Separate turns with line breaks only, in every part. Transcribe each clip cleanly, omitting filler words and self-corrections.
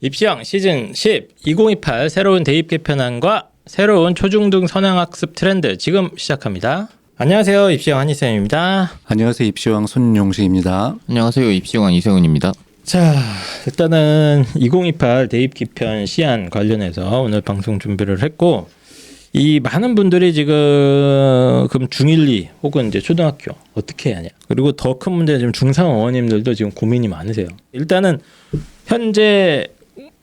입시왕 시즌 10 2028 새로운 대입 개편안과 새로운 초중등 선행학습 트렌드 지금 시작합니다. 안녕하세요. 입시왕 한희쌤입니다.
안녕하세요. 입시왕 손용식입니다.
안녕하세요. 입시왕 이세훈입니다.
자, 일단은 2028 대입 개편 시안 관련해서 오늘 방송 준비를 했고, 이 많은 분들이 지금 중1, 2 혹은 이제 초등학교 어떻게 해야 하냐, 그리고 더 큰 문제는 지금 중3 어머님들도 지금 고민이 많으세요. 일단은 현재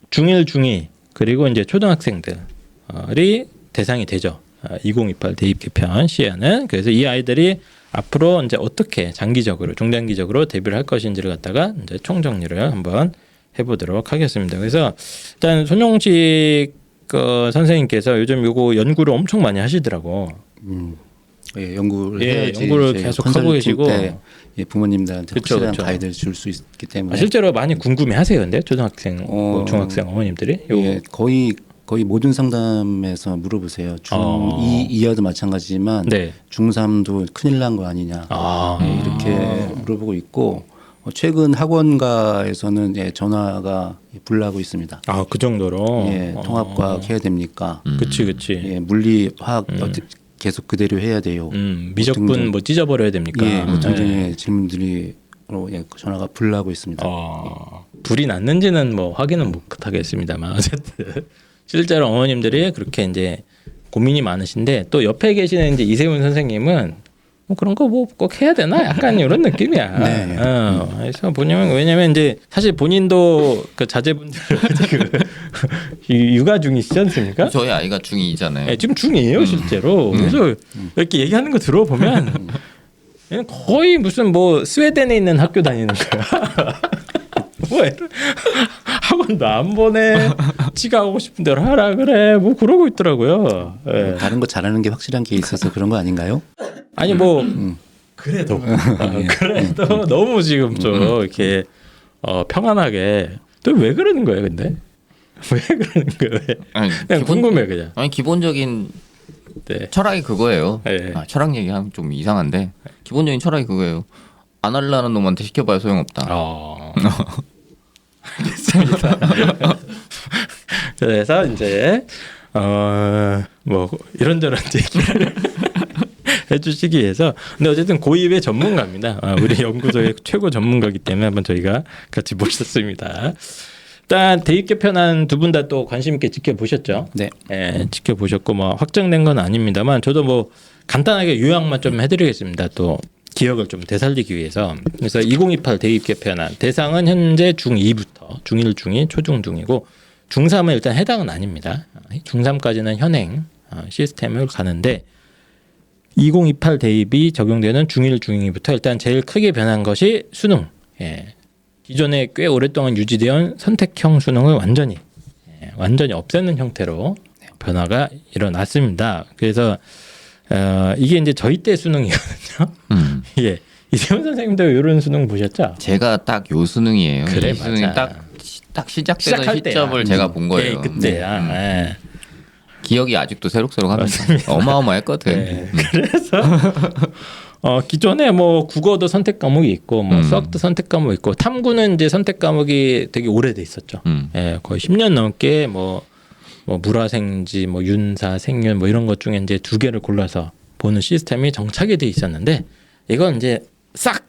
중1, 중2 그리고 이제 초등학생들이 대상이 되죠. 2028 대입 개편 시에는. 그래서 이 아이들이 앞으로 이제 어떻게 장기적으로, 중장기적으로 대비를 할 것인지를 갖다가 이제 총정리를 한번 해보도록 하겠습니다. 그래서 일단 손용식 선생님께서 요즘 요거 연구를 엄청 많이 하시더라고.
예, 연구를 해야지
연구를 계속 하고 계시고,
예, 부모님들한테
그쵸,
확실한
그쵸.
가이드를 줄 수 있기 때문에.
실제로 많이 궁금해하세요, 근데 초등학생, 중학생 어머님들이.
예, 거의 모든 상담에서 물어보세요. 중2 이하도 마찬가지지만
네.
중3도 큰일 난 거 아니냐, 예, 이렇게 물어보고 있고, 최근 학원가에서는 예, 전화가 불나고 있습니다.
아, 그 정도로.
예, 통합과학 해야 됩니까?
그치.
예, 물리, 화학 계속 그대로 해야 돼요.
미적분 뭐 찢어버려야 됩니까?
예, 뭐 등등의 질문들이 예, 전화가 불나고 있습니다.
불이 났는지는 뭐 확인은 못 하겠습니다만 어쨌든 실제로 어머님들이 그렇게 이제 고민이 많으신데, 또 옆에 계시는 이제 이세훈 선생님은 뭐 그런 거 뭐 꼭 해야 되나 약간 이런 느낌이야.
네.
그래서 왜냐면 이제 사실 본인도 그 자제분들 지금 육아 중이시지 않습니까?
저희 아이가 중2잖아요.
네, 지금 중이에요 실제로. 그래서 이렇게 얘기하는 거 들어보면 거의 무슨 뭐 스웨덴에 있는 학교 다니는 거야. 뭐 학원도 안 보내, 지가 하고 싶은 대로 하라 그래, 뭐 그러고 있더라고요. 예.
다른 거 잘하는 게 확실한 게 있어서 그런 거 아닌가요?
아니 뭐 그래도 너무 지금 좀 이렇게 평안하게. 또 왜 그러는 거예요, 근데? 왜 그러는 거예요? 왜?
아니,
그냥 궁금해 그냥.
아니 기본적인
네.
철학이 그거예요.
네.
철학 얘기하면 좀 이상한데 기본적인 철학이 그거예요. 안 하려는 놈한테 시켜봐야 소용없다.
알겠습니다. 그래서 이제 뭐 이런저런 얘기를 해주시기 위해서, 근데 어쨌든 고입의 전문가입니다. 우리 연구소의 최고 전문가이기 때문에 한번 저희가 같이 모셨습니다. 일단 대입 개편안 두 분 다 또 관심 있게 지켜보셨죠?
네.
예, 지켜보셨고 뭐 확정된 건 아닙니다만 저도 뭐 간단하게 요약만 좀 해드리겠습니다. 또 기억을 좀 되살리기 위해서. 그래서 2028 대입 개편안 대상은 현재 중2부터 중1, 중2, 초중, 중이고 중3은 일단 해당은 아닙니다. 중3까지는 현행 시스템을 가는데 2028 대입이 적용되는 중1, 중2부터 일단 제일 크게 변한 것이 수능. 예. 기존에 꽤 오랫동안 유지되어 선택형 수능을 완전히 없애는 형태로 변화가 일어났습니다. 그래서 이게 이제 저희 때 수능이거든요. 예, 이세훈 선생님도 이런 수능 보셨죠?
제가 딱 요 수능이에요.
그래,
이 수능이
맞아.
딱 시작되는
시작할
시점을
때야.
제가 본 거예요.
그때야. 예.
기억이 아직도 새록새록합니다. 어마어마했거든.
네. 그래서 기존에 뭐 국어도 선택 과목이 있고, 뭐 수학도 선택 과목이 있고, 탐구는 이제 선택 과목이 되게 오래돼 있었죠. 예, 거의 10년 넘게 뭐 물화생지, 뭐 윤사, 생윤 뭐 이런 것 중에 이제 두 개를 골라서 보는 시스템이 정착이 돼 있었는데, 이건 이제 싹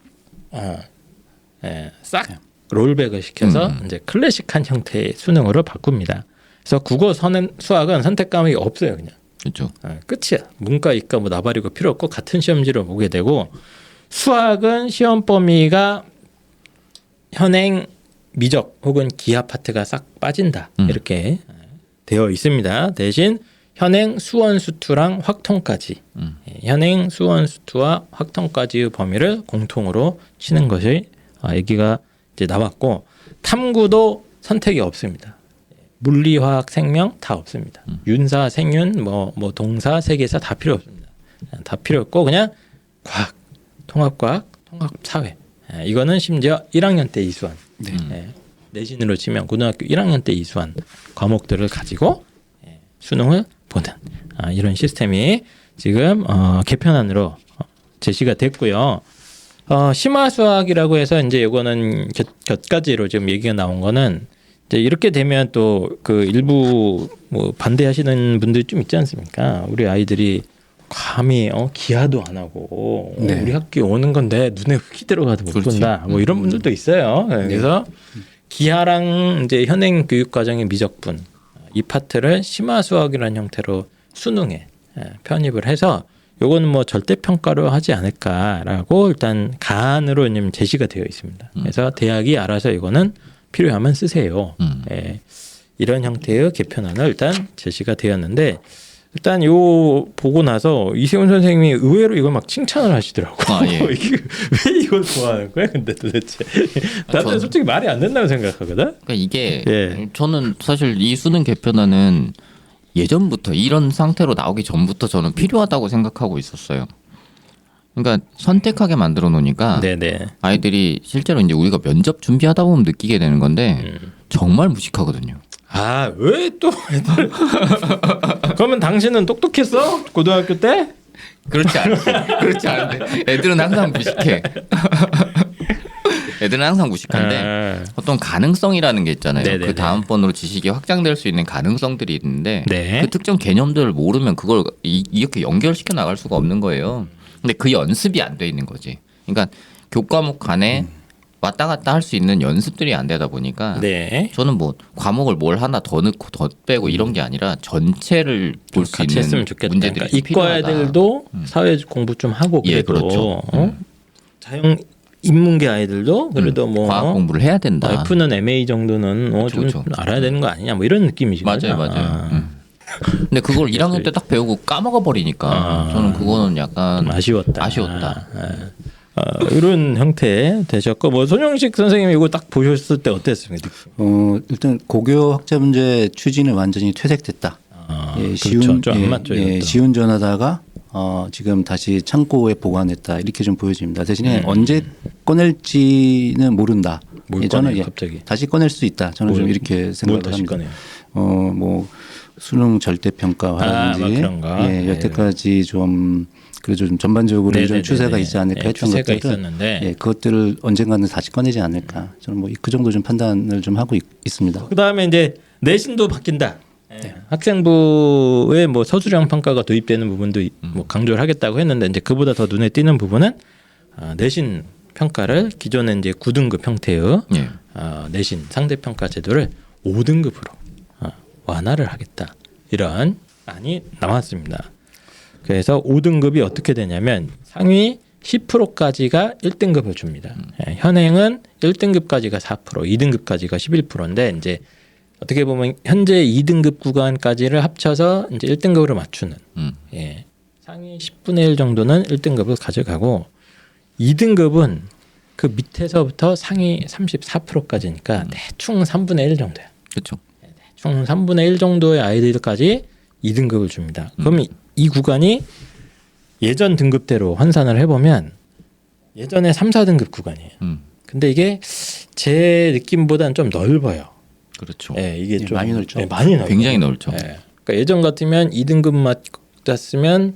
롤백을 시켜서 이제 클래식한 형태의 수능으로 바꿉니다. 그래서 국어, 수학은 선택 과목이 없어요, 그냥.
그렇죠.
끝이야. 문과, 이과 뭐 나발이고 필요 없고 같은 시험지로 보게 되고, 수학은 시험 범위가 현행 미적 혹은 기하 파트가 싹 빠진다, 이렇게 되어 있습니다. 대신 현행 수원 수투랑 확통까지, 현행 수원 수투와 확통까지의 범위를 공통으로 치는 것이 얘기가 이제 나왔고, 탐구도 선택이 없습니다. 물리, 화학, 생명 다 없습니다. 윤사, 생윤, 뭐 동사, 세계사 다 필요 없습니다. 다 필요 없고 그냥 과학, 통합과학, 통합사회. 이거는 심지어 1학년 때 이수한, 내신으로 치면 고등학교 1학년 때 이수한 과목들을 가지고 수능을 보는 이런 시스템이 지금 개편안으로 제시가 됐고요. 심화 수학이라고 해서 이제 이거는 곁가지로 지금 얘기가 나온 거는 이제 이렇게 되면 또 그 일부 뭐 반대하시는 분들이 좀 있지 않습니까? 우리 아이들이 감히 기하도 안 하고
네.
우리 학교에 오는 건데 눈에 흙이 들어가도 못
그렇지.
본다. 뭐 이런 분들도 있어요. 그래서 기하랑 이제 현행 교육 과정의 미적분 이 파트를 심화 수학이라는 형태로 수능에 편입을 해서 요거는 뭐 절대 평가로 하지 않을까라고 일단 가안으로 좀 제시가 되어 있습니다. 그래서 대학이 알아서 이거는 필요하면 쓰세요. 예, 이런 형태의 개편안을 일단 제시가 되었는데 일단 요 보고 나서 이세훈 선생님이 의외로 이걸 막 칭찬을 하시더라고.
아, 예.
이게 왜 이걸 좋아하는 거야? 근데 도대체 나는
저는-
솔직히 말이 안 된다고 생각하거든.
그러니까 이게
예.
저는 사실 이 수능 개편안은 예전부터 이런 상태로 나오기 전부터 저는 필요하다고 생각하고 있었어요. 그러니까 선택하게 만들어 놓으니까
네네.
아이들이 실제로 이제 우리가 면접 준비하다 보면 느끼게 되는 건데 정말 무식하거든요.
아, 왜 또 애들 그러면 당신은 똑똑했어? 고등학교 때?
그렇지 않지. 그렇지 않은데 애들은 항상 무식해. 애들은 항상 무식한데
아,
어떤 가능성이라는 게 있잖아요.
네네네.
그 다음번으로 지식이 확장될 수 있는 가능성들이 있는데
네.
그 특정 개념들을 모르면 그걸 이렇게 연결시켜 나갈 수가 없는 거예요. 근데 그 연습이 안 돼 있는 거지. 그러니까 교과목 간에 왔다 갔다 할 수 있는 연습들이 안 되다 보니까
네.
저는 뭐 과목을 뭘 하나 더 넣고 더 빼고 이런 게 아니라 전체를 볼 수
같이
있는
했으면 좋겠다.
문제들이
그러니까 이과
필요하다.
애들도 사회 공부 좀 하고
예,
그래도
그렇죠.
자연 인문계 아이들도 그래도 뭐
과학 공부를 해야 된다.
F는 MA 정도는 좀
그렇죠.
알아야 되는 거 아니냐 뭐 이런 느낌이시죠.
맞아요. 근데 그걸 1학년 때 딱 배우고 까먹어 버리니까 저는 그거는 약간
좀 아쉬웠다.
아쉬웠다.
이런 형태 되셨고 뭐 손영식 선생님이 이거 딱 보셨을 때 어땠습니까?
일단 고교 학자 문제 추진은 완전히 퇴색됐다.
그렇죠. 좀안 맞죠, 이것도.
쉬운 전화다가 지금 다시 창고에 보관했다 이렇게 좀 보여집니다. 대신에 언제 꺼낼지는 모른다.
뭘
저는
꺼내요, 갑자기?
다시 꺼낼 수 있다. 저는 좀 이렇게
뭘
생각을
다시
합니다.
꺼내요?
뭐 수능 절대 평가라든지
뭐 그런 거.
여태까지 좀 그래도 좀 전반적으로
네네네네.
이런 추세가 있지 않을까 했던
추세가
것들을
있었는데
그것들을 언젠가는 다시 꺼내지 않을까. 저는 뭐 그 정도 좀 판단을 좀 하고 있습니다.
그다음에 이제 내신도 바뀐다. 학생부에 뭐 서술형 평가가 도입되는 부분도 뭐 강조를 하겠다고 했는데 이제 그보다 더 눈에 띄는 부분은 내신 평가를 기존에 이제 9등급 형태의
예.
내신 상대 평가 제도를 5등급으로 완화를 하겠다. 이런 안이 나왔습니다. 그래서 5등급이 어떻게 되냐면 상위 10%까지가 1등급을 줍니다. 현행은 1등급까지가 4%, 2등급까지가 11%인데 이제 어떻게 보면 현재 2등급 구간까지를 합쳐서 이제 1등급으로 맞추는 상위 10분의 1 정도는 1등급을 가져가고 2등급은 그 밑에서부터 상위 34%까지니까 대충 3분의 1 정도야.
그렇죠.
총 3분의 1 정도의 아이들까지 2등급을 줍니다. 그럼 이 구간이 예전 등급대로 환산을 해보면 예전에 3, 4등급 구간이에요. 근데 이게 제 느낌보다는 좀 넓어요.
그렇죠.
예, 이게 좀
많이 넓죠.
많이 넓어요.
굉장히 넓죠.
예. 그러니까 예전 같으면 2등급 맞았으면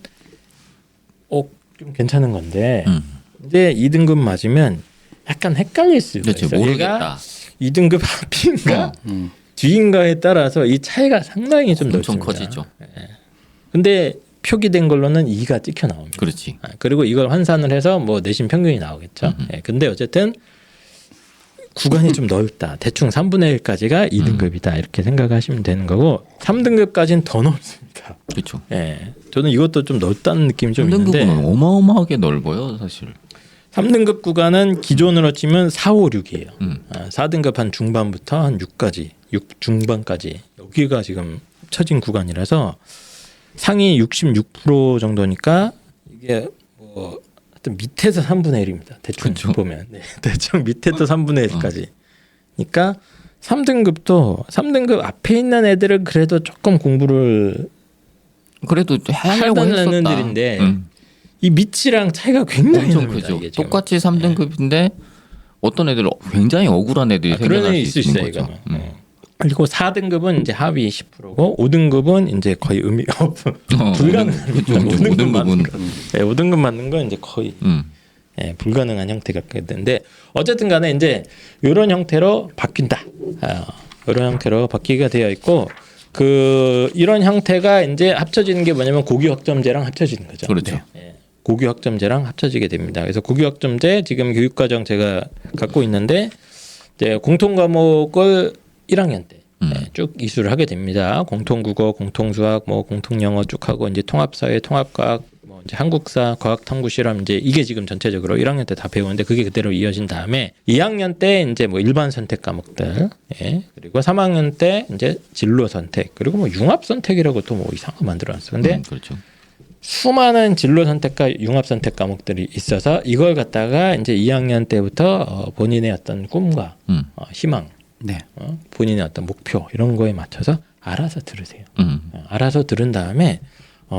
좀 괜찮은 건데 이제 2등급 맞으면 약간 헷갈릴 수가
그렇죠.
있어요.
모르겠다.
2등급 앞인가
어.
뒤인가에 따라서 이 차이가 상당히 좀
엄청
넓습니다.
커지죠.
근데 표기된 걸로는 2가 찍혀 나옵니다.
그렇지.
그리고 이걸 환산을 해서 뭐 내신 평균이 나오겠죠. 예, 근데 어쨌든 구간이 좀 넓다. 대충 3분의 1까지가 2등급이다. 이렇게 생각하시면 되는 거고 3등급까지는 더 넓습니다.
그렇죠.
예, 저는 이것도 좀 넓다는 느낌이 좀
3등급은
있는데
어마어마하게 넓어요, 사실.
3등급 구간은 기존으로 치면 4, 5, 6이에요.
음.
4등급 한 중반부터 한 6까지, 6 중반까지 여기가 지금 합쳐진 구간이라서 상위 66% 정도니까 이게 뭐 하여튼 밑에서 3분의 1입니다. 대충
그쵸.
보면 대충 밑에도 3분의 1까지. 그러니까 3등급도 3등급 앞에 있는 애들은 그래도 조금 공부를
그래도 하려고
하려는
했었다.
애들인데 이 밑이랑 차이가 굉장히
엄청
납니다.
크죠.
이게 지금.
똑같이 3등급인데 어떤 애들은 굉장히 억울한 애들이
그런
생겨날
애
수
있을 수
있는
있어요.
거죠.
이거는. 그리고 4등급은 이제 하위 10%고 5등급은 이제 거의 의미가 없어. 불가능한
그렇죠.
5등급 맞는
5등급은
거. 5등급 맞는 건 이제 거의 불가능한 형태가 되는데 어쨌든 간에 이제 이런 형태로 바뀐다. 이런 형태로 바뀌게 되어 있고 이런 형태가 이제 합쳐지는 게 뭐냐면 고교 학점제랑 합쳐지는 거죠.
그렇죠.
예. 고교 학점제랑 합쳐지게 됩니다. 그래서 고교 학점제 지금 교육과정 제가 갖고 있는데 이제 공통 과목을 1학년 때 쭉 이수를 하게 됩니다. 공통국어, 공통수학, 뭐 공통영어 쭉 하고 이제 통합사회, 통합과학, 뭐 이제 한국사, 과학탐구실험 이제 이게 지금 전체적으로 1학년 때 다 배우는데 그게 그대로 이어진 다음에 2학년 때 이제 뭐 일반 선택 과목들, 예. 그리고 3학년 때 이제 진로 선택, 그리고 뭐 융합 선택이라고 또 뭐 이상한 거 만들어놨어. 근데
그렇죠.
수많은 진로 선택과 융합 선택 과목들이 있어서 이걸 갖다가 이제 2학년 때부터 본인의 어떤 꿈과 희망,
네.
본인의 어떤 목표 이런 거에 맞춰서 알아서 들으세요. 알아서 들은 다음에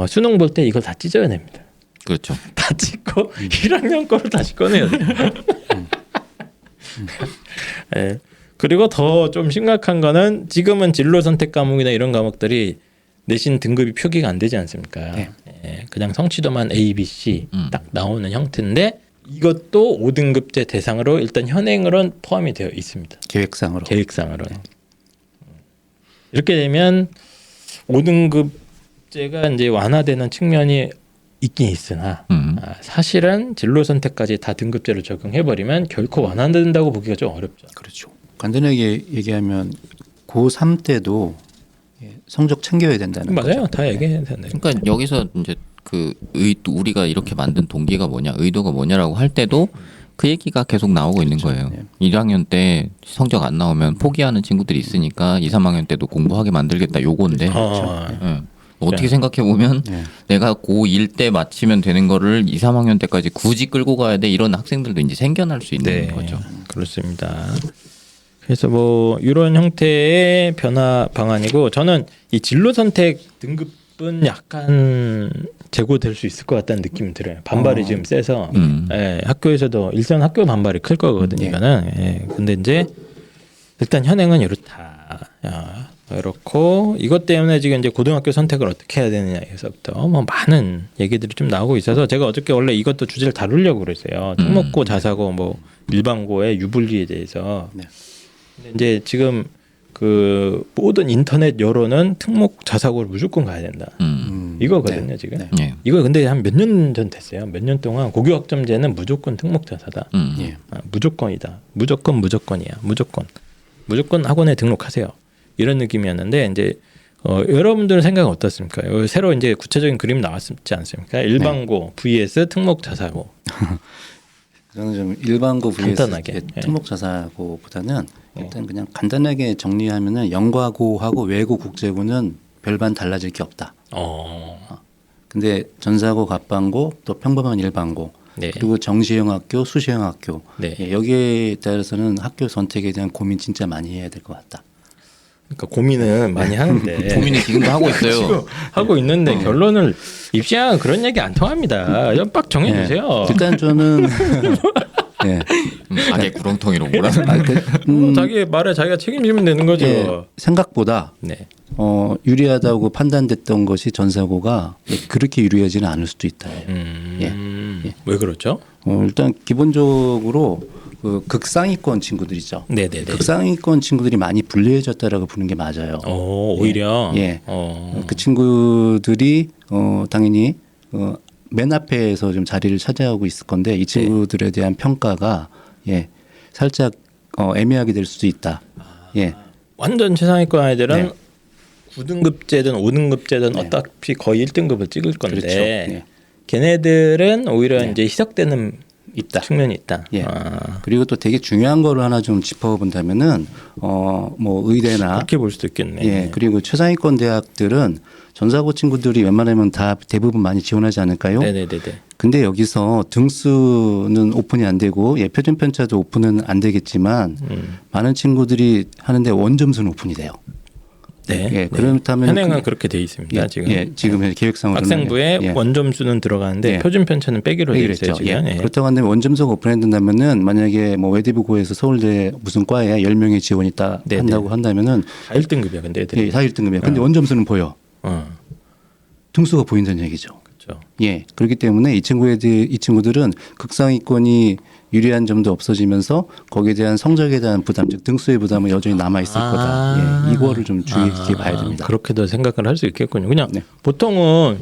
수능 볼 때 이걸 다 찢어야 됩니다.
그렇죠.
다 찢고 1학년 거를 다시 꺼내야 돼요. 예. 그리고 더 좀 심각한 거는 지금은 진로 선택 과목이나 이런 과목들이 내신 등급이 표기가 안 되지 않습니까?
네.
예. 그냥 성취도만 A, B, C 딱 나오는 형태인데 이것도 5등급제 대상으로 일단 현행으로는 포함이 되어 있습니다.
계획상으로.
계획상으로는. 이렇게 되면 5등급제가 이제 완화되는 측면이 있긴 있으나 사실은 진로 선택까지 다 등급제로 적용해버리면 결코 완화된다고 보기가 좀 어렵죠.
그렇죠. 간단하게 얘기하면 고3 때도 성적 챙겨야 된다는
맞아요.
거죠.
다 얘기해야 되는
그러니까 여기서 이제 우리가 이렇게 만든 동기가 뭐냐, 의도가 뭐냐라고 할 때도 그 얘기가 계속 나오고 있는 거예요.
네.
1학년 때 성적 안 나오면 포기하는 친구들이 있으니까 2, 3학년 때도 공부하게 만들겠다 요건데 예. 어떻게 생각해 보면 내가 고1 때 마치면 되는 거를 2, 3학년 때까지 굳이 끌고 가야 돼 이런 학생들도 이제 생겨날 수 있는 거죠.
그렇습니다. 그래서 뭐 이런 형태의 변화 방안이고 저는 이 진로 선택 등급은 약간 재고될 수 있을 것 같다는 느낌이 들어요. 반발이 지금 세서 예, 학교에서도 일단 학교 반발이 클 거거든요. 이거는. 예, 근데 이제 일단 현행은 이렇다. 그렇고 이것 때문에 지금 이제 고등학교 선택을 어떻게 해야 되느냐에서부터 뭐 많은 얘기들이 좀 나오고 있어서 제가 어저께 원래 이것도 주제를 다루려고 그랬어요. 특목고, 자사고, 뭐 일반고의 유불리에 대해서.
네.
근데 이제 지금 그 모든 인터넷 여론은 특목 자사고를 무조건 가야 된다. 이거거든요,
네.
지금.
네.
이거 근데 한 몇 년 전 됐어요. 몇 년 동안 고교 학점제는 무조건 특목 자사다.
예.
무조건이다. 무조건이야. 무조건 학원에 등록하세요. 이런 느낌이었는데 이제 여러분들은 생각은 어떻습니까? 새로 이제 구체적인 그림 나왔지 않습니까? 일반고 vs 특목 자사고.
저는 좀 일반고 vs
간단하게.
특목 자사고보다는 일단 그냥 간단하게 정리하면은 영과고하고 외고 국제고는 별반 달라질 게 없다. 근데 전사고, 갑반고, 또 평범한 일반고,
네.
그리고 정시형 학교, 수시형 학교
네.
여기에 따라서는 학교 선택에 대한 고민 진짜 많이 해야 될 것 같다.
그러니까 고민은 많이 하는데
고민은 지금도 하고 있어요.
지금 하고 있는데 결론을 입시왕은 그런 얘기 안 통합니다. 빡 정해주세요.
일단 저는 예.
악의 구렁텅이로 몰아서
자기 말에 자기가 책임지면 되는 거죠.
예, 생각보다
네.
유리하다고 판단됐던 것이 전사고가 그렇게 유리하지는 않을 수도 있다.
왜 그렇죠?
일단 기본적으로 그 극상위권 친구들이죠.
네네네.
극상위권 친구들이 많이 불리해졌다라고 보는 게 맞아요.
오히려.
예. 그 친구들이 당연히 맨 앞에서 좀 자리를 차지하고 있을 건데 이 친구들에 대한 평가가 살짝 애매하게 될 수도 있다. 예.
완전 최상위권 아이들은 9등급제든 5등급제든 어차피 거의 1등급을 찍을 건데
그렇죠. 예.
걔네들은 오히려 이제 희석되는
있다.
측면이 있다.
예. 그리고 또 되게 중요한 거를 하나 좀 짚어본다면은 뭐 의대나
그렇게 볼 수도 있겠네.
예. 그리고 최상위권 대학들은 전사고 친구들이 웬만하면 다 대부분 많이 지원하지 않을까요?
네네네.
근데 여기서 등수는 오픈이 안 되고 표준 편차도 오픈은 안 되겠지만 많은 친구들이 하는데 원점수는 오픈이 돼요.
네.
예. 그렇다면
현행은 그렇게 돼 있습니다.
지금 계획상으로는
학생부에 원점수는 들어가는데 표준 편차는 빼기로 돼 있어요. 지금.
그렇다고 한다면 원점수가 오픈된다면은 만약에 뭐 외대부고에서 서울대 무슨 과에 10명의 지원이 있다 한다고 한다면은
4.1등급이야. 근데 애들이.
4.1등급이야. 근데 원점수는 보여. 등수가 보인다는 얘기죠.
그렇죠.
예, 그렇기 때문에 이 친구들은 극상위권이 유리한 점도 없어지면서 거기에 대한 성적에 대한 부담, 즉 등수의 부담은 여전히 남아 있을 거다. 예, 이거를 좀 주의 깊게 봐야 됩니다.
그렇게도 생각을 할 수 있겠군요. 그냥
네.
보통은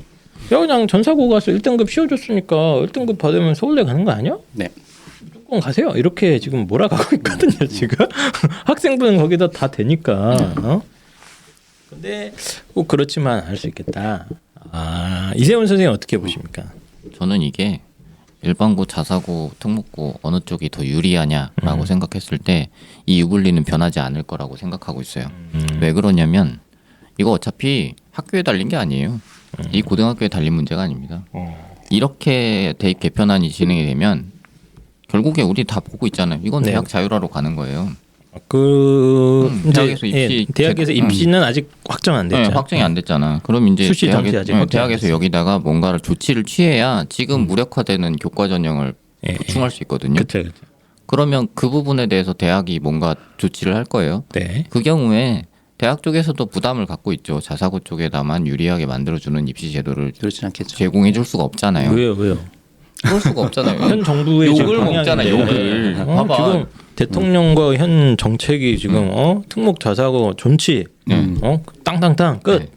야 그냥 전사고 가서 1등급 씌워줬으니까 1등급 받으면 서울대 가는 거 아니야?
네.
무조건 가세요. 이렇게 지금 몰아가고 있거든요. 지금 학생분은 거기다 다 되니까. 근데 꼭 그렇지만 알 수 있겠다. 이세훈 선생님 어떻게 보십니까?
저는 이게 일반고, 자사고, 특목고 어느 쪽이 더 유리하냐라고 생각했을 때 이 유불리는 변하지 않을 거라고 생각하고 있어요. 왜 그러냐면 이거 어차피 학교에 달린 게 아니에요. 이 고등학교에 달린 문제가 아닙니다. 이렇게 대입 개편안이 진행이 되면 결국에 우리 다 보고 있잖아요. 이건
네.
대학 자율화로 가는 거예요. 이제
대학에서 입시 대학에서 입시는 아직 확정 안 됐죠.
네, 확정이 안 됐잖아. 그럼 이제
수시 정시 아직 확정 안
대학에서
됐어요.
여기다가 뭔가를 조치를 취해야 지금 무력화되는 교과 전형을 보충할 수 있거든요.
그렇죠.
그러면 그 부분에 대해서 대학이 뭔가 조치를 할 거예요.
네.
그 경우에 대학 쪽에서도 부담을 갖고 있죠. 자사고 쪽에다만 유리하게 만들어주는 입시 제도를
그렇진 않겠죠.
제공해 줄 수가 없잖아요.
왜요?
그럴 수가 없잖아요.
현 정부의
욕을
지금
먹잖아,
방향인데.
욕을. 봐봐.
지금 대통령과 현 정책이 지금 특목 자사고 존치 땅땅땅 끝.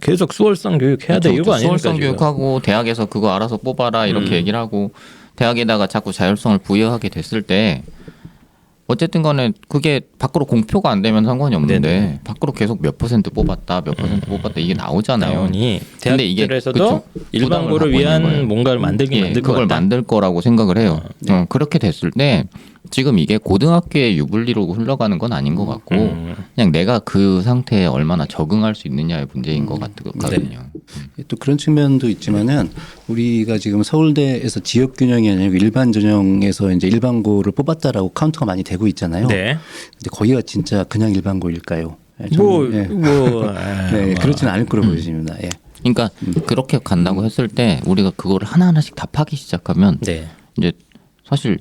계속 수월성 교육 해야 돼
그렇죠.
이거 아닙니까?
수월성
지금?
교육하고 대학에서 그거 알아서 뽑아라 이렇게 얘기를 하고 대학에다가 자꾸 자율성을 부여하게 됐을 때 어쨌든 간에 그게 밖으로 공표가 안 되면 상관이 없는데
네네.
밖으로 계속 몇 퍼센트 뽑았다 몇 퍼센트 뽑았다 이게 나오잖아요.
나오니
근데 이게
대학들에서도
그쵸.
일반고를
부담을 갖고 있는
위한
거예요.
뭔가를 만들긴
예,
만들 것
그걸
같다.
만들 거라고 생각을 해요. 그렇게 됐을 때 지금 이게 고등학교의 유불리로 흘러가는 건 아닌 것 같고 그냥 내가 그 상태에 얼마나 적응할 수 있느냐의 문제인 것 같거든요.
또 그런 측면도 있지만은 우리가 지금 서울대에서 지역 균형이 아니고 일반 전형에서 이제 일반고를 뽑았다라고 카운트가 많이 되고 있잖아요.
네.
근데 거기가 진짜 그냥 일반고일까요? 예,
뭐,
저는, 예. 네, 그렇지는 않을 거로 보여집니다. 예.
그러니까 그렇게 간다고 했을 때 우리가 그거를 하나하나씩 다 파기 시작하면
네.
이제 사실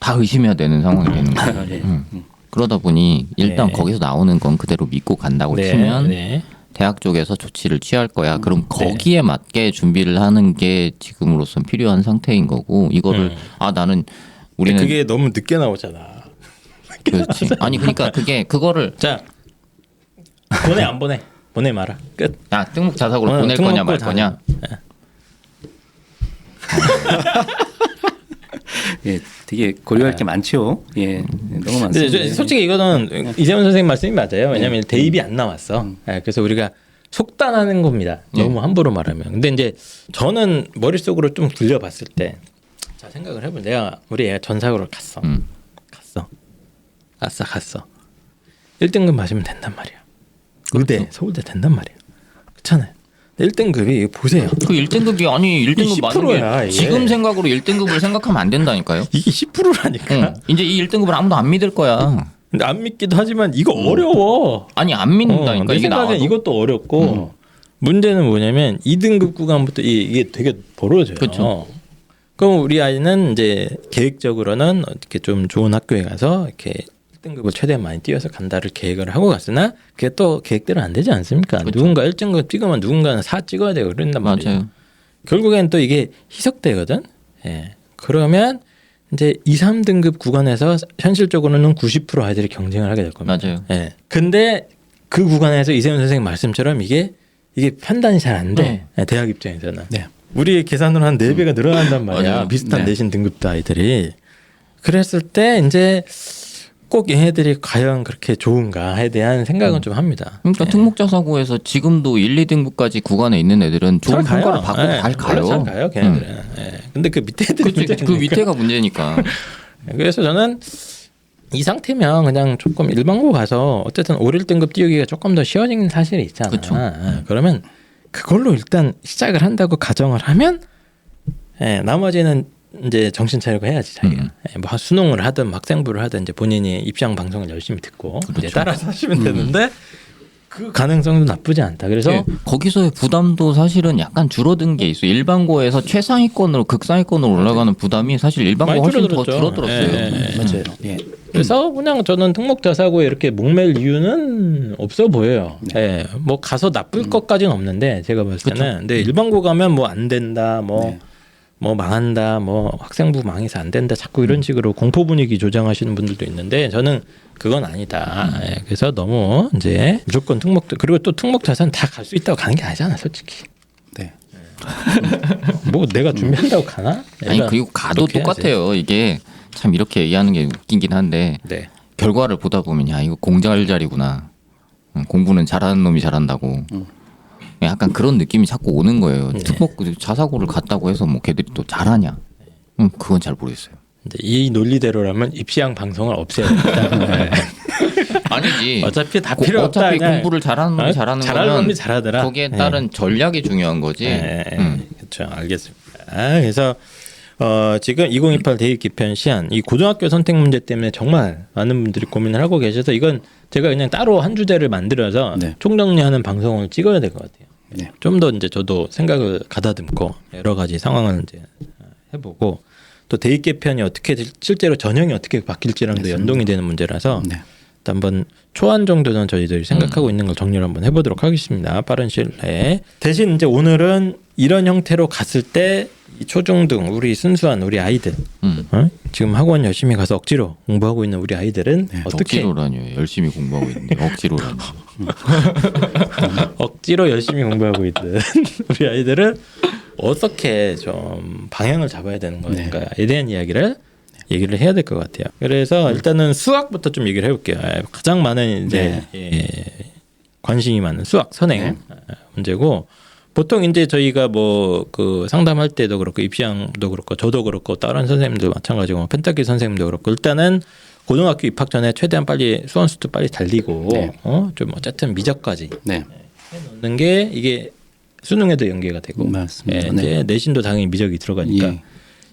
다 의심해야 되는 상황이 되는 거예요.
네.
그러다 보니 일단
네.
거기서 나오는 건 그대로 믿고 간다고
네.
치면
네.
대학 쪽에서 조치를 취할 거야. 그럼 거기에 맞게 준비를 하는 게 지금으로선 필요한 상태인 거고 이거를 나는 우리는
그게 너무 늦게 나오잖아.
그렇지. 아니 그러니까 그거를
자 보내 안 보내? 보내 마라. 끝.
야 특목 자사고로 보낼
특목고
거냐 말
다-
거냐.
예, 되게 고려할 게 많죠. 예, 너무 많습니다.
근데 솔직히 이거는 이재훈 선생님 말씀이 맞아요. 왜냐하면 대입이 안 나왔어. 예, 그래서 우리가 속단하는 겁니다. 너무 함부로 말하면. 근데 이제 저는 머릿속으로 좀 굴려봤을 때, 자 생각을 해보. 우리 애가 전사고를 갔어. 갔어. 아싸 갔어. 1등급 맞으면 된단 말이야. 의대, 서울대 된단 말이야. 그렇잖아요. 1등급이 보세요.
그 1등급이 아니 1등급 맞는
10%야,
게
이게.
지금 생각으로 1등급을 생각하면 안 된다니까요.
이게 10%라니까.
이제 이 1등급을 아무도 안 믿을 거야.
근데 안 믿기도 하지만 이거 어려워.
아니 안 믿는다니까
내
이게
생각엔
나와도.
이것도 어렵고 문제는 뭐냐면 2등급 구간부터 이게 되게 벌어져요.
그쵸.
그럼 우리 아이는 이제 계획적으로는 어떻게 좀 좋은 학교에 가서 이렇게 1등급을 최대한 많이 띄워서 간다를 계획을 하고 갔으나 그게 또 계획대로 안 되지 않습니까?
그쵸.
누군가 1등급 찍으면 누군가는 4 찍어야 되고 그런단 말이에요.
맞아요.
결국엔 또 이게 희석되거든. 예. 그러면 이제 2, 3등급 구간에서 현실적으로는 90% 아이들이 경쟁을 하게 될 겁니다.
맞아요.
예. 근데 그 구간에서 이세훈 선생님 말씀처럼 이게 판단이 잘 안 돼. 예, 대학 입장에서는.
네.
우리의 계산으로 한 4배가 늘어난단 말이야.
맞아요.
비슷한
네.
내신 등급도 아이들이. 그랬을 때 이제 꼭 얘네들이 과연 그렇게 좋은가에 대한 생각은 좀 합니다.
그러니까 특목자사고에서 지금도 1, 2등급까지 구간에 있는 애들은 좋은
잘 가요.
평가를 받고
예,
잘 가요.
원래 잘 가요, 걔네들은. 예. 근데 그 밑에 애들이
그치, 그
문제니까.
밑에가 문제니까.
그래서 저는 이 상태면 그냥 조금 일반고 가서 어쨌든 5, 1등급 띄우기가 조금 더 쉬워진 사실이 있잖아.
그쵸.
그러면 그걸로 일단 시작을 한다고 가정을 하면 나머지는 이제 정신 차리고 해야지 자기가. 뭐 수능을 하든 학생부를 하든 이제 본인이 입시왕 방송을 열심히 듣고 이제 따라서 하시면 되는데 그 가능성도 나쁘지 않다. 그래서
예, 거기서의 부담도 사실은 약간 줄어든 게 있어요. 일반고에서 최상위권으로 극상위권으로 올라가는 부담이 사실 일반고
많이
훨씬 더
줄어들었죠.
줄어들었어요.
예.
맞아요. 예.
그래서 그냥 저는 특목자사고에 이렇게 목맬 이유는 없어 보여요. 예. 뭐 가서 나쁠 것까지는 없는데 제가 봤을 때는. 근데 일반고 가면 뭐 안 된다, 뭐 망한다, 뭐 학생부 망해서 안 된다, 자꾸 이런 식으로 공포 분위기 조장하시는 분들도 있는데 저는 그건 아니다. 예. 그래서 너무 이제 무조건 그리고 또 특목자사는 다 갈 수 있다고 가는 게 아니잖아, 솔직히.
네.
뭐 내가 준비한다고 가나?
아니 그리고 가도
그렇게 해야지.
똑같아요. 이게 참 이렇게 얘기하는 게 웃기긴 한데
네.
결과를 보다 보면 야 이거 공잘 자리구나. 공부는 잘하는 놈이 잘한다고. 약간 그런 느낌이 자꾸 오는 거예요. 특목 자사고를 갔다고 해서 뭐 걔들이 또 잘하냐? 그건 잘 모르겠어요.
이제 이 논리대로라면 입시왕 방송을 없애야 된다. 네.
아니지.
어차피 다 필요 없다.
어차피
그냥.
공부를 잘하는 놈이 잘하는
잘하는
거면
놈이 잘하더라.
거기에 따른 전략이 중요한 거지.
그렇죠. 알겠습니다. 그래서 지금 2028 대입 기편 시한 이 고등학교 선택 문제 때문에 정말 많은 분들이 고민을 하고 계셔서 이건 제가 그냥 따로 한 주제를 만들어서
네.
총정리하는 방송을 찍어야 될 것 같아요.
네.
좀 더 이제 저도 생각을 가다듬고 여러 가지 상황을 이제 해보고 또 대입 개편이 어떻게 실제로 전형이 어떻게 바뀔지랑도 연동이 되는 문제라서
네.
일단 한번 초안 정도는 저희들이 생각하고 있는 걸 정리를 한번 해보도록 하겠습니다. 빠른 시일 내에. 대신 이제 오늘은 이런 형태로 갔을 때 이 초중등 우리 순수한 우리 아이들 지금 학원 열심히 가서 억지로 공부하고 있는 우리 아이들은 어떻게
억지로라뇨. 열심히 공부하고 있는데 억지로라뇨.
억지로 열심히 공부하고 있는 우리 아이들은 어떻게 좀 방향을 잡아야 되는 건가에 대한 얘기를 해야 될 것 같아요. 그래서 일단은 수학부터 좀 얘기를 해볼게요. 가장 많은 이제 관심이 많은 수학 선행 문제고 보통 이제 저희가 뭐 그 상담할 때도 그렇고 입시왕도 그렇고 저도 그렇고 다른 선생님들 마찬가지고 뭐 펜타키 선생님도 그렇고 일단은 고등학교 입학 전에 최대한 빨리 수원 수도 빨리 달리고 좀 어쨌든 미적까지 해놓는 게 이게 수능에도 연계가 되고
맞습니다.
이제 내신도 당연히 미적이 들어가니까
예.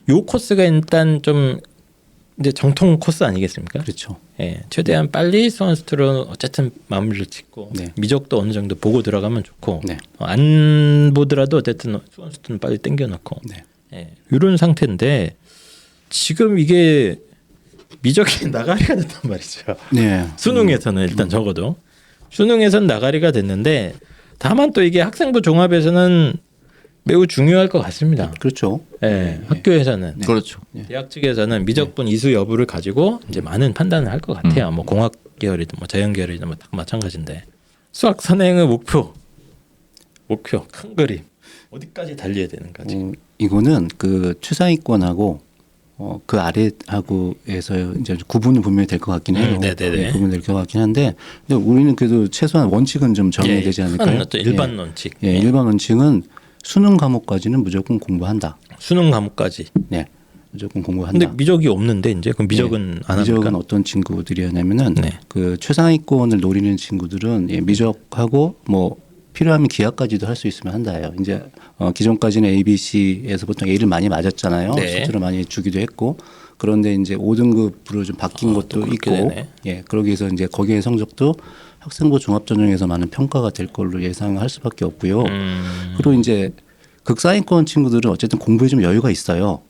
요 코스가 일단 좀 이제 정통 코스 아니겠습니까?
그렇죠.
최대한 빨리 수원수투로 어쨌든 마무리를 짓고
네.
미적도 어느 정도 보고 들어가면 좋고
네.
안 보더라도 어쨌든 수원수투는 빨리 땡겨놓고 이런 상태인데 지금 이게 미적이 나가리가 됐단 말이죠.
네.
수능에서는 일단 적어도 수능에서는 나가리가 됐는데 다만 또 이게 학생부 종합에서는 매우 중요할 것 같습니다.
그렇죠.
학교에서는
그렇죠.
대학 측에서는 미적분 이수 여부를 가지고 이제 많은 판단을 할 것 같아요. 뭐 공학 계열이든 뭐 자연 계열이든 뭐 다 마찬가지인데 수학 선행의 목표 큰 그림 어디까지 달려야 되는가지.
이거는 그 최상위권하고 그 아래하고에서 이제 구분이 분명히 될 것 같긴 해요.
네네네.
구분이 될 것 같긴 한데 근데 우리는 그래도 최소한 원칙은 좀 정해되지 않을까요?
큰 일반 원칙.
일반 원칙은 수능 과목까지는 무조건 공부한다.
수능 과목까지.
네, 무조건 공부한다.
근데 미적이 없는데 이제 그럼 미적은 안 합니까?
미적은 어떤 친구들이냐면은 그 최상위권을 노리는 친구들은 미적하고 뭐 필요하면 기하까지도 할 수 있으면 한다예요. 이제 기존까지는 ABC에서 보통 A를 많이 맞았잖아요. 수트를 많이 주기도 했고 그런데 이제 5등급으로 좀 바뀐 것도 있고 그러기 위해서 이제 거기에 성적도 학생부 종합전형에서 많은 평가가 될 걸로 예상할 수밖에 없고요. 그리고 이제 극상위권 친구들은 어쨌든 공부에 좀 여유가 있어요.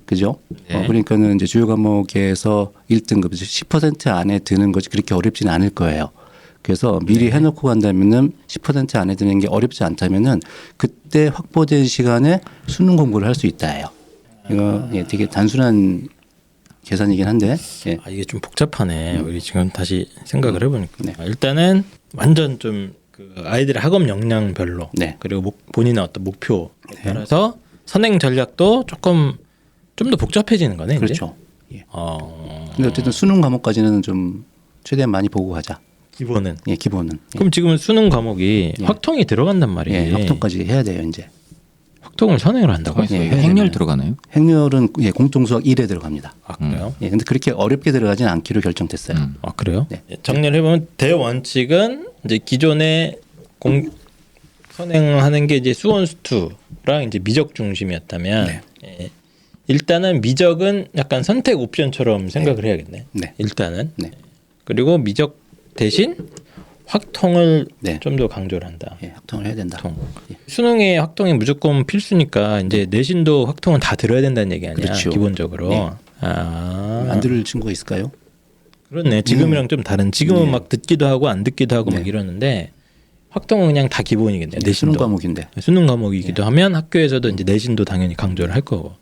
그죠? 그러니까는 이제 주요 과목에서 1등급 10% 안에 드는 것이 그렇게 어렵지는 않을 거예요. 그래서 미리 해놓고 간다면은 10% 안에 드는 게 어렵지 않다면은 그때 확보된 시간에 수능 공부를 할 수 있다예요. 이거 되게 단순한 계산이긴 한데
이게 좀 복잡하네. 우리 지금 다시 생각을 해보니까 일단은 완전 좀 그 아이들의 학업 역량별로 그리고 본인의 어떤 목표에 따라서 선행 전략도 조금 좀 더 복잡해지는 거네.
그렇죠. 근데 어쨌든 수능 과목까지는 좀 최대한 많이 보고 가자.
기본은.
기본은.
그럼 지금 수능 과목이 확통이 들어간단 말이에요.
확통까지 해야 돼요, 이제.
확통을 선행을 한다고?
행렬 들어가나요?
행렬은 공통수학 1에 들어갑니다.
그래요?
근데 그렇게 어렵게 들어가지는 않기로 결정됐어요.
그래요? 정리를 해보면 대원칙은 이제 기존에 선행하는 게 이제 수원수투랑 이제 미적 중심이었다면 일단은 미적은 약간 선택 옵션처럼 생각을 해야겠네. 일단은. 그리고 미적 대신 확통을
네.
좀 더 강조를 한다.
예, 확통을 해야 된다.
확통.
예.
수능에 확통이 무조건 필수니까 이제 내신도 확통은 다 들어야 된다는 얘기 아니야.
그렇죠.
기본적으로.
네.
아.
안 들을 친구가 있을까요?
그렇네. 지금이랑 좀 다른. 지금은
네.
막 듣기도 하고 안 듣기도 하고 막
네.
이러는데 확통은 그냥 다 기본이겠네.
수능
내신도.
과목인데.
수능 과목이기도 하면 학교에서도 이제 내신도 당연히 강조를 할 거고.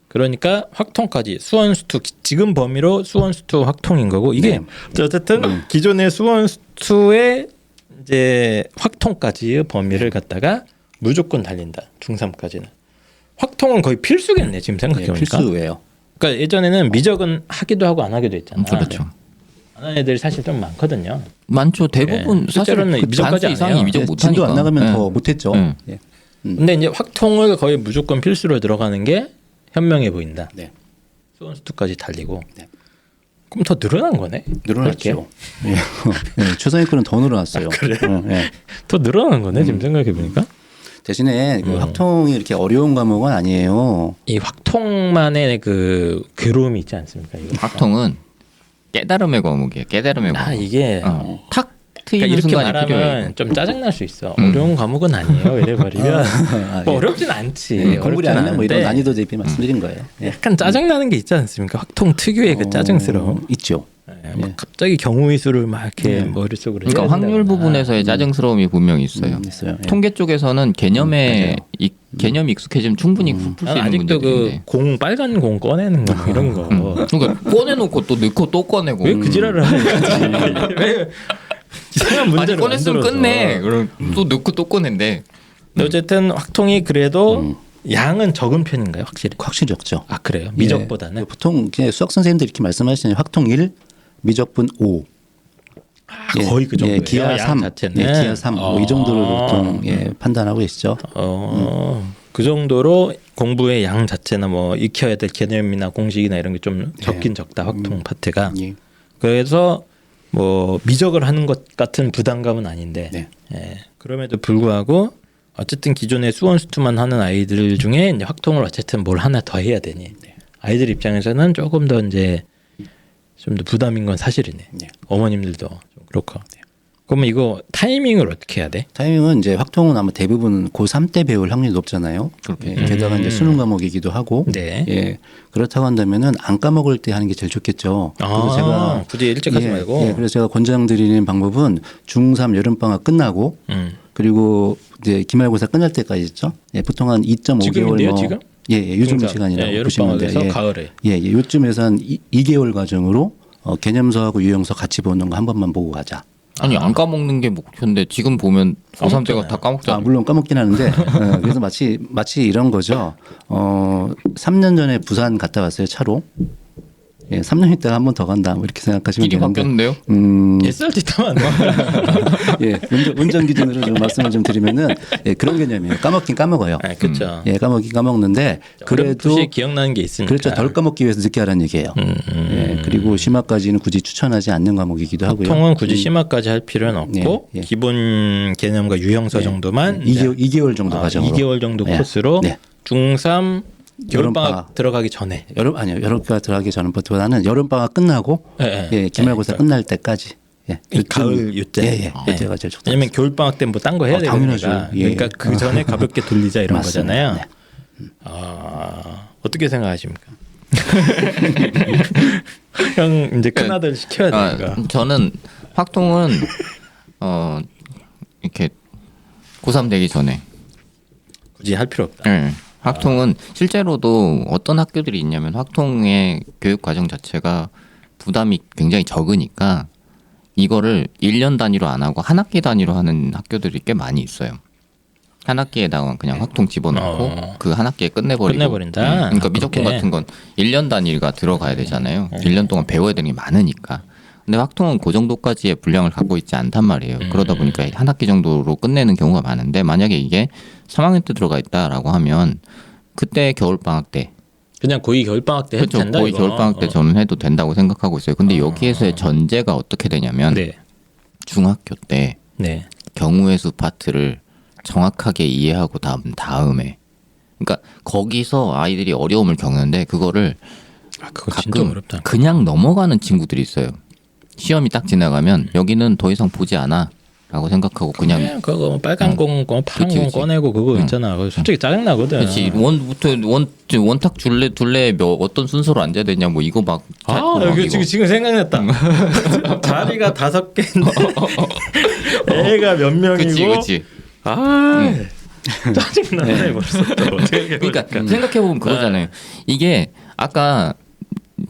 그러니까 확통까지 수원수투 지금 범위로 수원수투 확통인 거고 이게
네.
어쨌든 기존의 수원수투의 이제 확통까지의 범위를 갖다가 무조건 달린다. 중3까지는. 확통은 거의 필수겠네. 지금 생각해
예,
보니까.
필수예요.
그러니까 예전에는 미적은 하기도 하고 안 하기도 했잖아.
그렇죠.
안 하는 애들이 사실 좀 많거든요.
많죠. 대부분
예.
사실은
실제로는
그
미적까지
반수
안
이상이
해요.
미적
예,
못하니까.
진도 안 나가면
예.
더 못했죠.
예.
예.
근데 이제 확통을 거의 무조건 필수로 들어가는 게 현명해 보인다.
네.
수원수투까지 달리고.
네.
그럼 더 늘어난 거네.
늘어났죠. 예. 예, 최상위권은 더 늘어났어요.
그래?
예.
더 늘어난 거네. 지금 생각해 보니까.
대신에 그 확통이 이렇게 어려운 과목은 아니에요.
이 확통만의 그 괴로움이 있지 않습니까? 이거?
확통은 깨달음의 과목이에요. 깨달음의 과목.
아 이게
탁
그러니까
트이는
이렇게
순간이
말하면
필요해요.
좀 짜증 날 수 있어. 어려운 과목은 아니에요. 이래 버리면
예.
어렵진 않지.
공부를
어렵진
안 하면 뭐 이런
않은데
난이도 대비 말씀드린 거예요. 예.
약간 짜증 나는 게 있지 않습니까? 확통 특유의 그 짜증스러움.
있죠.
예, 막 갑자기 경우의 수를 막 이렇게 머릿속으로
그러니까
해야
확률
된다거나.
부분에서의 짜증스러움이 분명히 있어요.
있어요. 예.
통계 쪽에서는 개념에 개념이 익숙해지면 충분히 풀 수
난
있는
아직도
문제들인데.
그 공 빨간 공 꺼내는 거 뭐 이런 거.
그러니까 꺼내놓고 또 넣고 또 꺼내고.
왜 그 지랄을 하는 거지? 왜 이상한
아니
문제를
꺼냈으면
만들어서.
끝내. 그럼 또 넣고 또 꺼낸대.
근데 어쨌든 확통이 그래도 양은 적은 편인가요, 확실히?
확실히 적죠.
아 그래요?
예.
미적보다는.
보통 그냥 수학 선생님들 이렇게 말씀하시는 확통 1, 미적분 5.
거의 그 정도예요.
기하
양
3,
자체는.
예, 기하 3, 이 정도로 보통 판단하고 계시죠.
그 정도로 공부의 양 자체나 뭐 익혀야 될 개념이나 공식이나 이런 게 좀 적긴 적다 확통 파트가.
예.
그래서 뭐 미적을 하는 것 같은 부담감은 아닌데.
네.
예. 그럼에도 불구하고 어쨌든 기존의 수원수투만 하는 아이들 중에 이제 확통을 어쨌든 뭘 하나 더 해야 되니 아이들 입장에서는 조금 더 이제 좀 더 부담인 건 사실이네.
네.
어머님들도 좀 그렇고. 그러면 이거 타이밍을 어떻게 해야 돼?
타이밍은 이제 확통은 아마 대부분 고3 때 배울 확률이 높잖아요.
그렇게.
게다가 이제 수능 과목이기도 하고.
네.
예. 그렇다고 한다면은 안 까먹을 때 하는 게 제일 좋겠죠. 그래서 제가
굳이 일찍 하지 말고.
예, 그래서 제가 권장드리는 방법은 중3 여름방학 끝나고 그리고 이제 기말고사 끝날 때까지 있죠. 예, 보통 한 2.5개월
지금인데요,
뭐
지금?
예, 요즘
중3.
시간이라고
예,
보시면 돼요.
여름방학에서 가을에.
예, 요쯤에서 한 2개월 과정으로 개념서하고 유형서 같이 보는 거 한 번만 보고 가자.
아니 안 까먹는 게 목표인데 지금 보면 고3 때가 다 까먹잖아.
물론 까먹긴 하는데 그래서 마치 이런 거죠. 3년 전에 부산 갔다 왔어요 차로. 예, 3년 있다가 한 번 더 간다. 뭐 이렇게 생각하시면
길이
되는데.
바뀌었는데요?
SRT 타면 안 돼.
예, 운전 기준으로 좀 말씀을 좀 드리면은 예, 그런 개념이에요. 까먹긴 까먹어요.
아, 그렇죠.
예, 까먹긴 까먹는데 그래도
어렴풋이 기억나는 게 있으니까.
그렇죠. 덜 까먹기 위해서 늦게 하라는 얘기예요. 예, 그리고 심화까지는 굳이 추천하지 않는 과목이기도 하고요.
통은 굳이 심화까지 할 필요는 없고
예, 예.
기본 개념과 유형서 정도만
2개월 정도 과정으로.
2개월 정도
예.
코스로
네.
중3 겨울방학
여름방학.
들어가기 전에.
여름방학 들어가기 전보다는 여름방학 끝나고
예, 예.
예, 기말고사 끝날 때까지. 예,
이 가을 요때.
예, 예. 이때가 제일 좋다.
왜냐면 겨울방학 때는 뭐 딴 거 해야
당연하죠.
되니까.
예.
그러니까 그 전에 가볍게 돌리자 이런
맞습니다.
거잖아요.
네.
어떻게 생각하십니까? 형 이제 큰아들 시켜야 되니까.
저는 확통은 이렇게 고3 되기 전에
굳이 할 필요 없다.
예. 확통은 실제로도 어떤 학교들이 있냐면 확통의 교육 과정 자체가 부담이 굉장히 적으니까 이거를 1년 단위로 안 하고 한 학기 단위로 하는 학교들이 꽤 많이 있어요. 한 학기에다가 그냥 확통 집어넣고 그 한 학기에
끝내버린다.
그러니까
아,
미적분
그렇게.
같은 건 1년 단위가 들어가야 되잖아요. 1년 동안 배워야 되는 게 많으니까. 근데 확통은 그 정도까지의 분량을 갖고 있지 않단 말이에요. 그러다 보니까 한 학기 정도로 끝내는 경우가 많은데 만약에 이게 3학년 때 들어가 있다라고 하면 그때 겨울방학 때
그냥 고2 겨울방학 때 해도
그렇죠.
된다.
거의
이거.
겨울방학 때 저는 해도 된다고 생각하고 있어요. 근데 여기에서의 전제가 어떻게 되냐면
네.
중학교 때
네.
경우의 수 파트를 정확하게 이해하고 다음에 그러니까 거기서 아이들이 어려움을 겪는데 그거를
그거 진짜
가끔
어렵다.
그냥 넘어가는 친구들이 있어요. 시험이 딱 지나가면 여기는 더 이상 보지 않아. 라고 생각하고 그냥
그거 뭐 빨간 공, 파란
그치,
공
그치.
꺼내고 그거 있잖아. 그거 솔직히 짜증 나거든.
그렇지 원부터 원탁 둘레 어떤 순서로 앉아야 되냐 뭐 이거 막
여기 지금 생각났다. 자리가 5개인데 애가 몇 명이고.
그치
짜증나네 벌써.
그러니까 생각해 보면 그거잖아요. 이게 아까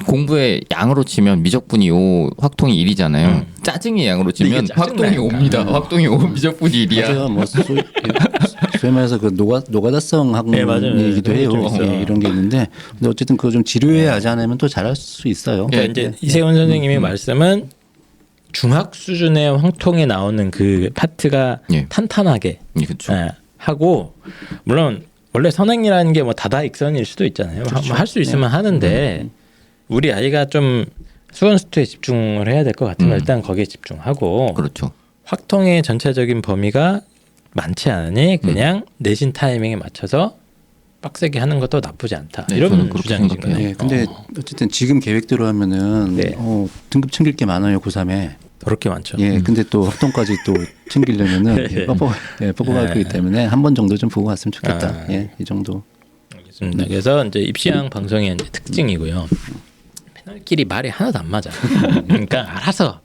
공부의 양으로 치면 미적분이 5, 확통이 1이잖아요. 짜증의 양으로 치면 확통이 5입니다. 확통이 5, 미적분이 1이야.
맞아요. 뭐 소위 말해서 그 노가다성 학문이기도
네,
해요.
좀 있어요.
예, 이런 게 있는데 근데 어쨌든 그거 좀 지루해하지 않으면 또 잘할 수 있어요.
그러니까 이제 이세훈 선생님의 말씀은 중학 수준의 황통에 나오는 그 파트가
예.
탄탄하게
그렇죠.
하고 물론 원래 선행이라는 게 뭐 다다익선일 수도 있잖아요. 할 수 있으면 하는데 우리 아이가 좀 수원 스투에 집중을 해야 될 것 같으면 일단 거기에 집중하고
그렇죠.
확통의 전체적인 범위가 많지 않으니 그냥 내신 타이밍에 맞춰서 빡세게 하는 것도 나쁘지 않다.
네,
이런
저는 그렇게
주장이신가요?
생각해요.
예, 근데 어쨌든 지금 계획대로 하면은
네.
등급 챙길 게 많아요. 고3에.
더럽게 많죠.
예, 근데 또 합동까지 또 챙기려면은
네.
뻑뻑할 거기 때문에 한 번 정도 좀 보고 갔으면 좋겠다. 예, 이 정도.
알겠습니다. 그래서 이제 입시왕 방송의 이제 특징이고요. 패널끼리 말이 하나도 안 맞아. 그러니까 알아서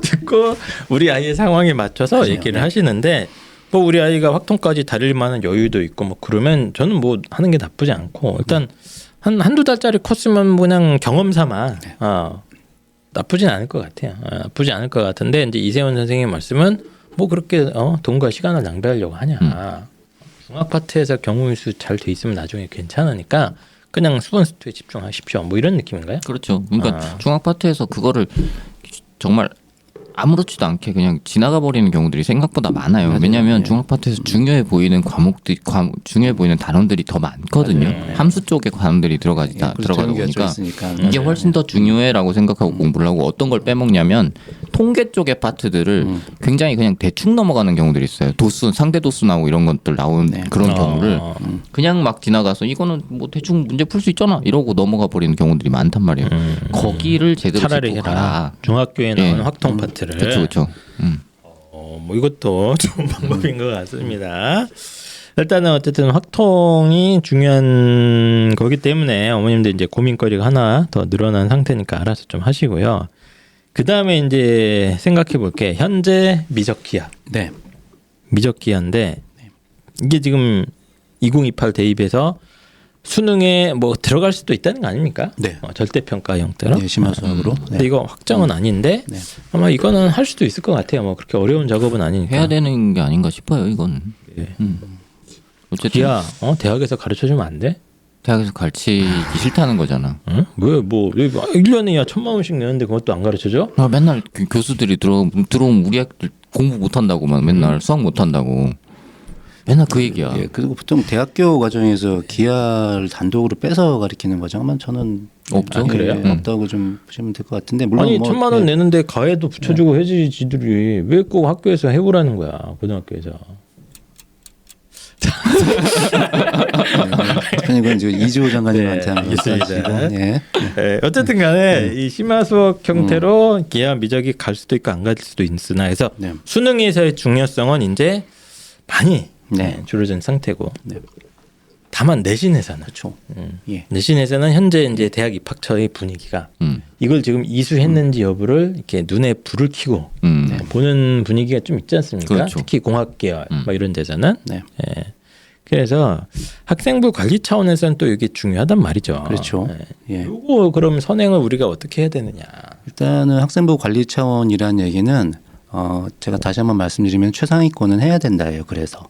듣고 우리 아이의 상황에 맞춰서
맞아요.
얘기를
네.
하시는데 뭐 우리 아이가 확통까지 다릴 만한 여유도 있고 뭐 그러면 저는 뭐 하는 게 나쁘지 않고 일단 한두 달짜리 코스면 그냥 경험 삼아 나쁘진 않을 것 같아요. 나쁘지 않을 것 같은데 이제 이세훈 선생님 말씀은 뭐 그렇게 돈과 시간을 낭비하려고 하냐. 중학 파트에서 경우일수 잘 돼 있으면 나중에 괜찮으니까 그냥 수원 스투에 집중하십시오. 뭐 이런 느낌인가요?
그렇죠. 그러니까 중학 파트에서 그거를 정말 아무렇지도 않게 그냥 지나가 버리는 경우들이 생각보다 많아요.
맞아요.
왜냐하면
네.
중학 파트에서 중요해 보이는 과목들이 중요해 보이는 단원들이 더 많거든요. 함수 쪽의 단원들이 들어가다
그렇죠.
보니까
있으니까.
이게 훨씬 더 중요해라고 생각하고 공부를 하고 어떤 걸 빼먹냐면 통계 쪽의 파트들을 굉장히 그냥 대충 넘어가는 경우들이 있어요. 도수 상대 도수 나오고 이런 것들 나온
네.
그런 경우를 그냥 막 지나가서 이거는 뭐 대충 문제 풀 수 있잖아 이러고 넘어가 버리는 경우들이 많단 말이에요. 거기를 제대로
차라리
짚고
해라.
가라.
중학교에 나오는
예.
확통 파트를.
그렇죠.
뭐 이것도 좋은 방법인 것 같습니다. 일단은 어쨌든 확통이 중요한 거기 때문에 어머님들 이제 고민거리가 하나 더 늘어난 상태니까 알아서 좀 하시고요. 그 다음에 이제 생각해 볼게. 현재 미적 기하.
네.
미적 기하인데 이게 지금 2028 대입에서 수능에 뭐 들어갈 수도 있다는 거 아닙니까?
네.
절대 평가 형태로.
예, 심화 수학으로.
근데 이거 확정은 아닌데
네.
아마 이거는 할 수도 있을 것 같아요. 뭐 그렇게 어려운 작업은 아니니까.
해야 되는 게 아닌가 싶어요. 이건.
예.
어쨌든
기야, 대학에서 가르쳐 주면 안 돼?
대학에서 가르치기 싫다는 거잖아.
응? 왜, 1년에 야 1,000만 원씩 내는데 그것도 안 가르쳐 줘?
맨날 교수들이 들어오면 우리 애들 공부 못 한다고만 맨날 수학 못 한다고. 맨날 그 얘기야.
예, 그리고 보통 대학교 과정에서 기하를 단독으로 빼서 가리키는 과정은 저는
없죠.
그래요?
없다고 좀 보시면 될 것 같은데 물론
아니
뭐
1,000만 원
예,
내는데 가해도 붙여주고 해야지 지들이 왜 꼭 학교에서 해보라는 거야 고등학교에서.
특히 이건 지금 이주호 장관님한테 하는
알겠습니다.
말씀이시고, 예.
어쨌든 간에 이 심화 수학 형태로 기하 미적이 갈 수도 있고 안 갈 수도 있으나 해서
네.
수능에서의 중요성은 이제 많이
네.
줄어든 상태고
네.
다만 내신에서는
그렇죠. 예.
내신에서는 현재 이제 대학 입학처의 분위기가 이걸 지금 이수했는지 여부를 이렇게 눈에 불을 켜고 보는 분위기가 좀 있지 않습니까?
그렇죠.
특히 공학 계열 뭐 이런 데서는.
네.
예. 그래서 학생부 관리 차원에서는 또 이게 중요하단 말이죠.
그렇죠.
예.
예.
요거 그럼 선행을 우리가 어떻게 해야 되느냐?
일단은 학생부 관리 차원이라는 얘기는 제가 다시 한번 말씀드리면 최상위권은 해야 된다예요. 그래서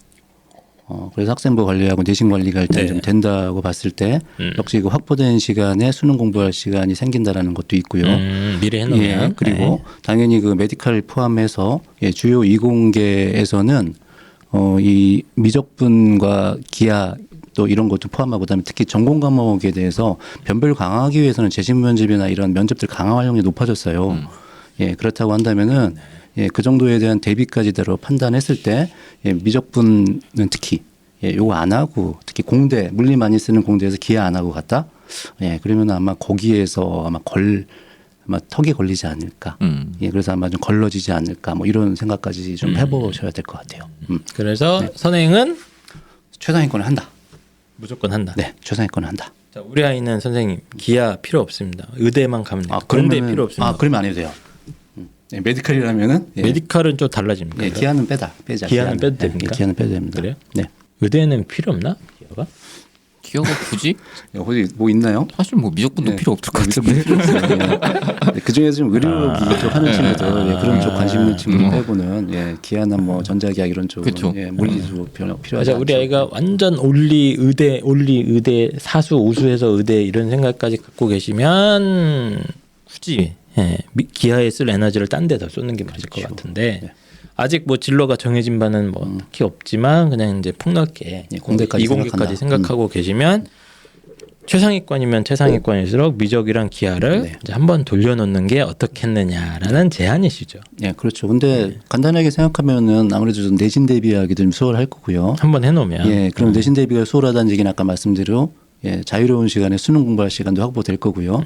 학생부 관리하고 내신 관리가 일단
네.
좀 된다고 봤을 때 역시 그 확보된 시간에 수능 공부할 시간이 생긴다라는 것도 있고요.
미리 해놓으면.
예, 그리고 당연히 그 메디칼 포함해서 주요 이공계에서는 이 미적분과 기하 또 이런 것도 포함하고 그다음에 특히 전공 과목에 대해서 변별 강화하기 위해서는 재심 면접이나 이런 면접들 강화 활용이 높아졌어요. 예, 그렇다고 한다면은 그 정도에 대한 대비까지대로 판단했을 때 미적분은 특히 요거 안 하고 특히 공대 물리 많이 쓰는 공대에서 기하 안 하고 갔다. 그러면 아마 거기에서 아마 아마 턱이 걸리지 않을까. 예, 그래서 아마 좀 걸러지지 않을까. 뭐 이런 생각까지 좀 해보셔야 될 것 같아요.
그래서
네.
선행은
최상위권을 한다.
무조건 한다.
네, 최상위권을 한다.
자, 우리 아이는 선생님 기아 필요 없습니다. 의대만 가면 돼요. 근대 필요 없습니다.
그러면 안 해도 돼요. 예, 메디컬이라면은 예,
메디컬은 좀 달라집니까?
예, 기아는 빼자.
기아는 빼도 됩니까?
예, 기아는 빼도 됩니다.
그래요?
네.
의대는 필요 없나? 기아가?
기어가 굳이
혹시 뭐 있나요?
사실 뭐 미적분도
예.
필요 없을 것 같은데.
필요 없어요. 예. 그 중에서 좀 의료기 쪽 하는 친구들, 예, 그런 쪽 관심 있는 친구들 빼고는 예, 기아나 뭐 전자기학 이런 쪽,
그쵸.
예, 물리도 필요하지
맞아,
않죠.
우리 아이가 완전 올리 의대 사수 우수해서 의대 이런 생각까지 갖고 계시면 굳이 기아에 쓸 에너지를 딴 데다 쏟는 게 맞을 것 같은데
네.
아직 뭐 진로가 정해진 바는 뭐 딱히 없지만 그냥 이제 폭넓게
예, 공대까지
이공계까지 생각하고 계시면 최상위권이면 최상위권일수록 미적이랑 기아를
네.
이제 한번 돌려놓는 게 어떻겠느냐라는 제안이시죠.
예, 그렇죠. 근데 간단하게 생각하면은 아무래도 좀 내신 대비하기도 좀 수월할 거고요.
한번 해놓으면
예, 그럼 내신 대비가 수월하다는 얘기는 아까 말씀대로 예, 자유로운 시간에 수능 공부할 시간도 확보될 거고요.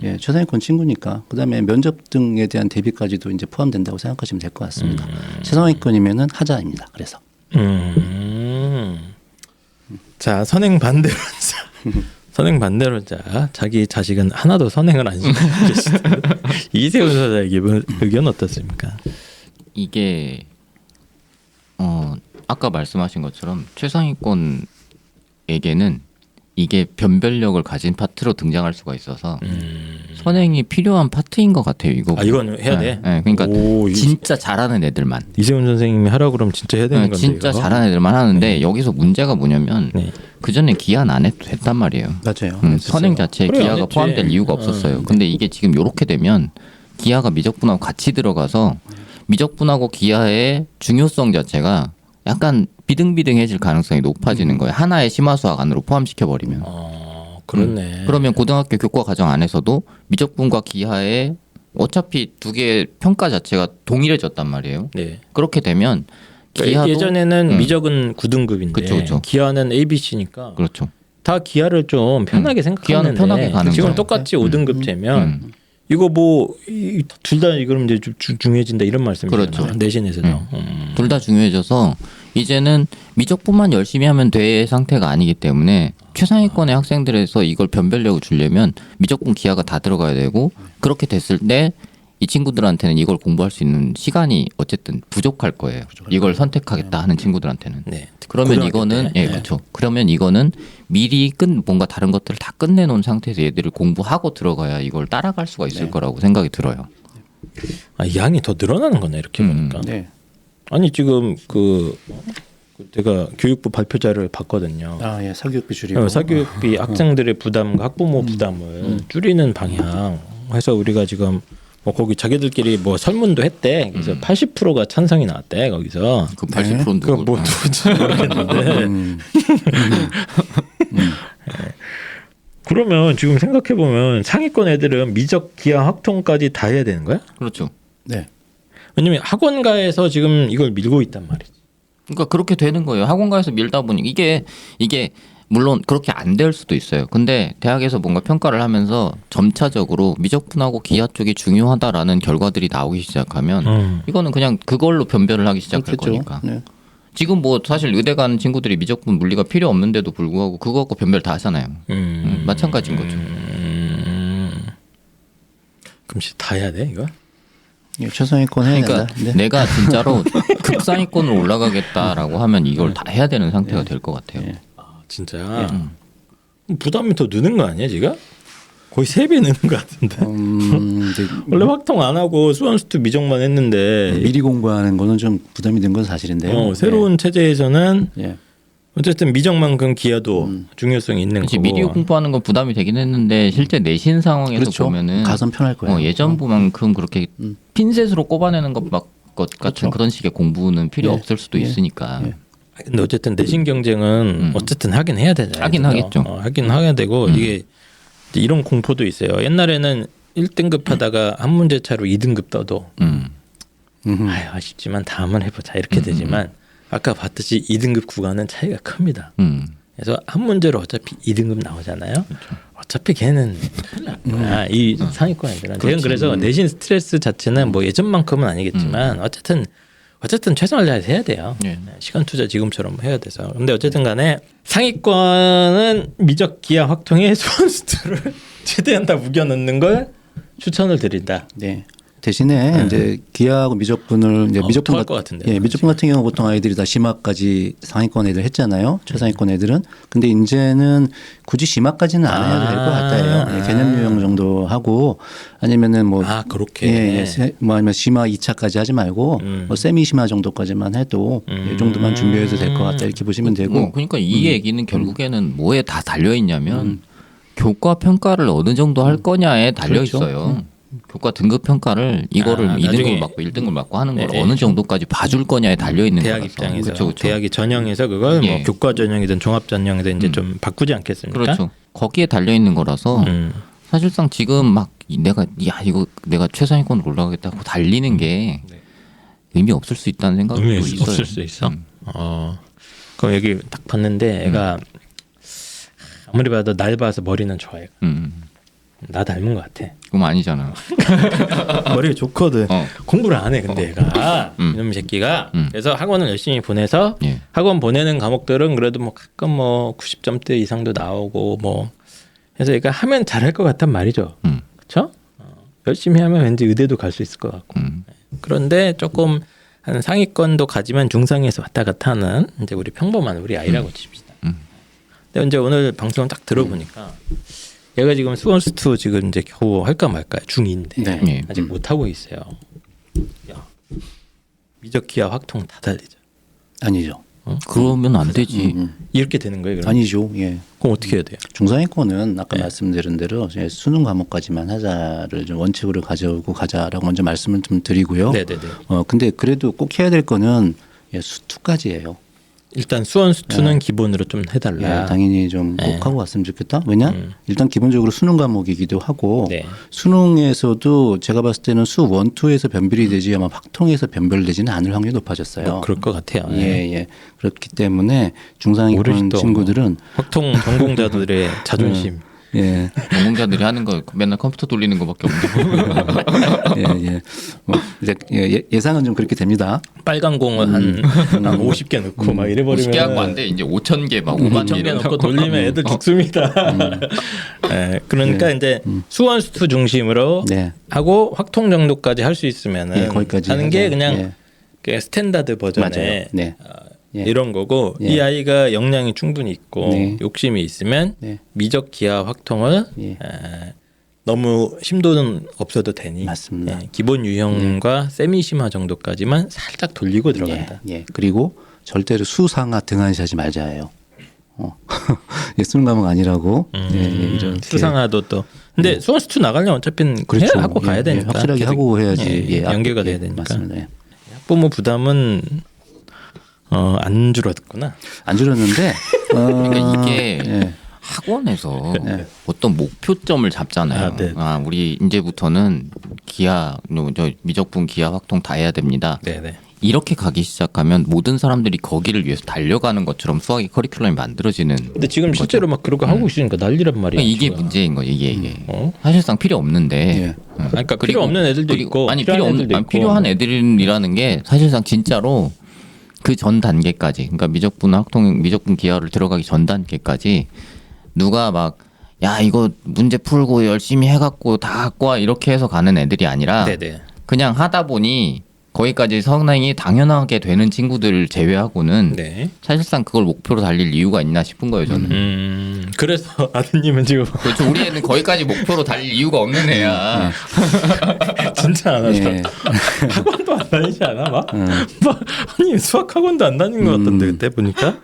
예, 최상위권 친구니까 그다음에 면접 등에 대한 대비까지도 이제 포함된다고 생각하시면 될 것 같습니다. 최상위권이면은 하자입니다. 그래서
자, 선행 반대론자. 선행 반대론자. 자기 자식은 하나도 선행을 안 시키고 계시다. 이세훈 소장의 의견 어떻습니까?
이게 아까 말씀하신 것처럼 최상위권에게는 이게 변별력을 가진 파트로 등장할 수가 있어서 선행이 필요한 파트인 것 같아요. 이거.
이건 해야 돼.
네, 그러니까
오,
진짜 잘하는 애들만.
이세훈 선생님이 하라 그러면 진짜 해야 되는 건데.
진짜
이거?
잘하는 애들만 하는데 여기서 문제가 뭐냐면
네.
그 전에 기한 안 해도 됐단 말이에요.
맞아요.
선행 자체에
그래, 안
기아가
했지.
포함될 이유가 없었어요. 근데 이게 지금 이렇게 되면 기아가 미적분하고 같이 들어가서 미적분하고 기아의 중요성 자체가 약간 비등비등해질 가능성이 높아지는 거예요. 하나의 심화수학 안으로 포함시켜 버리면.
그렇네.
그러면 고등학교 교과 과정 안에서도 미적분과 기하의 어차피 두 개의 평가 자체가 동일해졌단 말이에요.
네.
그렇게 되면
그러니까
기하도
예전에는 미적은 9등급인데
그쵸.
기아는 ABC니까
그렇죠.
다 기아를 좀 편하게 생각하는데
기아는 편하게 가는
지금
거예요.
똑같이 5등급제면 이거 뭐 둘 다 이거면 이제 중요해진다 이런 말씀이잖아요.
그렇죠.
내신에서도.
둘 다 중요해져서 이제는 미적분만 열심히 하면 돼 상태가 아니기 때문에 최상위권의 학생들에서 이걸 변별력을 주려면 미적분 기하가 다 들어가야 되고 그렇게 됐을 때 이 친구들한테는 이걸 공부할 수 있는 시간이 어쨌든 부족할 거예요. 이걸 선택하겠다 하는 친구들한테는.
네.
그러면
고등학교
이거는
때.
예, 그렇죠. 그러면 이거는 미리 뭔가 다른 것들을 다 끝내놓은 상태에서 얘들을 공부하고 들어가야 이걸 따라갈 수가 있을 거라고 생각이 들어요.
양이 더 늘어나는 거네 이렇게 보니까.
네.
아니 지금 제가 교육부 발표자를 봤거든요.
예, 사교육비 줄이고
사교육비 학생들의 부담과 학부모 부담을 줄이는 방향 해서 우리가 지금 뭐 거기 자기들끼리 뭐 설문도 했대. 그래서 80%가 찬성이 나왔대 거기서.
그 80%는
그거 뭐 누군지 모르겠는데. 그러면 지금 생각해 보면 상위권 애들은 미적, 기하, 확통까지 다 해야 되는 거야?
그렇죠.
네.
왜냐면 학원가에서 지금 이걸 밀고 있단 말이지.
그러니까 그렇게 되는 거예요. 학원가에서 밀다 보니 이게 물론 그렇게 안 될 수도 있어요. 근데 대학에서 뭔가 평가를 하면서 점차적으로 미적분하고 기하 쪽이 중요하다라는 결과들이 나오기 시작하면 이거는 그냥 그걸로 변별을 하기 시작할
그렇겠죠.
거니까.
네.
지금 뭐 사실 의대 가는 친구들이 미적분 물리가 필요 없는데도 불구하고 그거 갖고 변별 다 하잖아요. 마찬가지인 거죠.
그럼 다 해야 돼 이거?
예, 최상위권 해야
그러니까
된다. 네.
내가 진짜로 극상위권으로 올라가겠다라고 하면 이걸 다 해야 되는 상태가 될 것 같아요.
진짜 부담이 더 느는 거 아니야 지금? 거의 3배 느는 것 같은데.
이제
원래 확통 안 하고 수원수투 미적만 했는데
미리 공부하는 거는 좀 부담이 된 건 사실인데요.
새로운 체제에서는
예.
어쨌든 미적만큼 기하도 중요성이 있는
그치,
거고.
미디어 공부하는 건 부담이 되긴 했는데 실제 내신 상황에서
그렇죠.
보면은
가선 편할 거예요.
예전부만큼 그렇게 핀셋으로 꼽아내는 것 같은
그렇죠.
그런 식의 공부는 필요
예.
없을 수도
예.
있으니까.
예.
근데 어쨌든 내신 경쟁은 어쨌든 하긴 해야 되잖아요.
하긴 하겠죠.
하긴 해야 되고 이게 이런 공포도 있어요. 옛날에는 1등급 하다가 한 문제 차로 2등급 떠도 아유, 아쉽지만 다음은 해보자 이렇게 되지만 아까 봤듯이 2등급 구간은 차이가 큽니다. 그래서 한 문제로 어차피 2등급 나오잖아요. 어차피 걔는 큰일 날 거야. 이 상위권 애들은. 제가 그래서 내신 스트레스 자체는 뭐 예전만큼은 아니겠지만 어쨌든 최선을 다해서 해야 돼요.
예.
시간 투자 지금처럼 해야 돼서. 근데 어쨌든 간에 상위권은 미적 기하 확통에 수원수투를 최대한 다 우겨 넣는 걸 추천을 드린다.
네. 대신에 이제 기하하고 미적분을 이제 미적분
토할 것 같은데.
예, 미적분 같은 경우 보통 아이들이 다 심화까지 상위권 애들 했잖아요. 최상위권 애들은. 근데 이제는 굳이 심화까지는 안 해도 될 것 같아요. 예, 개념 유형 정도 하고 아니면은 뭐
그렇게.
뭐 아니면 심화 2차까지 하지 말고 뭐 세미 심화 정도까지만 해도 이 정도만 준비해도 될 것 같다 이렇게 보시면 되고.
그러니까 이 얘기는 결국에는 뭐에 다 달려 있냐면 교과 평가를 어느 정도 할 거냐에 달려
그렇죠.
있어요. 교과 등급 평가를 이거를
나중에
2등급 맞고 1등급 맞고 하는 걸
네,
어느 정도까지 봐줄 거냐에 달려 있는
대학
거라서.
입장에서
그렇죠.
대학이 전형에서 그걸
예.
뭐 교과 전형이든 종합 전형이든 이제 좀 바꾸지 않겠습니까?
그렇죠. 거기에 달려 있는 거라서 사실상 지금 막 내가 이거 내가 최상위권으로 올라가겠다고 달리는 게 의미 없을 수 있다는 생각도
의미
있어요.
없을 수 있어. 그럼 여기 딱 봤는데 애가 아무리 봐도 날 봐서 머리는 좋아해. 나 닮은 것 같아.
그럼 아니잖아.
머리가 좋거든. 공부를 안 해. 근데 얘가 이놈 새끼가 그래서 학원을 열심히 보내서
예.
학원 보내는 과목들은 그래도 뭐 가끔 뭐 90점대 이상도 나오고 뭐 그래서 얘가 하면 잘할 것 같단 말이죠. 그렇죠? 열심히 하면 왠지 의대도 갈 수 있을 것 같고. 그런데 조금 한 상위권도 가지만 중상에서 왔다 갔다 하는 이제 우리 평범한 우리 아이라고 칩시다. 근데 이제 오늘 방송을 딱 들어보니까 얘가 지금 수원수투 지금 이제 겨우 할까 말까 중인데
네.
예.
아직 못 하고 있어요. 야, 미적 기하 확통 다 달리죠.
아니죠.
그러면 안 되지.
이렇게 되는 거예요. 그럼?
아니죠. 예.
그럼 어떻게 해야 돼요?
중상위권은 아까 말씀드린 대로 이제 수능 과목까지만 하자를 좀 원칙으로 가져오고 가자라고 먼저 말씀을 좀 드리고요.
네네네.
근데 그래도 꼭 해야 될 거는 수투까지예요.
일단 수원수투는 기본으로 좀 해달라.
예, 당연히 좀 꼭 하고 왔으면 좋겠다. 왜냐? 일단 기본적으로 수능 과목이기도 하고
네.
수능에서도 제가 봤을 때는 수 1, 2에서 변별이 되지 아마 확통에서 변별되지는 않을 확률이 높아졌어요.
뭐 그럴 것 같아요.
예. 그렇기 때문에 중상위권
모르시죠.
친구들은
확통 전공자들의 자존심.
예.
전공자들이 하는 거 맨날 컴퓨터 돌리는 거밖에 없는데.
예. 뭐 이제 예상은 좀 그렇게 됩니다.
빨간 공을 한 50개 넣고 막 이래버리면
50개 하고 안 돼. 이제 5,000개 막 5만
5,000개 넣고 돌리면 애들 죽습니다. 그러니까 이제 수원수투 중심으로
네.
하고 확통 정도까지 할 수 있으면은
예, 거기까지
하는 게
하자.
그냥
예.
그 스탠다드 버전의
맞아요. 네. 예.
이런 거고
예.
이 아이가 역량이 충분히 있고
네.
욕심이 있으면
네.
미적 기하 확통을
예.
너무 심도는 없어도 되니
맞습니다.
기본 유형과 세미 심화 정도까지만 살짝 돌리고 들어간다.
예. 그리고 절대로 수상하 등한시하지 말자예요. 수능 과목 아니라고. 이렇게.
수상화도 또 근데 수원수투 나가려면 어차피
그렇죠.
하고 가야 되니까
확실하게
계속,
하고 해야지.
연계가 돼야 되니까
맞습니다. 예.
학부모 부담은 안 줄었구나.
안 줄었는데
그러니까 이게
예.
학원에서 어떤 목표점을 잡잖아요.
네.
우리 이제부터는 기하, 저 미적분 기하 확통 다 해야 됩니다.
네네.
이렇게 가기 시작하면 모든 사람들이 거기를 위해서 달려가는 것처럼 수학의 커리큘럼이 만들어지는.
근데 지금 실제로 막 그런 거 하고 있으니까 난리란 말이야.
그러니까 이게 문제인 거예요. 이게
어?
사실상 필요 없는데.
예.
그러니까
그리고-
필요 없는 애들도
그리고-
있고
아니
필요한 애들도 있고.
필요한 애들이라는 게 사실상 진짜로 그 전 단계까지, 그러니까 미적분 확통, 미적분 기하를 들어가기 전 단계까지 누가 막 야 이거 문제 풀고 열심히 해갖고 다 갖고 와 이렇게 해서 가는 애들이 아니라
네네.
그냥 하다 보니 거기까지 성능이 당연하게 되는 친구들 제외하고는
네.
사실상 그걸 목표로 달릴 이유가 있나 싶은 거예요 저는.
그래서 아드님은 지금
그렇죠. 우리 애는 거기까지 목표로 달릴 이유가 없는 애야.
진짜 안 하죠.
예.
학원도 안 다니지 않아 막? 아니 수학 학원도 안 다니는 것 같던데 그때 보니까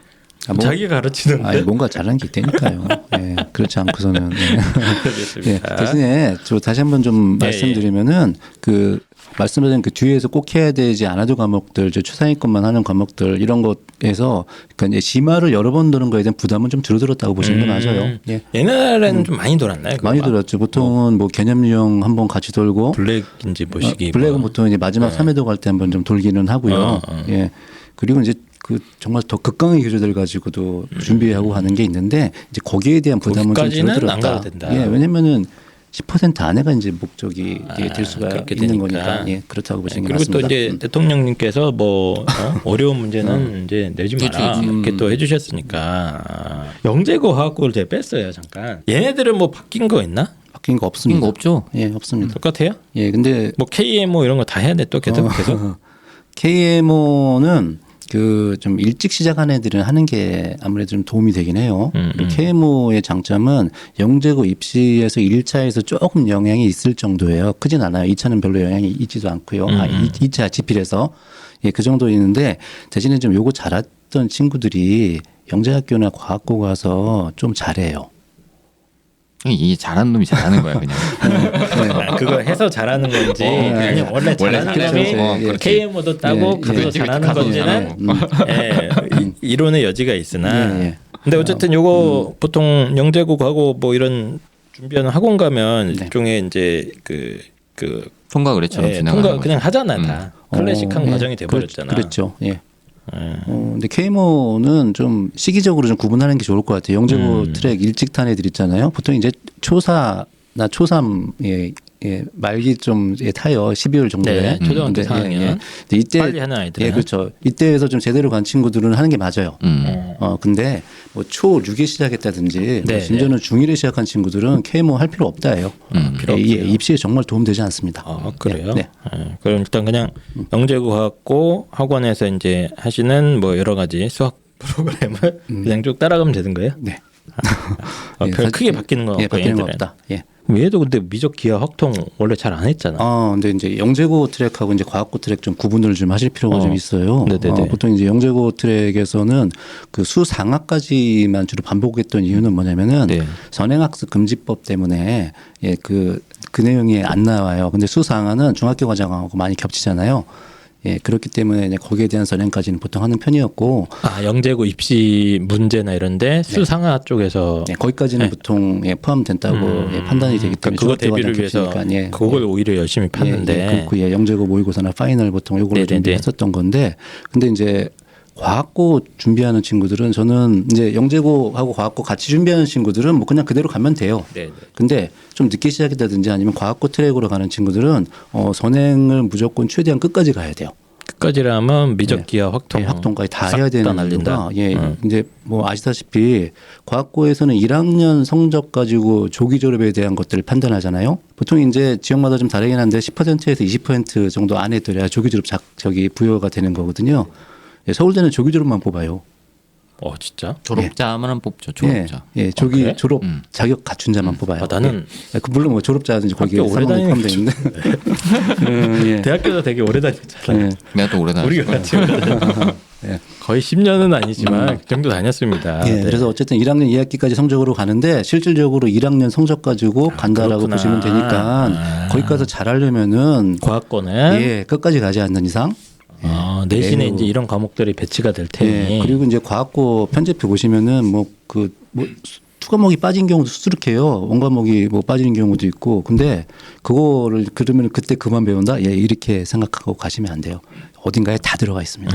자기가 가르치는데.
뭔가 잘하는 게 있다니까요. 예. 그렇지 않고서는. 예.
알겠습니다.
대신에 저 다시 한번 좀
예,
말씀드리면은 그 말씀하신 그 뒤에서 꼭 해야 되지 않아도 과목들, 저 최상위권만 하는 과목들 이런 것에서 그러니까 이제 심화를 여러 번 도는 거에 대한 부담은 좀 줄어들었다고 보시는 게 맞아요. 예.
옛날에는 좀 많이 돌았나요? 그거
많이
막?
들었죠. 보통은 뭐 개념 유형 한번 같이 돌고
블랙인지 뭐시기.
블랙은 보통 이제 마지막 3회도 갈 때 한번 좀 돌기는 하고요. 예. 그리고 이제 그 정말 더 극강의 교재들 가지고도 준비하고 하는 게 있는데 이제 거기에 대한 부담은 좀
거기까지는 안
줄어들었다.
가도 된다.
예, 왜냐면은 10% 안에가 이제 목적이 될 수가
그렇게
있는
되니까.
거니까 예, 그렇다고 보시는 게
그리고 또
맞습니다.
이제 대통령님께서 뭐 어려운 문제는 이제 내지 마라 이렇게 또 해주셨으니까 영재고 화학고를 제가 뺐어요 잠깐. 얘네들은 뭐 바뀐 거 있나?
바뀐 거 없습니다.
바뀐 거 없죠?
예, 없습니다.
똑같아요?
예, 근데
뭐 KMO 이런 거 다 해야 돼 또 계속.
KMO는 그 좀 일찍 시작한 애들은 하는 게 아무래도 좀 도움이 되긴 해요. KMO의 장점은 영재고 입시에서 1차에서 조금 영향이 있을 정도예요. 크진 않아요. 2차는 별로 영향이 있지도 않고요. 2차 지필에서 예, 그 정도 있는데 대신에 좀 요거 잘했던 친구들이 영재학교나 과학고 가서 좀 잘해요.
이 잘하는 놈이 잘하는 거야 그냥.
그거 해서 잘하는 건지 아니면 원래 잘하는
그렇죠.
사람이
그렇지.
KMO도 따고 가서
그렇지,
잘하는
가서
건지는 이론의 여지가 있으나
예, 예.
근데 어쨌든 요거 보통 영재고하고 뭐 이런 준비하는 학원 가면
네.
일종의 이제 그
통과 의뢰처럼 진행하는
통과
거죠.
그냥 하잖아 다 클래식한
예.
과정이 돼버렸잖아.
그렇죠. 예. 근데 KMO는 좀 시기적으로 좀 구분하는 게 좋을 것 같아요. 영재고 트랙 일찍 탄 애들 있잖아요. 보통 이제 초사나 초3 예, 말기 좀 타요. 12월 정도에.
네, 초등학교 4학년.
근데 이때
빨리 하는 아이들은.
예, 그렇죠. 이때에서 좀 제대로 간 친구들은 하는 게 맞아요. 근데 뭐 초6에 시작했다든지
네,
심지어는 중1에 시작한 친구들은 KMO 할 필요 없다예요.
필요
예,
없어요.
입시에 정말 도움되지 않습니다.
그래요?
네.
그럼 일단 그냥 영재고 갖고 학원에서 이제 하시는 뭐 여러 가지 수학 프로그램을 그냥 쭉 따라가면 되는 거예요?
네.
별
사실-
크게 바뀌는 건
예,
없고
바뀌는 거
얘네들은.
없다. 예.
얘도 근데 미적 기하 확통 원래 잘 안 했잖아.
근데 이제 영재고 트랙하고 이제 과학고 트랙 좀 구분을 좀 하실 필요가 좀 있어요.
네네네.
보통 이제 영재고 트랙에서는 그 수상학까지만 주로 반복했던 이유는 뭐냐면은
네.
선행학습 금지법 때문에 예, 그 내용이 안 나와요. 근데 수상학은 중학교 과정하고 많이 겹치잖아요. 예, 그렇기 때문에 이제 거기에 대한 선행까지는 보통 하는 편이었고
영재고 입시 문제나 이런데 수상하 쪽에서
예, 거기까지는 보통 예, 포함된다고 예, 판단이 되기 때문에
그거
중학교
대비를
과정
위해서
겹치니까, 예.
그걸 오히려 열심히 팠는데
예, 그렇고 예, 영재고 모의고사나 파이널 보통 요걸로
네네네.
준비했었던 건데 근데 이제 과학고 준비하는 친구들은 저는 이제 영재고하고 과학고 같이 준비하는 친구들은 뭐 그냥 그대로 가면 돼요.
네네.
근데 좀 늦게 시작했다든지 아니면 과학고 트랙으로 가는 친구들은 선행을 무조건 최대한 끝까지 가야 돼요.
끝까지라면 미적 기하 확통
예, 학통까지 다
싹
해야 되는
날린다.
이유가 이제 뭐 아시다시피 과학고에서는 1학년 성적 가지고 조기 졸업에 대한 것들을 판단하잖아요. 보통 이제 지역마다 좀 다르긴 한데 10%에서 20% 정도 안에 들어야 조기 졸업 부여가 되는 거거든요. 예, 서울대는 조기 졸업만 뽑아요.
진짜?
졸업자만 뽑죠. 졸업자.
예, 조기
그래?
졸업 자격 갖춘 자만 뽑아요.
나는
예, 물론 뭐 졸업자든지 거기에
학교 오래
포함되어 있는데. 예.
대학교도 되게 오래 다녔잖아.
예.
내가 또 오래 다녔어.
우리가 같이 오래 다녔어.
예.
거의 10년은 아니지만 그 정도 다녔습니다.
예,
네.
그래서 어쨌든 1학년 2학기까지 성적으로 가는데 실질적으로 1학년 성적 가지고 간다라고
그렇구나.
보시면 되니까 거기 가서 잘하려면은
과학고는
예, 끝까지 가지 않는 이상
내신에
매우-
이제 이런 과목들이 배치가 될 테니
예, 그리고 이제 과학고 편제표 보시면은 뭐 두 과목이 빠진 경우도 수두룩해요. 원 과목이 뭐 빠지는 경우도 있고. 근데 그거를 그러면 그때 그만 배운다? 예, 이렇게 생각하고 가시면 안 돼요. 어딘가에 다 들어가 있습니다.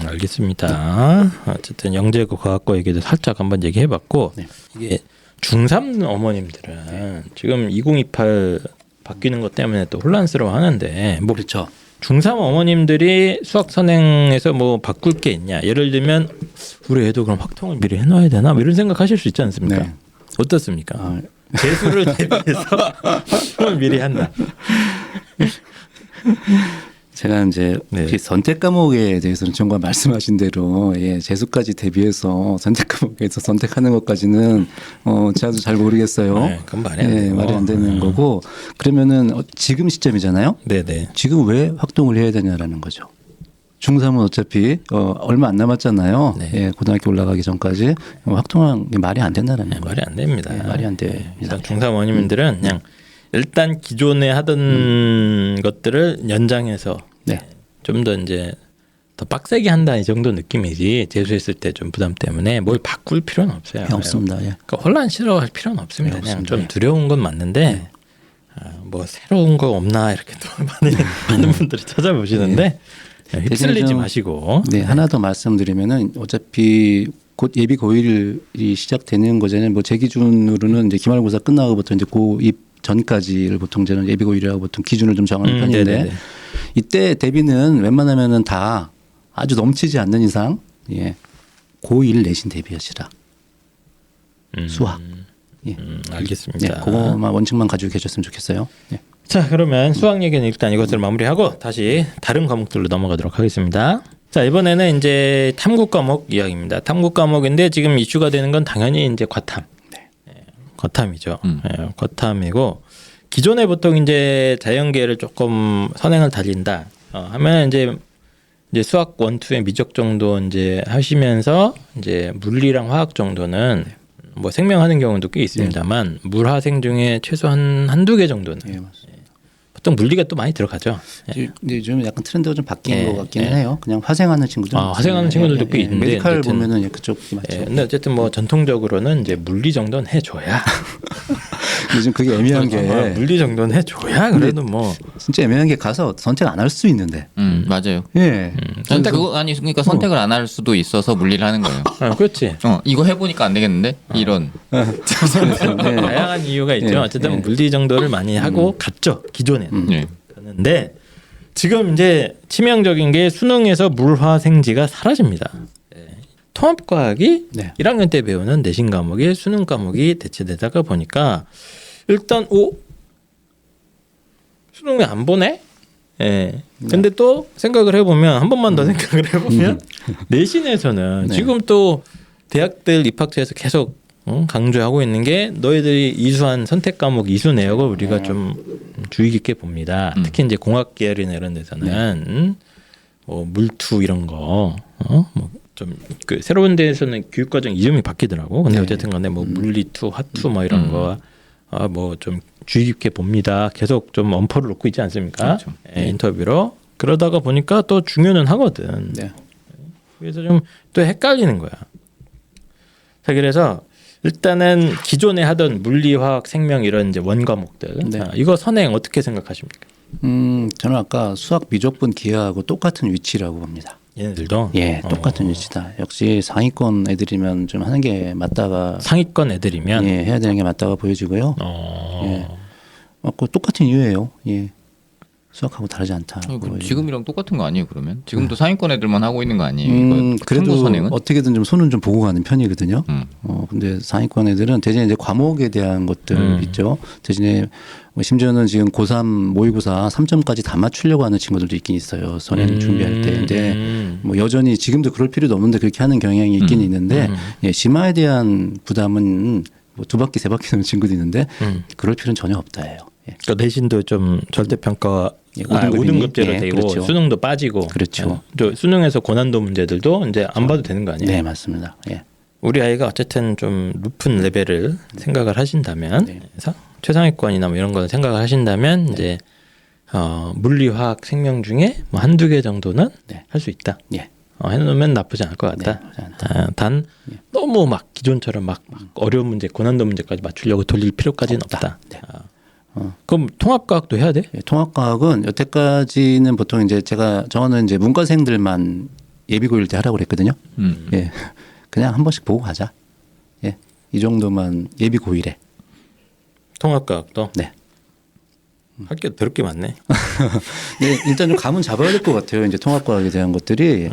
알겠습니다. 어쨌든 영재고 과학고 얘기도 살짝 한번 얘기해봤고
네.
이게 중3 어머님들은 지금 2028 바뀌는 것 때문에 또 혼란스러워하는데 뭐
그렇죠.
중3 어머님들이 수학 선행에서 뭐 바꿀 게 있냐? 예를 들면 우리 애도 그럼 확통을 미리 해놔야 되나? 뭐 이런 생각하실 수 있지 않습니까?
네.
어떻습니까? 재수를 대비해서 확통을 미리 한다.
제가 이제
네.
혹시 선택 과목에 대해서는 정말 말씀하신 대로 예, 재수까지 대비해서 선택 과목에서 선택하는 것까지는 제가 잘 모르겠어요.
네, 그건 말이 안
예,
돼요.
말이 안 되는 거고 그러면은 지금 시점이잖아요.
네네.
지금 왜 확동을 해야 되냐라는 거죠. 중3은 어차피 얼마 안 남았잖아요.
네.
예, 고등학교 올라가기 전까지 확동한 게 말이 안 된다는
네,
거예요.
말이 안 됩니다.
예, 말이 안 돼.
일단 중3 어머님들은 그냥 일단 기존에 하던 것들을 연장해서
네.
좀 더 이제 더 빡세게 한다 이 정도 느낌이지 재수했을 때 좀 부담 때문에 뭘 바꿀 필요는 없어요.
예, 없습니다. 예.
그러니까 혼란스러워할 필요는 없습니다.
네,
그냥
없습니다.
좀 두려운 건 맞는데 뭐 새로운 거 없나 이렇게 또 많은 분들이 찾아보시는데 네, 휩쓸리지
좀-
마시고.
네, 하나 더 말씀드리면은 어차피 곧 예비 고일이 시작되는 거잖아요. 뭐 제 기준으로는 이제 기말고사 끝나고부터 이제 고입 전까지를 보통 저는 예비 고일이라고 보통 기준을 좀 정하는 편인데
네네네.
이때 대비는 웬만하면은 다 아주 넘치지 않는 이상 예, 고1 내신 대비하시라. 수학. 예.
알겠습니다.
예, 그거만 원칙만 가지고 계셨으면 좋겠어요. 예.
자, 그러면 수학 얘기는 일단 이것을 마무리하고 다시 다른 과목들로 넘어가도록 하겠습니다. 자, 이번에는 이제 탐구 과목 이야기입니다. 탐구 과목인데 지금 이슈가 되는 건 당연히 이제 과탐. 예, 과탐이죠. 예, 과탐이고 기존에 보통 이제 자연계를 조금 선행을 달린다 하면 이제 수학 1, 2의 미적 정도 이제 하시면서 이제 물리랑 화학 정도는 뭐 생명하는 경우도 꽤 있습니다만 물화생 중에 최소한 한두 개 정도는
예, 맞습니다.
보통 물리가 또 많이 들어가죠. 예.
근데 요즘 약간 트렌드가 좀 바뀐
예,
것 같기는
예.
해요. 그냥 화생하는 친구들.
화생하는 친구들도 꽤 있는데
메디칼
어쨌든-
보면은 예, 그쪽이 맞죠.
예, 근데 어쨌든 뭐 전통적으로는 이제 물리 정도는 해줘야
요즘 그게 애매한 게
물리 정도는 해줘야 그래도 뭐
진짜 애매한 게 가서 선택 안 할 수 있는데.
맞아요.
예.
그거 아니 그러니까 선택을 안 할 수도 있어서 물리를 하는 거예요.
그렇지.
이거 해보니까 안 되겠는데 이런.
예.
다양한 이유가 있죠.
예,
어쨌든
예.
물리 정도를 많이 하고 갔죠 기존에는.
예.
그런데 지금 이제 치명적인 게 수능에서 물화생지가 사라집니다. 예. 통합과학이
네.
1학년 때 배우는 내신 과목이 수능 과목이 대체되다가 보니까 일단 수능에 안 보네. 예. 근데 또 생각을 해보면 한 번만 더 생각을 해보면 내신에서는
네.
지금 또 대학들 입학처에서 계속 강조하고 있는 게 너희들이 이수한 선택 과목 이수 내역을 우리가 좀 주의 깊게 봅니다. 특히 이제 공학 계열이나 이런 데서는 뭐 물투 이런 거 뭐좀 그 새로운 데에서는 교육과정 이름이 바뀌더라고. 근데 어쨌든 간에 뭐 물리투, 화투 뭐 이런 거 뭐 좀 주의 깊게 봅니다. 계속 좀 엄포를 놓고 있지 않습니까?
그렇죠.
예, 인터뷰로 그러다가 보니까 또 중요는 하거든.
네.
그래서 좀 또 헷갈리는 거야. 자, 그래서 일단은 기존에 하던 물리, 화학, 생명 이런 이제 원 과목들
네.
이거 선행 어떻게 생각하십니까?
저는 아까 수학 미적분 기하하고 똑같은 위치라고 봅니다.
얘네들도
예, 똑같은 위치다. 역시 상위권 애들이면 좀 하는 게 맞다가
상위권 애들이면
예, 해야 되는 게 맞다가 보여지고요. 예. 그 똑같은 이유예요. 예. 수학하고 다르지 않다.
뭐 지금이랑 똑같은 거 아니에요 그러면? 지금도 상위권 애들만 하고 있는 거 아니에요? 이거
그래도
탐구 선행은?
어떻게든 좀 손은 좀 보고 가는 편이거든요.
음.
근데 상위권 애들은 대신에 이제 과목에 대한 것들 있죠. 대신에 뭐 심지어는 지금 고3 모의고사 3점까지 다 맞추려고 하는 친구들도 있긴 있어요. 선행 준비할 때. 근데 뭐 여전히 지금도 그럴 필요도 없는데 그렇게 하는 경향이 있긴 있는데 예, 심화에 대한 부담은 뭐 2바퀴 3바퀴 도는 친구도 있는데 그럴 필요는 전혀 없다예요. 예.
그러니까 내신도 좀 절대평가
예, 5등급이니?
5등급제로
예,
되고
그렇죠.
수능도 빠지고
그렇죠.
또 수능에서 고난도 문제들도 이제 안 봐도 되는 거 아니에요?
네, 맞습니다. 예.
우리 아이가 어쨌든 좀 높은 레벨을 생각을 하신다면
네.
그래서 최상위권이나 뭐 이런 걸 생각을 하신다면 이제 물리, 화학, 생명 중에 뭐 한두 개 정도는
네.
할 수 있다.
예.
해놓으면 나쁘지 않을 것 같다.
나쁘지 않다.
단 너무 막 기존처럼 막 어려운 문제, 고난도 문제까지 맞추려고 돌릴 필요까지는 없다.
네.
그럼 통합과학도 해야 돼?
예, 통합과학은 여태까지는 보통 이제 저는 이제 문과생들만 예비고일 때 하라고 그랬거든요. 예. 그냥 한 번씩 보고 가자. 예. 이 정도만 예비고일에.
통합과학도
네.
할 게 더럽게 많네.
네, 일단 좀 감은 잡아야 될 것 같아요. 이제 통합과학에 대한 것들이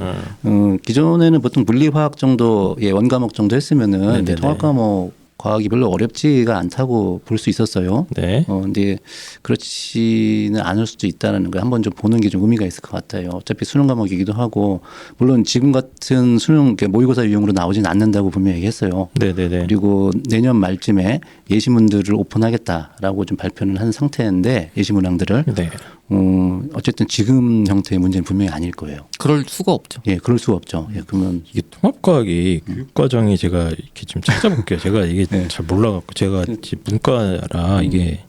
기존에는 보통 물리화학 정도 원과목 정도 했으면은 이제
네네네.
통합과목 과학이 별로 어렵지가 않다고 볼 수 있었어요.
네.
근데 그렇지는 않을 수도 있다는 걸 한번 좀 보는 게 좀 의미가 있을 것 같아요. 어차피 수능 과목이기도 하고 물론 지금 같은 수능 모의고사 유형으로 나오진 않는다고 분명히 얘기했어요.
네네네.
그리고 내년 말쯤에 예시문들을 오픈하겠다라고 좀 발표는 한 상태인데 예시문항들을
네.
어쨌든 지금 형태의 문제는 분명히 아닐 거예요.
그럴 수가 없죠.
예, 그럴 수가 없죠. 예, 그러면
이게 통합과학이 교육과정이 제가 이렇게 좀 찾아볼게요. 제가 이게 잘 몰라갖고 제가 지금 문과라 이게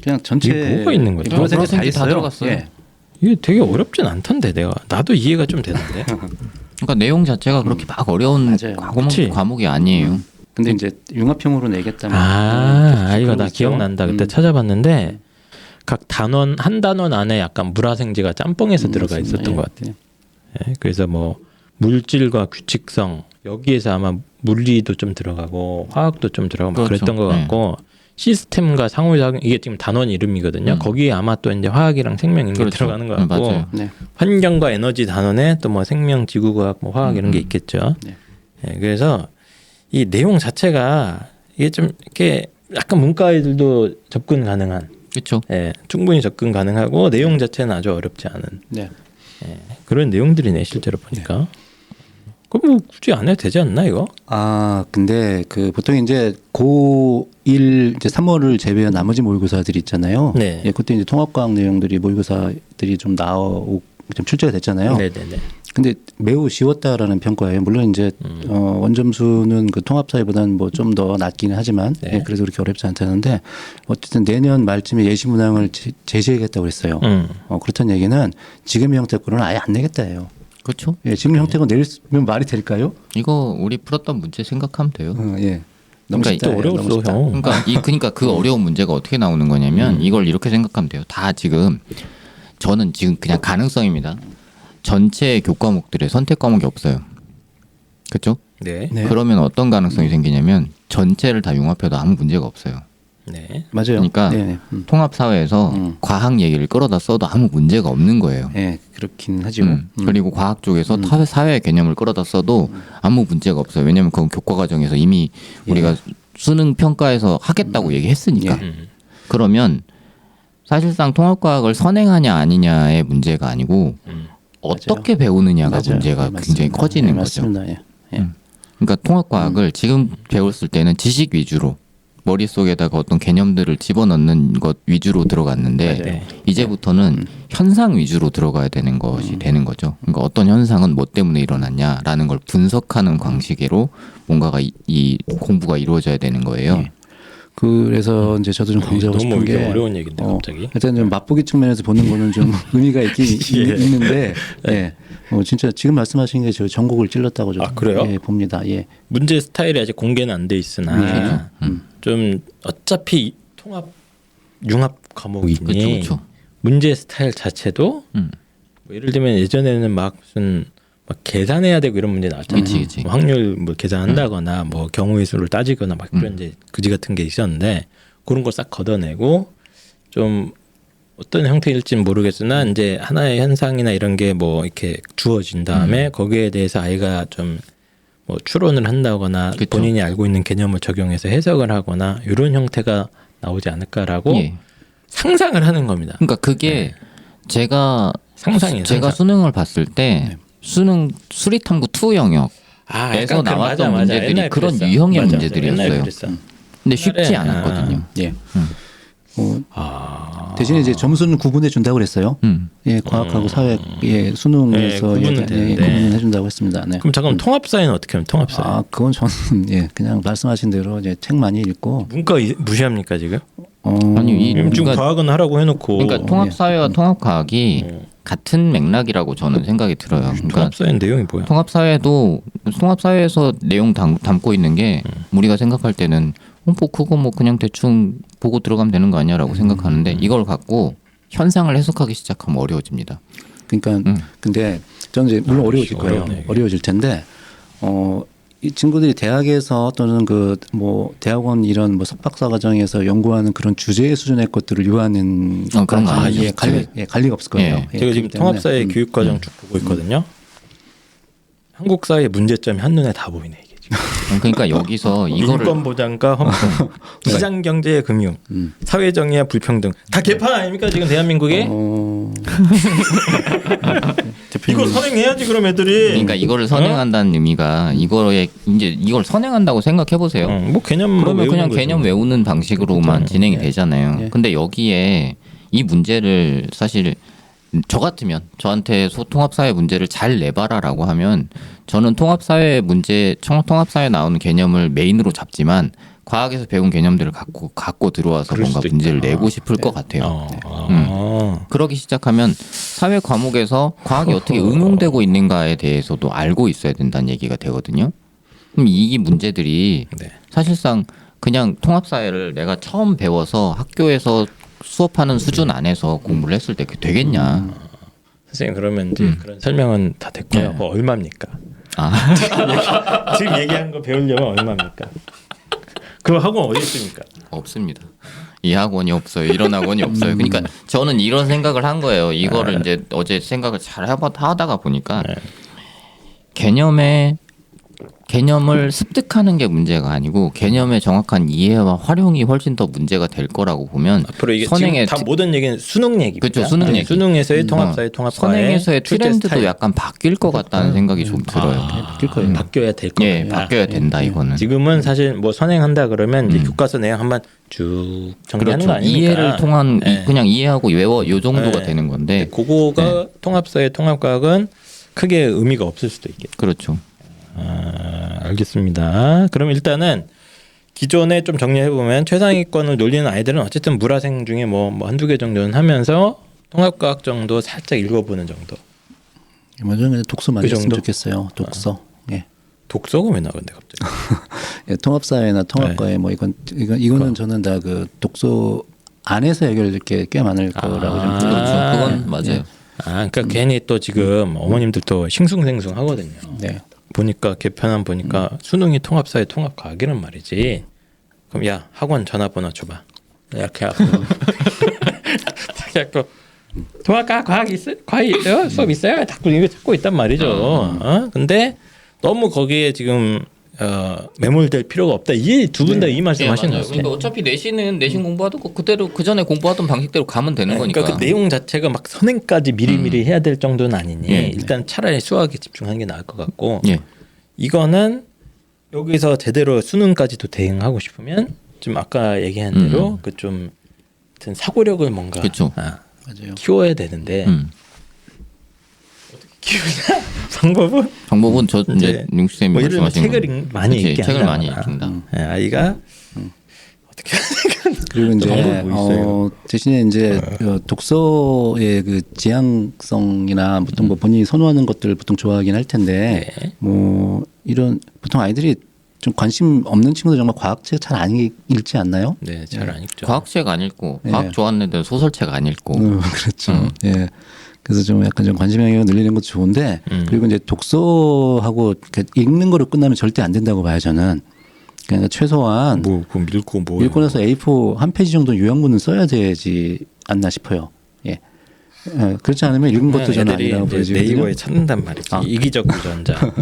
그냥 전체
이게 뭐가 있는 거죠?
문과생들 다
문과생들 다
있어요.
들어갔어요.
예.
이게 되게 어렵진 않던데 나도 이해가 좀 되는데.
그러니까 내용 자체가 그렇게 막 어려운
맞아요.
그치?
과목이 아니에요.
근데 이제 융합형으로 내겠다면
이거 나
있죠.
기억난다. 그때 찾아봤는데 각 단원 한 단원 안에 약간 물화생지가 짬뽕해서 들어가 있었던 것 같아요. 예, 그래서 뭐 물질과 규칙성 여기에서 아마 물리도 좀 들어가고 화학도 좀 들어가고 막
그렇죠.
그랬던 것 같고 시스템과 상호작용 이게 지금 단원 이름이거든요. 거기에 아마 또 이제 화학이랑 생명 이런 게
그렇죠.
들어가는 것 같고
맞아요.
네.
환경과 에너지 단원에 또 뭐 생명, 지구과학, 뭐 화학 이런 게 있겠죠.
네.
예, 그래서 이 내용 자체가 이게 좀 이렇게 약간 문과애들도 접근 가능한,
그렇죠.
예, 충분히 접근 가능하고 내용 자체는 아주 어렵지 않은
네.
그런 내용들이네 실제로 보니까. 그럼 뭐 굳이 안 해도 되지 않나 이거?
아 근데 그 보통 이제 고1 이제 3월을 제외한 나머지 모의고사들이 있잖아요.
네.
예, 그때 이제 통합과학 내용들이 모의고사들이 좀 좀 출제가 됐잖아요.
네네네.
근데 매우 쉬웠다라는 평가예요. 물론 이제 원점수는 그 통합사회보다는 뭐 좀 더 낮기는 하지만
네.
예, 그래서 그렇게 어렵지 않다는데 어쨌든 내년 말쯤에 예시 문항을 제시하겠다고 그랬어요. 그렇다는 얘기는 지금의 형태로는 아예 안 내겠다예요.
그렇죠.
예, 지금 형태가 내리면 말이 될까요?
이거 우리 풀었던 문제 생각하면 돼요.
예. 너무
그러니까
쉽다.
또 어려웠어
너무 쉽다.
형.
그러니까 그 어려운 문제가 어떻게 나오는 거냐면 이걸 이렇게 생각하면 돼요. 다 지금 저는 지금 그냥 가능성입니다. 전체 교과목들의 선택 과목이 없어요. 그렇죠?
네.
네.
그러면 어떤 가능성이 생기냐면 전체를 다 융합해도 아무 문제가 없어요.
네.
맞아요.
그러니까
네, 네.
통합 사회에서 과학 얘기를 끌어다 써도 아무 문제가 없는 거예요.
예, 그렇긴 하죠.
그리고 과학 쪽에서 사회 개념을 끌어다 써도 아무 문제가 없어요. 왜냐하면 그건 교과 과정에서 이미 우리가 수능 평가에서 하겠다고 얘기했으니까. 그러면 사실상 통합과학을 선행하냐 아니냐의 문제가 아니고 어떻게 배우느냐가
맞아요.
문제가
네,
굉장히
맞습니다.
커지는
네,
거죠.
맞습니다. 예. 예.
그러니까 통합과학을 지금 배웠을 때는 지식 위주로 머릿속에다가 어떤 개념들을 집어넣는 것 위주로 들어갔는데
맞아요.
이제부터는 현상 위주로 들어가야 되는 것이 되는 거죠. 그러니까 어떤 현상은 뭐 때문에 일어났냐라는 걸 분석하는 방식으로 뭔가가 이 공부가 이루어져야 되는 거예요.
예. 그래서 이제 저도 좀 강조하고
너무
싶은
이게
게
어려운 얘기인데 갑자기.
일단 좀 맛보기 측면에서 보는 거는 좀 의미가 있긴 있는데 예. 진짜 지금 말씀하신 게 저 전곡을 찔렀다고 좀
아, 그래요?
예, 봅니다. 예.
문제 스타일이 아직 공개는 안 돼 있으나 좀 어차피 통합 융합 과목이니
그렇죠, 그렇죠.
문제 스타일 자체도 뭐 예를 들면 예전에는 막 무슨 막 계산해야 되고 이런 문제 나왔잖아요.
그치.
뭐 확률 뭐 계산한다거나 뭐 경우의 수를 따지거나 막 그런 이제 그지 같은 게 있었는데 그런 걸 싹 걷어내고 좀 어떤 형태일지는 모르겠으나 이제 하나의 현상이나 이런 게 뭐 이렇게 주어진 다음에 거기에 대해서 아이가 좀 뭐 추론을 한다거나
그쵸.
본인이 알고 있는 개념을 적용해서 해석을 하거나 이런 형태가 나오지 않을까라고
예.
상상을 하는 겁니다.
그러니까 그게 제가
상상이에요,
제가
상상.
수능을 봤을 때 수능 수리탐구 2 영역에서
약간
나왔던
맞아.
문제들이
옛날에
그런
그랬어.
유형의
맞아.
문제들이었어요.
옛날에 그랬어.
근데 쉽지
옛날에,
않았거든요.
예. 대신에 이제 점수는 구분해 준다고 그랬어요. 예, 과학하고 사회 수능에서
네, 구분은 되는데.
구분해 준다고 했습니다. 네.
그럼 잠깐 통합사회는 어떻게 하면 통합사회?
아, 그건 저는 예, 그냥 말씀하신 대로 이제 책 많이 읽고
문과 무시합니까 지금?
아니
지금
그러니까,
과학은 하라고 해놓고
그러니까 통합사회와 통합과학이 같은 맥락이라고 저는 생각이 들어요. 그러니까
통합사회 내용이 뭐야?
통합사회도 통합사회에서 내용 담고 있는 게 우리가 생각할 때는 뭐 그거 뭐 그냥 대충 보고 들어가면 되는 거 아니야라고 생각하는데 이걸 갖고 현상을 해석하기 시작하면 어려워집니다.
그러니까 근데 저는 이제 물론 어려워질 거예요.
어려우네, 이게.
어려워질 텐데 이 친구들이 대학에서 또는 그 뭐 대학원 이런 뭐 석박사 과정에서 연구하는 그런 주제 수준의 것들을 유하는
그런 거 아니죠.
관리가 없을 거예요.
예.
예,
제가 지금
그렇기 때문에,
통합사회 교육과정 쭉 보고 있거든요. 한국 사회의 문제점이 한눈에 다 보이네 이게 지금.
그러니까 여기서 이거를
인권보장과 헌법, 시장경제의 금융, 사회정의와 불평등 다 개판 아닙니까 지금 대한민국에? 이거 선행해야지 그럼 애들이.
그러니까 이거를 선행한다는 의미가 이거에 이제 이걸 선행한다고 생각해 보세요.
뭐 개념
그러면 그냥
거지.
개념 외우는 방식으로만 진행이 되잖아요.
예.
근데 여기에 이 문제를 사실 저 같으면 저한테 통합사회 문제를 잘 내봐라라고 하면 저는 통합사회 문제, 통합사회 나오는 개념을 메인으로 잡지만 과학에서 배운 개념들을 갖고 들어와서
그럴
뭔가
수도
문제를
있다.
내고 싶을 것 같아요.
아.
그러기 시작하면 사회 과목에서 과학이 어떻게 응용되고 있는가에 대해서도 알고 있어야 된다는 얘기가 되거든요. 그럼 이 문제들이
네.
사실상 그냥 통합사회를 내가 처음 배워서 학교에서 수업하는 수준 안에서 공부를 했을 때 그게 되겠냐.
선생님 그러면 이제 그런 설명은 다 됐고요.
네.
뭐 얼마입니까?
아,
지금 얘기한 거 배우려면 얼마입니까? 그 학원 어디 있습니까?
없습니다. 이 학원이 없어요. 이런 학원이 없어요. 그러니까 저는 이런 생각을 한 거예요. 이거를 이제 어제 생각을 잘 하다가 보니까 개념을 습득하는 게 문제가 아니고 개념의 정확한 이해와 활용이 훨씬 더 문제가 될 거라고 보면
앞으로 이게
선행의
지금 다 모든 얘기는 수능 얘기입니다.
그렇죠, 수능 얘기.
수능에서의 통합사회 통합과의
선행에서의
출제
트렌드도
스타일.
약간 바뀔 것 같다는 생각이 좀 들어요.
바뀔 거예요.
바뀌어야 될 거예요.
예, 바뀌어야 된다 이거는.
지금은 사실 뭐 선행한다 그러면 이제 교과서 내용 한번 쭉 정리하는 거
그렇죠.
아닙니까?
이해를 통한
예.
그냥 이해하고 외워 요 정도가
네.
되는 건데.
그거가 통합사회 통합과학은 크게 의미가 없을 수도 있겠죠.
그렇죠.
알겠습니다. 그럼 일단은 기존에 좀 정리해 보면 최상위권을 놀리는 아이들은 어쨌든 물화생 중에 뭐 한두 개 정도는 하면서 통합과학 정도 살짝 읽어보는 정도.
먼저 그냥 독서 많이
그
했으면
정도?
좋겠어요. 독서. 예.
독서가 왜 나오는데 갑자기?
예, 통합사회나 통합과에 뭐 이거는 저는 다 그 독서 안에서 해결될 게 꽤 많을 거라고 좀
그렇죠.
아.
그건 맞아요.
그러니까 괜히 또 지금 어머님들도 싱숭생숭 하거든요.
네.
보니까 개편안 보니까 수능이 통합사회 통합과학이란 말이지. 그럼 야 학원 전화번호 줘봐. 이렇게 하고 자꾸 통합과학 과학 있어요? 과학 있어요? 수업 있어요? 자꾸 이거 찾고 있단 말이죠. 근데 너무 거기에 지금 매몰될 필요가 없다. 이 두 분 다 이 말씀하시는
맞아요.
거예요.
그러니까 어차피 내신은 내신 공부하던 거 그대로 그 전에 공부하던 방식대로 가면 되는 거니까.
그러니까 그 내용 자체가 막 선행까지 미리미리 해야 될 정도는 아니니
예.
일단 차라리 수학에 집중하는 게 나을 것 같고
예.
이거는 여기서 제대로 수능까지도 대응하고 싶으면 좀 아까 얘기한 대로 그 좀 사고력을 뭔가
그쵸.
맞아요.
키워야 되는데 키우냐 방법은
저 이제 용식 쌤이
뭐 이런
말씀하신
책을
거.
많이
그치,
읽게
책을
한다거나.
많이 읽힌다.
아이가 어떻게
그리고 이제
방법이 뭐 있어요?
대신에 이제 독서의 그 지향성이나 보통 뭐 본인이 선호하는 것들을 보통 좋아하긴 할 텐데
네.
뭐 이런 보통 아이들이 좀 관심 없는 친구들 정말 과학책 잘 안 읽지 않나요?
네, 잘 안 읽죠.
과학책 안 읽고
예.
과학 좋아하는 애들 소설책 안 읽고.
그렇죠. 예. 그래서 좀 약간 좀 관심 영역을 늘리는 것도 좋은데 그리고 이제 독서하고 이렇게 읽는 거로 끝나면 절대 안 된다고 봐요 저는. 그러니까 최소한
뭐 밀고 뭐
읽고 나서 A4 한 페이지 정도 요약문은 써야 되지 않나 싶어요. 예. 그렇지 않으면 읽은 것도 저는
애들이
아니라고
이제
보여지거든요.
네이버에 찾는단 말이지. 이기적 유전자,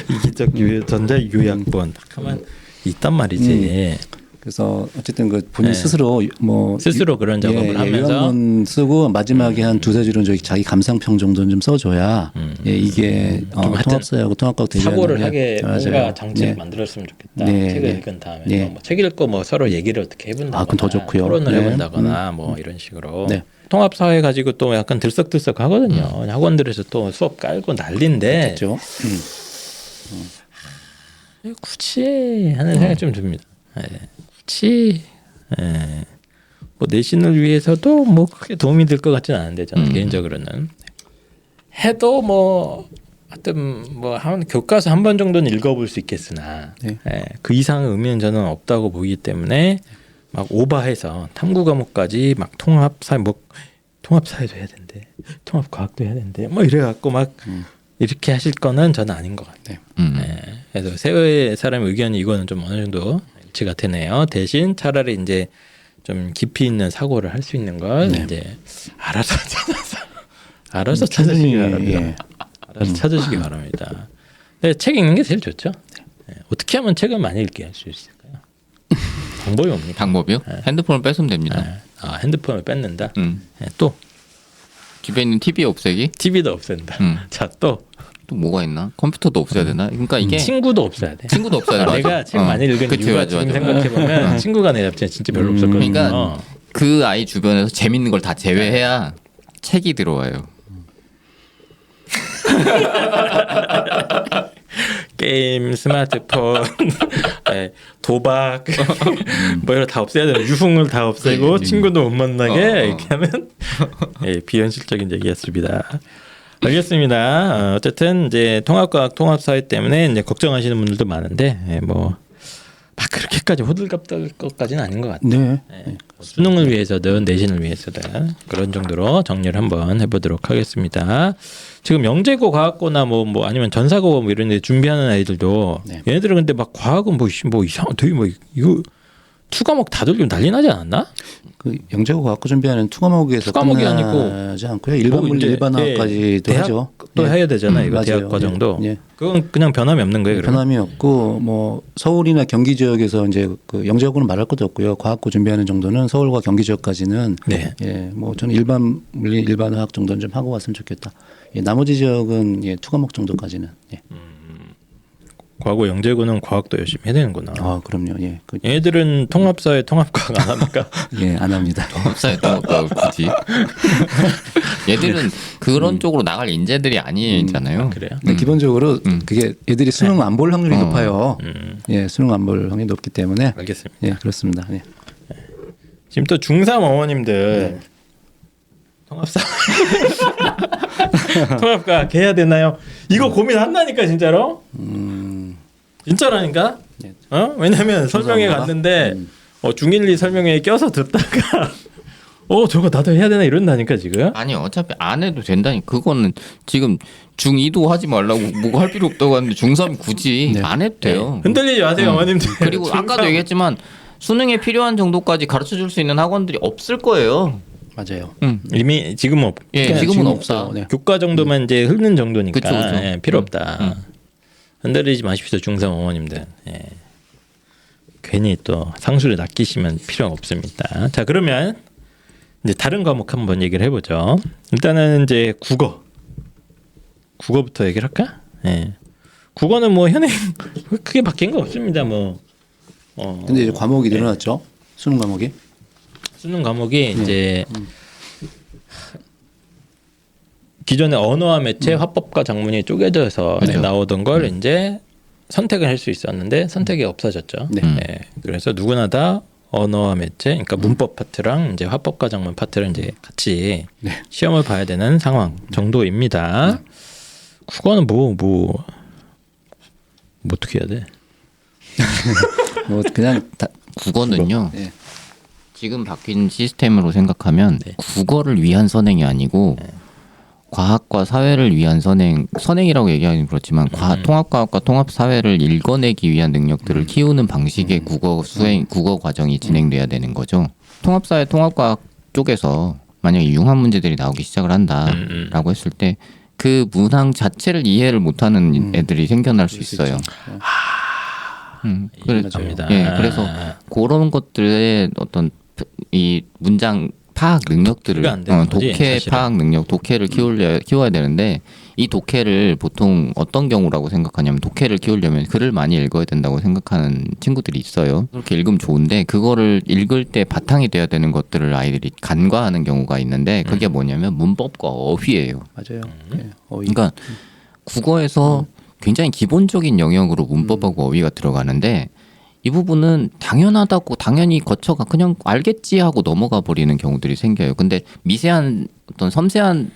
이기적 유전자 요약본 가만 있단 말이지.
그래서 어쨌든 그 본인
네.
스스로 뭐
스스로 그런 작업을 하면서
요약문 쓰고 마지막에 한 두세 줄은 저기 자기 감상평 정도는 좀 써줘야 예, 이게
좀 하여튼
통합사회하고 통합과학 대비하는
사고를
게
하게 뭔가
맞아요.
장치를
네.
만들었으면 좋겠다.
네,
책을
네.
읽은 다음에
네.
뭐 책 읽고 뭐 서로 얘기를 어떻게 해본다거나
그건 더 좋고요.
토론을
네.
해본다거나 뭐 이런 식으로
네.
통합사회 가지고 또 약간 들썩들썩 하거든요. 학원들에서 또 수업 깔고 난리인데
그렇죠.
굳이 하는 생각이 좀 듭니다. 예. 굳이 뭐 내신을 위해서도 뭐 크게 도움이 될 것 같지는 않은데 저는 개인적으로는 해도 뭐 하여튼 뭐 한 교과서 한 번 정도는 읽어볼 수 있겠으나
네.
그 이상의 의미는 저는 없다고 보기 때문에 막 오버해서 탐구 과목까지 막 통합사회도 해야 된대, 통합과학도 해야 된대, 뭐 이래갖고 막 이렇게 하실 거는 저는 아닌 것 같아요. 그래서 세 사람의 의견이 이거는 좀 어느 정도 일치가 되네요. 대신 차라리 이제 좀 깊이 있는 사고를 할 수 있는 걸 이제 알아서 찾아서 알아서 찾으시기 바랍니다.
예.
알아서 찾으시기 바랍니다. 네, 책 읽는 게 제일 좋죠. 네. 어떻게 하면 책을 많이 읽게 할 수 있을까요? 방법이 뭡니까?
방법이요? 핸드폰을 뺏으면 됩니다.
핸드폰을 뺏는다. 네, 또
집에 있는 TV 없애기?
TV도 없앤다. 자, 또
또 뭐가 있나? 컴퓨터도 없애야 되나? 그러니까 이게
친구도 없어야 돼.
친구도 없어야 돼. 맞아.
내가 책 많이 읽은
그치,
이유가
맞아,
지금
맞아.
생각해 보면 친구가 내 잡지에 진짜 별로 없었거든요.
그러니까 그 아이 주변에서 재밌는 걸 다 제외해야 책이 들어와요.
게임, 스마트폰, 네, 도박, 뭐 이런 다 없애야 돼요. 유흥을 다 없애고 친구도 못 만나게 이렇게 하면 비현실적인 얘기였습니다. 알겠습니다. 어쨌든 이제 통합과학, 통합사회 때문에 이제 걱정하시는 분들도 많은데 뭐 막 그렇게까지 호들갑 떨 것까지는 아닌 것 같아요.
네.
네. 수능을 위해서든 내신을 위해서든 그런 정도로 정리를 한번 해보도록 하겠습니다. 지금 영재고, 과학고나 뭐 아니면 전사고 뭐 이런 데 준비하는 아이들도
네.
얘네들은 근데 막 과학은 뭐 이상 되게 뭐 이거 투 과목 다 돌리면 난리 나지 않았나?
그 영재고 과학고 준비하는 투과목에서
투과목이
끝나지 않고요. 일반 물리,
이제,
일반화까지도
대학
하죠.
또
예.
해야 되잖아요. 이거
맞아요.
대학 과정도.
예.
그건 그냥 변함이 없는 거예요. 그러면?
변함이 없고 뭐 서울이나 경기 지역에서 이제 그 영재고는 말할 것도 없고요. 과학고 준비하는 정도는 서울과 경기 지역까지는
네.
예, 뭐 저는 일반 물리, 일반화학 정도는 좀 하고 왔으면 좋겠다. 예, 나머지 지역은 예, 투과목 정도까지는. 예.
과거 영재고는 과학도 열심히 해야 되는구나.
아, 그럼요. 예. 그,
얘들은 통합사회 통합과학 안 합니까?
예, 안 합니다.
업사에 또 굳이 얘들은 그런 쪽으로 나갈 인재들이 아니잖아요.
그래요?
근데 기본적으로 그게 애들이 수능 안 볼 확률이 높아요.
음.
예, 수능 안 볼 확률이 높기 때문에
알겠습니다.
예, 그렇습니다. 예.
지금 또 중3 어머님들 통합사 통합과학 해야 되나요? 이거 고민한다니까 진짜로? 진짜라니까?
네.
왜냐면 설명회
중3
갔는데 중1, 2 설명회에 껴서 듣다가 저거 나도 해야 되나 이런다니까 지금.
아니 어차피 안 해도 된다니. 그거는 지금 중2도 하지 말라고 뭐가 할 필요 없다고 하는데 중3 굳이
네.
안 해도 돼요.
흔들리지 마세요 어머님들.
그리고
중3.
아까도 얘기했지만 수능에 필요한 정도까지 가르쳐 줄 수 있는 학원들이 없을 거예요.
맞아요.
이미 지금은 없.
예,
그냥
지금은
지금
없다.
없어요. 네.
교과 정도만 이제 흐르는 정도니까
그쵸, 그쵸.
예, 필요 없다. 흔들리지 마십시오 중3 어머님들. 예. 괜히 또 상수를 낚이시면 필요가 없습니다. 자 그러면 이제 다른 과목 한번 얘기를 해보죠. 일단은 이제 국어부터 얘기를 할까? 예. 국어는 뭐 현행 크게 바뀐 거 없습니다. 뭐
근데 이제 과목이 늘어났죠. 수능 과목이.
수능 과목이 이제 기존에 언어와 매체, 화법과 작문이 쪼개져서 나오던 걸 이제 선택을 할 수 있었는데 선택이 없어졌죠.
네.
네. 그래서 누구나 다 언어와 매체, 그러니까 문법 파트랑 이제 화법과 작문 파트를 이제 같이
네.
시험을 봐야 되는 상황 정도입니다. 국어는 뭐 어떻게 해야 돼?
뭐 그냥 다
국어는요.
네.
지금 바뀐 시스템으로 생각하면
네.
국어를 위한 선행이 아니고 과학과 사회를 위한 선행이라고 얘기하기는 그렇지만 통합과학과 통합사회를 읽어내기 위한 능력들을 키우는 방식의 국어 과정이 진행돼야 되는 거죠. 통합사회 통합과학 쪽에서 만약에 융합 문제들이 나오기 시작을 한다라고 했을 때 그 문항 자체를 이해를 못하는 애들이 생겨날 수 있어요.
맞습니다.
예, 그래서 그런 것들의 어떤 이 문장 파악 능력들을
독해가 안 되는 거지,
독해
사실은.
파악 능력, 독해를 키워야 되는데 이 독해를 보통 어떤 경우라고 생각하냐면 독해를 키우려면 글을 많이 읽어야 된다고 생각하는 친구들이 있어요. 그렇게 읽으면 좋은데 그거를 읽을 때 바탕이 돼야 되는 것들을 아이들이 간과하는 경우가 있는데 그게 뭐냐면 문법과 어휘예요.
맞아요. 예.
그러니까 국어에서 굉장히 기본적인 영역으로 문법하고 어휘가 들어가는데 이 부분은 당연하다고 당연히 거쳐가 그냥 알겠지 하고 넘어가 버리는 경우들이 생겨요. 근데 미세한 어떤 섬세한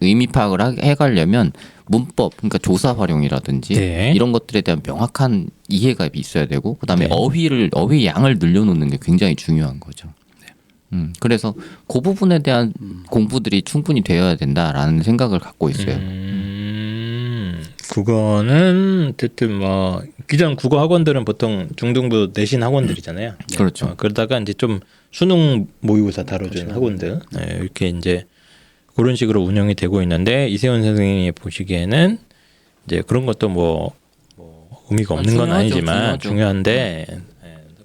의미 파악을 해가려면 문법, 그러니까 조사 활용이라든지
네.
이런 것들에 대한 명확한 이해가 있어야 되고 그다음에
네.
어휘 양을 늘려놓는 게 굉장히 중요한 거죠. 그래서 그 부분에 대한 공부들이 충분히 되어야 된다라는 생각을 갖고 있어요.
국어는 어쨌든 뭐 기존 국어 학원들은 보통 중등부 내신 학원들이잖아요.
그렇죠.
그러다가 이제 좀 수능 모의고사 다뤄주는 학원들 네, 이렇게 이제 그런 식으로 운영이 되고 있는데 이세훈 선생님이 보시기에는 이제 그런 것도 뭐 의미가 없는 건
중요하죠,
아니지만
중요하죠.
중요한데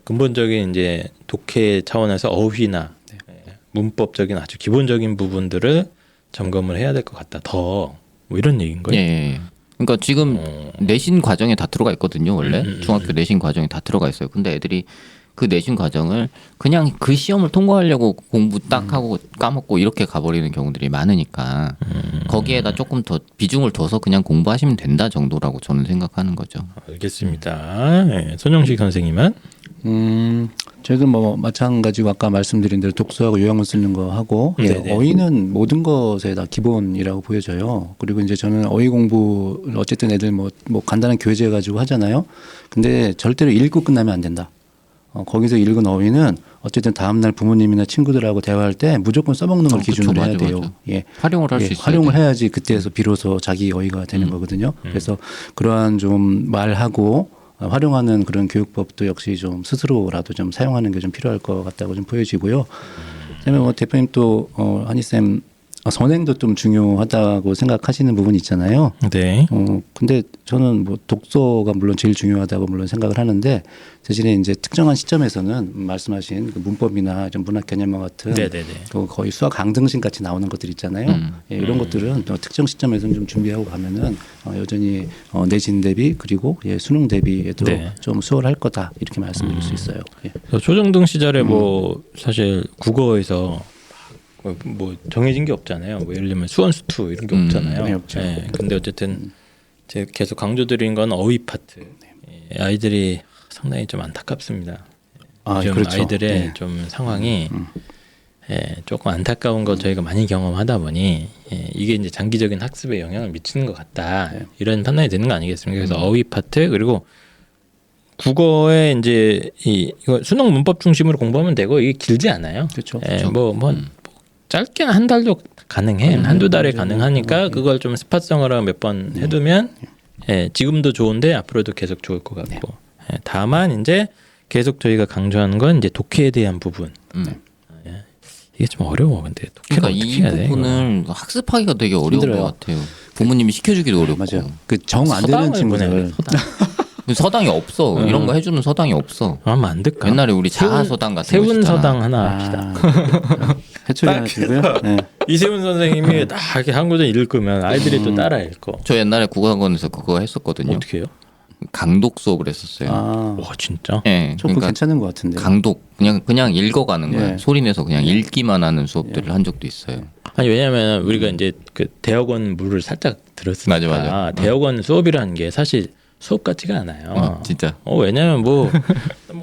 근본적인 이제 독해 차원에서 어휘나 문법적인 아주 기본적인 부분들을 점검을 해야 될 것 같다. 더 뭐 이런 얘기인 거예요.
예. 그러니까 지금 내신 과정에 다 들어가 있거든요. 원래 중학교 내신 과정에 다 들어가 있어요. 근데 애들이 그 내신 과정을 그냥 그 시험을 통과하려고 공부 딱 하고 까먹고 이렇게 가버리는 경우들이 많으니까 거기에다 조금 더 비중을 둬서 그냥 공부하시면 된다 정도라고 저는 생각하는 거죠.
알겠습니다. 네, 손영식 선생님은
저희도 뭐 마찬가지로 아까 말씀드린 대로 독서하고 요약문 쓰는 거 하고 예,
네네.
어휘는 모든 것에 다 기본이라고 보여져요. 그리고 이제 저는 어휘 공부를 어쨌든 애들 뭐 간단한 교재 가지고 하잖아요. 근데 절대로 읽고 끝나면 안 된다. 거기서 읽은 어휘는 어쨌든 다음날 부모님이나 친구들하고 대화할 때 무조건 써먹는 걸 기준으로
그쵸,
해야
맞아,
돼요.
맞아.
예.
활용을 할 수 있어요.
활용을 해야지 그때에서 비로소 자기 어휘가 되는 거거든요. 그래서 그러한 좀 말하고 활용하는 그런 교육법도 역시 좀 스스로라도 좀 사용하는 게 좀 필요할 것 같다고 좀 보여지고요. 그다음에 뭐 대표님 또 한희쌤 선행도 좀 중요하다고 생각하시는 부분이 있잖아요.
네.
근데 저는 뭐 독서가 물론 제일 중요하다고 물론 생각을 하는데 대신에 이제 특정한 시점에서는 말씀하신 그 문법이나 좀 문학 개념과 같은
네네네.
그 거의 수학 강등식 같이 나오는 것들 있잖아요. 예, 이런 것들은 또 특정 시점에서는 좀 준비하고 가면은 여전히 내신 대비 그리고 수능 대비에도
네.
좀 수월할 거다 이렇게 말씀드릴 수 있어요. 예.
초중등 시절에 뭐 사실 국어에서 뭐 정해진 게 없잖아요. 뭐 예를 들면 수원수투 이런 게 없잖아요.
네, 없죠.
근데 어쨌든 제가 계속 강조드린 건 어휘 파트. 아이들이 상당히 좀 안타깝습니다. 요즘
그렇죠.
아이들의
네.
좀 상황이 조금 안타까운 거 저희가 많이 경험하다 보니 이게 이제 장기적인 학습에 영향을 미치는 것 같다. 이런 판단이 되는 거 아니겠습니까? 그래서 어휘 파트 그리고 국어에 이제 이거 수능 문법 중심으로 공부하면 되고 이게 길지 않아요.
그렇죠.
뭐 짧게 한 달도 가능해. 한두 달에 가능하니까 그걸 좀 스팟성으로 몇 번 해두면 지금도 좋은데 앞으로도 계속 좋을 것 같고. 다만 이제 계속 저희가 강조하는 건 이제 독해에 대한 부분. 이게 좀 어려워. 근데 독해를
그러니까
어떻게
이
해야 돼?
부분을 학습하기가 되게 어려운
힘들어요.
것 같아요. 부모님이 시켜주기도 어렵고.
맞아요. 그 정 안 되는 친구들
서당이 없어. 이런 거 해주는 서당이 없어.
하면 안 될까?
옛날에 우리 자아 서당 같은 거
세운
있었잖아.
서당 하나 합시다.
해초리 하나 주고요. 네.
이세훈 선생님이 딱 이렇게 한구절 읽으면 아이들이 또 따라 읽고.
저 옛날에 국어학원에서 그거 했었거든요.
어떻게 해요?
강독 수업을 했었어요.
와 진짜?
예,
저 그거 괜찮은 것 같은데.
강독 그냥 읽어가는 거예요.
네.
소리 내서 그냥 읽기만 하는 수업들을 한 적도 있어요.
아니 왜냐하면 우리가 이제 그 대학원 물을 살짝 들었으니까
맞아.
대학원 수업이라는 게 사실 수업 같지가 않아요.
진짜.
왜냐면 뭐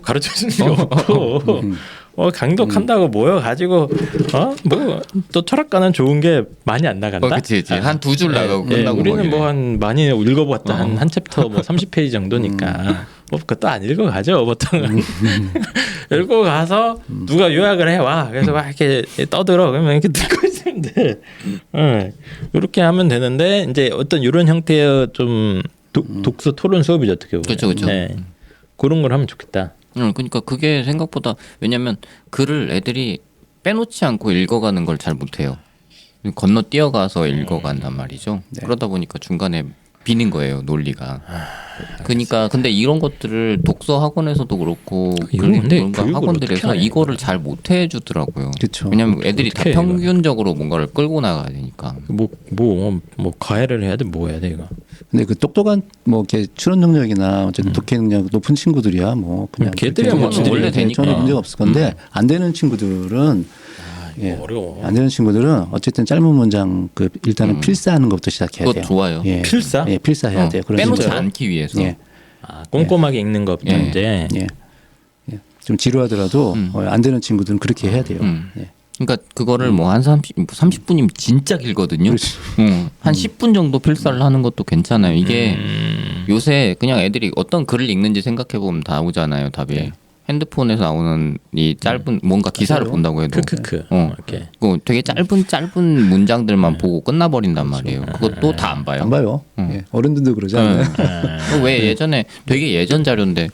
가르쳐 주는 게 없고 강독한다고 모여가지고 뭐 또 철학과는 좋은 게 많이 안 나간다.
그치. 한 두 줄 나가고 끝나고.
우리는
거기네.
뭐 한 많이 읽어봤다 한 챕터 뭐 30페이지 정도니까 뭐 그것도 안 읽어가죠 보통은. 읽어가서 누가 요약을 해와 그래서 막 이렇게 떠들어 그러면 이렇게 듣고 있는데 이렇게 하면 되는데 이제 어떤 이런 형태의 좀 독서 토론 수업이죠 어떻게 보면.
그렇죠.
그런 걸 하면 좋겠다.
그러니까 그게 생각보다 왜냐면 글을 애들이 빼놓지 않고 읽어가는 걸 잘 못해요. 건너 뛰어가서 읽어간단 말이죠. 그러다 보니까 중간에 비는 거예요 논리가. 그러니까 근데 이런 것들을 독서 학원에서도 그렇고
근데
그런
교육을
학원들에서
어떻게
이거를 잘 못해 주더라고요.
그쵸.
왜냐면 애들이 다
어떻게 해,
평균적으로 뭔가를 끌고 나가야 되니까.
뭐 과외를 해야 돼 뭐 해야 돼 이거.
근데 그 똑똑한 뭐 이렇게 추론 능력이나 어쨌든 독해 능력 높은 친구들이야 뭐 그냥
걔들이야
그렇게
뭐
지들이
원래 되니까.
전혀 문제가 없을 건데 안 되는 친구들은
어려워.
안 되는 친구들은 어쨌든 짧은 문장 그 일단은 필사하는 것부터 시작해야
그거
돼요.
좋아요.
예.
필사?
예, 필사해야 돼요. 그런
빼놓지
친구들은.
않기 위해서.
예.
꼼꼼하게 읽는 것부터
예.
이제
예. 좀 지루하더라도 안 되는 친구들은 그렇게 해야 돼요. 예.
그러니까 그거를 뭐 한 30분이면 진짜 길거든요. 한 10분 정도 필사를 하는 것도 괜찮아요. 이게 요새 그냥 애들이 어떤 글을 읽는지 생각해 보면 다 오잖아요. 답이. 핸드폰에서 나오는 이 짧은 뭔가 기사를
맞아요.
본다고 해도
크크크.
이렇게 그 되게 짧은 문장들만 보고 끝나버린단 말이에요. 그것도 다 안 봐요.
안 봐요. 예. 어른들도 그러지 않아요.
왜 예전에 되게 예전 자료인데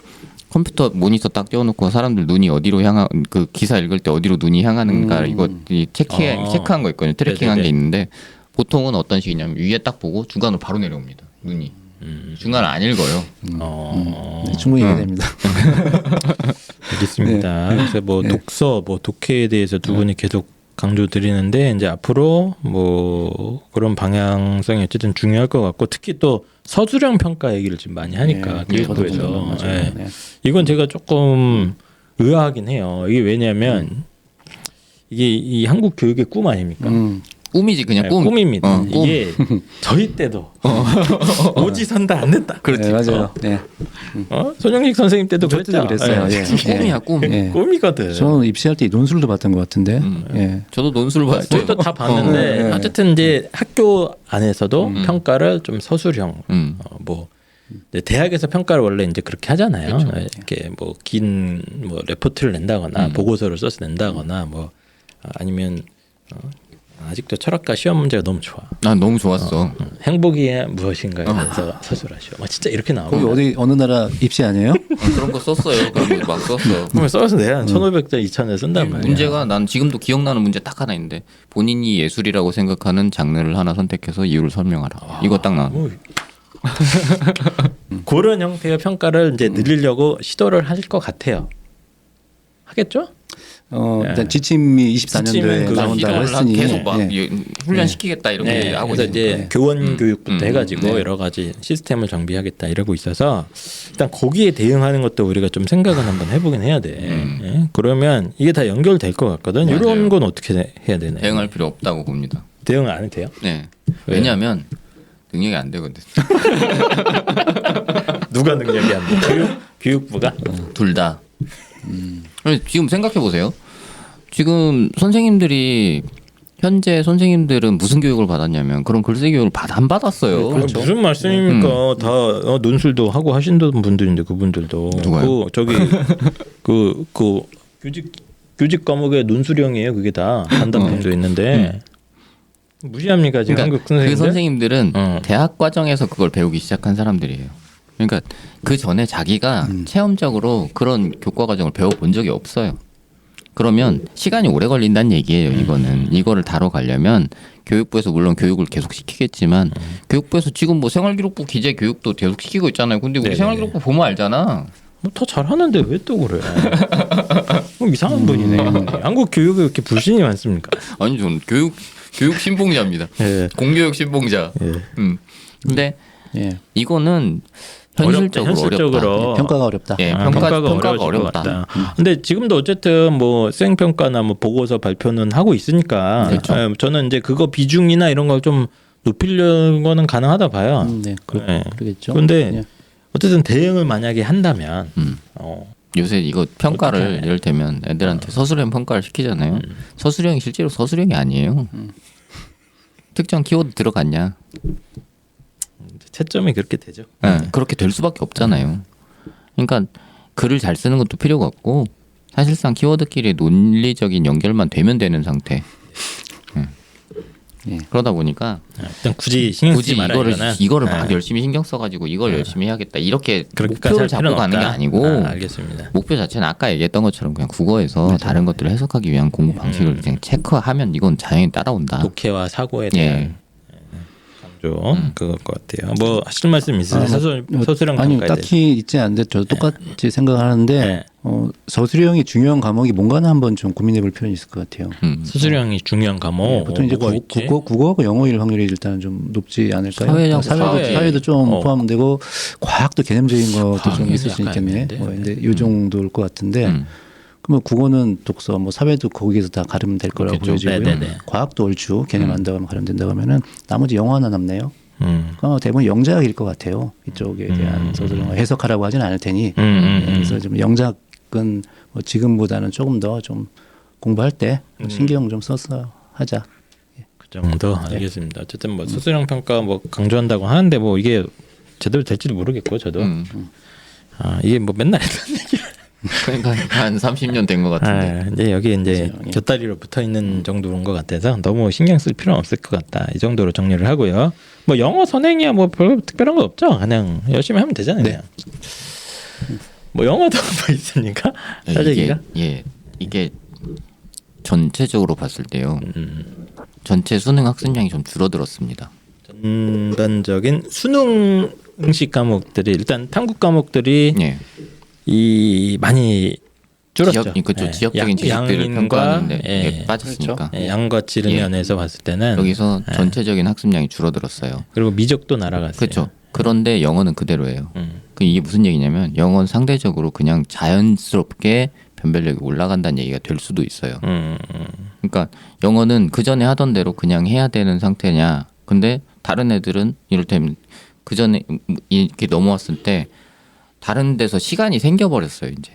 컴퓨터 모니터 딱 띄워놓고 사람들 눈이 어디로 그 기사 읽을 때 어디로 눈이 향하는가 이거 체크한 거 있거든요. 트래킹한
네네네.
게 있는데 보통은 어떤 식이냐면 위에 딱 보고 중간으로 바로 내려옵니다. 눈이 중간을 안 읽어요.
네, 충분히 이해됩니다.
알겠습니다. 그래서 뭐 독서, 뭐 독해에 대해서 두 분이 계속 강조드리는데 이제 앞으로 뭐 그런 방향성이 어쨌든 중요할 것 같고 특히 또 서술형 평가 얘기를 지금 많이 하니까 교육부에서
맞아요. 네.
이건 제가 조금 의아하긴 해요. 이게 왜냐하면 이게 이 한국 교육의 꿈 아닙니까?
꿈이지 그냥
네,
꿈.
꿈입니다.
꿈.
이게 저희 때도 오지선다 안 됐다.
네, 맞아요. 네.
손영식 선생님 때도
저 때도
그랬죠.
그랬어요.
예.
예.
꿈이야 꿈.
예.
꿈이거든.
저는 입시할 때 논술도 봤던 것 같은데. 예.
저도 논술 봤어요.
저희도 다 봤는데
네.
어쨌든 이제 학교 안에서도 평가를 좀 서술형 뭐 이제 대학에서 평가를 원래 이제 그렇게 하잖아요. 이렇게 뭐 긴 뭐 레포트를 낸다거나 보고서를 써서 낸다거나 뭐 아니면 아직도 철학과 시험 문제가 너무 좋아.
난 너무 좋았어.
행복이 무엇인가에 대해서 서술하시오. 진짜 이렇게
거기
나오면
어디 어느 나라 입시 아니에요?
그런 거 썼어요. 그런 거 막 썼어.
그러면 써서 내야 한 1,500자 2,000자 쓴단 말이야.
문제가 난 지금도 기억나는 문제 딱 하나 있는데 본인이 예술이라고 생각하는 장르를 하나 선택해서 이유를 설명하라. 이거 딱 나와.
뭐 그런 형태의 평가를 이제 늘리려고 시도를 할 것 같아요. 하겠죠?
일단 지침이 24년도에
지침은 그거
나온다고
시도를
했으니
계속 막
예.
훈련시키겠다 이렇게
네,
하고
그래서
있으니까.
이제 교원 교육부터 해가지고 여러 가지 시스템을 정비하겠다 이러고 있어서 일단 거기에 대응하는 것도 우리가 좀 생각은 한번 해보긴 해야 돼. 예? 그러면 이게 다 연결될 것 같거든.
맞아요.
이런 건 어떻게 해야 되나요?
대응할 필요 없다고 봅니다.
대응 안 해도 돼요?
네.
왜요?
왜냐하면 능력이 안 되거든.
누가 능력이 안 돼? 교육부가?
둘 다. 지금 생각해 보세요. 지금 선생님들이 현재 선생님들은 무슨 교육을 받았냐면 그런 글쓰기 교육을 안 받았어요.
그렇죠. 무슨 말씀입니까? 다 논술도 하고 하신다는 분들인데 그분들도
누가요?
저기 그 교직 과목의 논술형이에요. 그게 다 단답형도 있는데 무시합니까 지금
그러니까
한국 선생님들?
그 선생님들은
어.
대학 과정에서 그걸 배우기 시작한 사람들이에요. 그러니까 그 전에 자기가 체험적으로 그런 교과 과정을 배워본 적이 없어요. 그러면 시간이 오래 걸린다는 얘기예요. 이거를 다뤄가려면 교육부에서 물론 교육을 계속 시키겠지만 교육부에서 지금 뭐 생활기록부 기재 교육도 계속 시키고 있잖아요. 근데 우리
네네.
생활기록부 보면 알잖아.
더 잘하는데 왜 또 그래? 이상한 분이네. 한국 교육에 이렇게 불신이 많습니까?
아니 저는 교육 신봉자입니다.
예.
공교육 신봉자.
예.
근데
예.
이거는 현실적으로 어렵다.
평가가 어렵다.
예,
평가가
평가가
어려울 것
어렵다.
같다. 근데 지금도 어쨌든 뭐 수행평가나 뭐 보고서 발표는 하고 있으니까
그렇죠.
저는 이제 그거 비중이나 이런 걸 좀 높이려는 거는 가능하다 봐요.
네,
네.
그러겠죠.
그런데
예.
어쨌든 대응을 만약에 한다면
요새 이거 평가를
어떡해.
예를 들면 애들한테 서술형 평가를 시키잖아요. 서술형이 실제로 서술형이 아니에요. 특정 키워드 들어갔냐?
채점이 그렇게 되죠.
네, 그렇게 될 수밖에 없잖아요. 그러니까 글을 잘 쓰는 것도 필요가 없고 사실상 키워드끼리 논리적인 연결만 되면 되는 상태.
예.
그러다 보니까
일단 굳이 신경 쓰지
굳이
말아
이거를 막 열심히 신경 써가지고 이걸 열심히 해야겠다 이렇게
그렇게까지
목표를
할
잡고
필요는
가는 게
없다.
아니고
알겠습니다.
목표 자체는 아까 얘기했던 것처럼 그냥 국어에서 다른 것들을 해석하기 위한 공부 방식을 그냥 체크하면 이건 자연히 따라온다.
독해와 사고에 대한 강조 그걸 것 같아요. 뭐 하실 말씀 있으세요? 서술형
아니
평가에 대해서.
딱히 있지 않는데 저도 똑같이 생각하는데
네.
서술형이 중요한 과목이 뭔가는 한번 좀 고민해볼 필요는 있을 것 같아요.
서술형이 중요한 과목
보통 이제
뭐가 있지?
국어하고 영어일 확률이 일단 좀 높지 않을까요?
사회하고
사회도 좀 포함되고 과학도 개념적인 것도 좀
과학은
있을 수
약간
있겠네.
애매한데.
근데 이 정도일 것 같은데 그러면 국어는 독서, 뭐 사회도 거기에서 다 가르면 될 거라고
그렇겠죠.
보여지고요.
네네네.
과학도 얼추 개념 안다고 하면 가르면 된다고 하면은 나머지 영어 하나 남네요.
음.
대부분 영작일 것 같아요. 이쪽에 대한 서술형 해석하라고 하진 않을 테니 그래서 좀 영작은 뭐 지금보다는 조금 더 좀 공부할 때 신경 좀 써서 하자.
그 정도 알겠습니다. 어쨌든 뭐 서술형 평가 뭐 강조한다고 하는데 뭐 이게 제대로 될지도 모르겠고 저도 이게 뭐 맨날 했던 얘기를
그러니까 한 30년 된 것 같은데.
이제 여기 이제 곁다리로 붙어 있는 정도인 것 같아서 너무 신경 쓸 필요는 없을 것 같다. 이 정도로 정리를 하고요. 뭐 영어 선행이야 뭐 별 특별한 거 없죠. 그냥 열심히 하면 되잖아요. 그냥. 뭐 영어도 뭐 있습니까? 할 얘기가?
이게 전체적으로 봤을 때요. 전체 수능 학습량이 좀 줄어들었습니다.
전반적인 수능 응시 과목들이 일단 탐구 과목들이
예.
이 많이 줄었죠.
지역적인 지식들을 평가하는데 이게 빠졌으니까.
양과 질의 면에서 봤을 때는
여기서 전체적인 학습량이 줄어들었어요.
그리고 미적도 날아갔어요.
그렇죠. 그런데 영어는 그대로예요. 이게 무슨 얘기냐면 영어는 상대적으로 그냥 자연스럽게 변별력이 올라간다는 얘기가 될 수도 있어요. 그러니까 영어는 그 전에 하던 대로 그냥 해야 되는 상태냐. 근데 다른 애들은 이를테면 그 전에 이렇게 넘어왔을 때 다른 데서 시간이 생겨버렸어요. 이제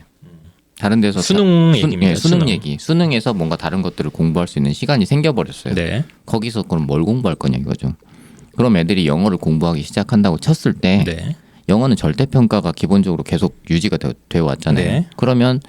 다른 데서
수능 얘기입니다.
수능
수능.
얘기. 수능에서 뭔가 다른 것들을 공부할 수 있는 시간이 생겨버렸어요.
네.
거기서 그럼 뭘 공부할 거냐 이거죠. 그럼 애들이 영어를 공부하기 시작한다고 쳤을 때
네.
영어는 절대평가가 기본적으로 계속 유지가 되어 왔잖아요.
네.
그러면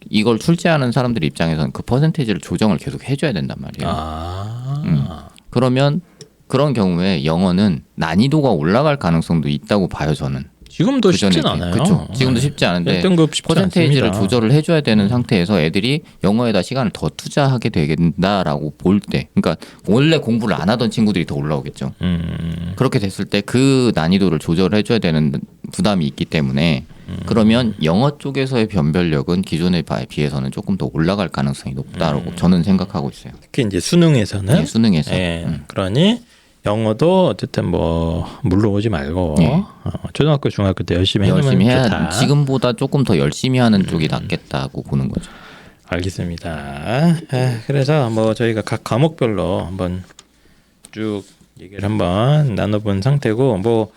이걸 출제하는 사람들 입장에서는 그 퍼센테이지를 조정을 계속 해줘야 된단 말이에요. 그러면 그런 경우에 영어는 난이도가 올라갈 가능성도 있다고 봐요, 저는.
지금도
그전에
쉽진 않아요.
그렇죠. 지금도 쉽지 않은데
1등급 쉽지
퍼센테이지를
않습니다.
조절을 해줘야 되는 상태에서 애들이 영어에다 시간을 더 투자하게 되겠다라고 볼 때, 그러니까 원래 공부를 안 하던 친구들이 더 올라오겠죠. 그렇게 됐을 때 그 난이도를 조절해줘야 되는 부담이 있기 때문에 그러면 영어 쪽에서의 변별력은 기존에 비해서는 조금 더 올라갈 가능성이 높다라고 저는 생각하고 있어요.
특히 이제 수능에서는
네, 수능에서.
그러니 영어도 어쨌든 뭐 물러오지 말고
네.
초등학교 중학교 때 열심히 해놓으면
열심히 해야
좋다.
지금보다 조금 더 열심히 하는 쪽이 낫겠다고 보는 거죠.
알겠습니다. 그래서 뭐 저희가 각 과목별로 한번 쭉 얘기를 한번 나눠본 상태고 뭐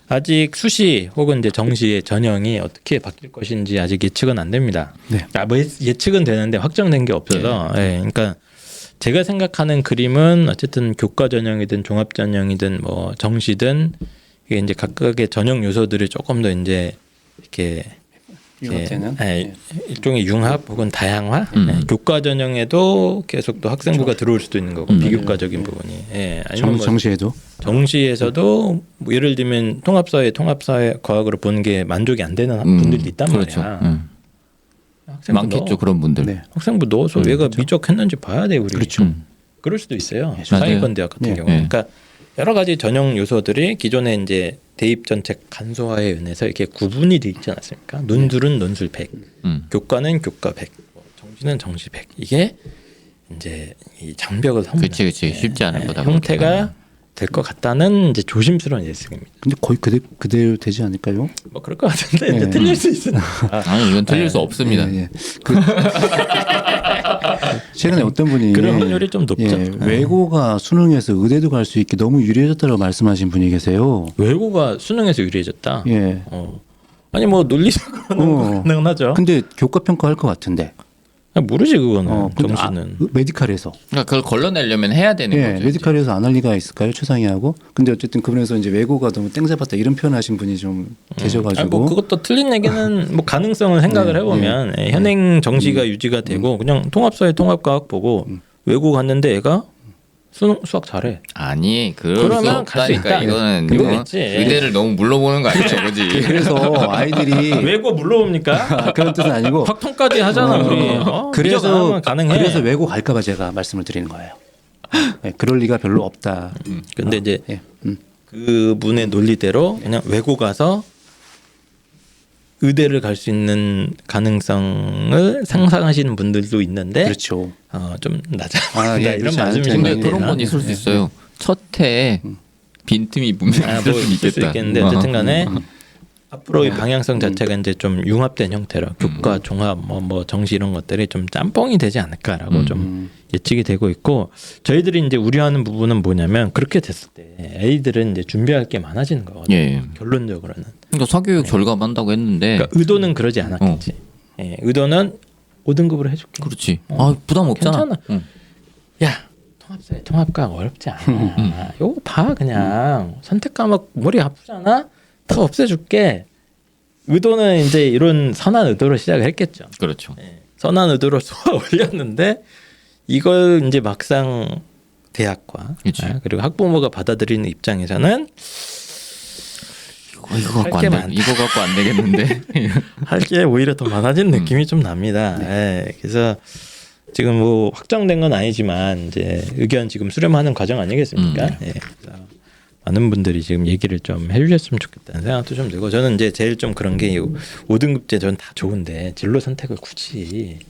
아직 수시 혹은 이제 정시의 전형이 어떻게 바뀔 것인지 아직 예측은 안 됩니다.
네.
뭐 예측은 되는데 확정된 게 없어서 그러니까 제가 생각하는 그림은 어쨌든 교과 전형이든 종합 전형이든 뭐 정시든 이게 이제 각각의 전형 요소들이 조금 더 이제 이렇게
융합되는?
일종의 융합 혹은 다양화. 교과 전형에도 계속 또 학생부가 들어올 수도 있는 거고 비교과적인 부분이. 아니면 뭐
정시에도
정시에서도 뭐 예를 들면 통합사회 과학으로 보는 게 만족이 안 되는 분들도 있단
그렇죠.
말이야. 학생부
많겠죠, 그런 분들.
네.
학생부 넣어서 얘가 미적했는지 봐야 돼 우리.
그렇죠.
그럴 수도 있어요.
맞아요.
상위권 대학 같은
네.
경우.
네.
그러니까 여러 가지 전형 요소들이 기존에 이제 대입 전책 간소화에 의해서 이렇게 구분이 돼 있지 않았습니까? 논술은 논술 100, 교과는 교과 100, 뭐 정시는 정시 100. 이게 이제 이 장벽을 삼는
그치 쉽지 않을 거다.
형태가 될 것 같다는 이제 조심스러운 예측입니다.
근데 거의 그대로 되지 않을까요?
뭐 그럴 것 같은데 이제 틀릴 수 있으니까.
아니 이건 틀릴 수 없습니다.
예, 예. 최근에 어떤 분이
그런 확률이 좀 높죠.
외고가 수능에서 의대도 갈 수 있게 너무 유리해졌다고 말씀하신 분이 계세요.
외고가 수능에서 유리해졌다.
예.
아니 뭐 논리적으로는 가능하죠.
근데 교과 평가할 것 같은데.
모르지 그거는
근데
정시는.
메디칼에서.
그러니까 그걸 걸러내려면 해야 되는
예,
거죠.
메디칼에서 안 할 리가 있을까요, 최상위하고? 근데 어쨌든 그분에서 이제 외고가 너무 땡 잡았다 이런 표현하신 분이 좀 계셔가지고.
뭐 그것도 틀린 얘기는 뭐 가능성을 생각을 해보면 현행 정시가 유지가 되고 그냥 통합사회 통합과학 보고 외고 갔는데 애가 수학 잘해.
아니 그럴 수
그러면 갈수
없다니까.
있다.
이거는
그거겠지.
의대를 너무 물러보는 거 아니죠, 그지?
그래서 아이들이
외고 물러옵니까?
그런 뜻은 아니고.
확통까지 하잖아 우리. 미적
그래서
안 하면 가능해.
그래서 외고 갈까봐 제가 말씀을 드리는 거예요. 네, 그럴 리가 별로 없다.
근데 이제
예.
그분의 논리대로 그냥 외고 가서 의대를 갈 수 있는 가능성을 상상하시는 분들도 있는데
그렇죠.
좀 낮아.
예,
이런
그렇지
말씀이
않죠.
좀
근데
있네요.
그런 건 있을 수 있어요. 첫 해에 빈틈이 분명히 있을
뭐
수
있을 수
있겠다.
있겠는데 어쨌든간에 앞으로 이 방향성 자체가 이제 좀 융합된 형태로 교과 종합 뭐 정시 이런 것들이 좀 짬뽕이 되지 않을까라고 좀 예측이 되고 있고 저희들이 이제 우려하는 부분은 뭐냐면 그렇게 됐을 때 애들은 이제 준비할 게 많아지는 거거든요.
예.
결론적으로는.
그러니까 사교육 절감한다고 했는데.
그러니까 의도는 그러지 않았겠지. 예, 의도는 5등급으로 해줄게.
그렇지. 아 부담 없잖아.
괜찮아.
응.
야 통합사회 통합과학 어렵지 않아. 요거 봐 그냥 선택 과목 머리 아프잖아. 다 없애줄게. 의도는 이제 이런 선한 의도로 시작을 했겠죠.
그렇죠.
선한 의도로 쏘아 올렸는데 이걸 이제 막상 대학과
그치.
그리고 학부모가 받아들이는 입장에서는
이거 갖고
할게
안
많다.
돼. 이거 갖고 안 되겠는데.
할 게 오히려 더 많아진 느낌이 좀 납니다. 그래서 지금 뭐 확정된 건 아니지만 이제 의견 지금 수렴하는 과정 아니겠습니까? 그래서 많은 분들이 지금 얘기를 좀 해주셨으면 좋겠다는 생각도 좀 들고 저는 이제 제일 좀 그런 게 5등급제 저는 다 좋은데 진로 선택을 굳이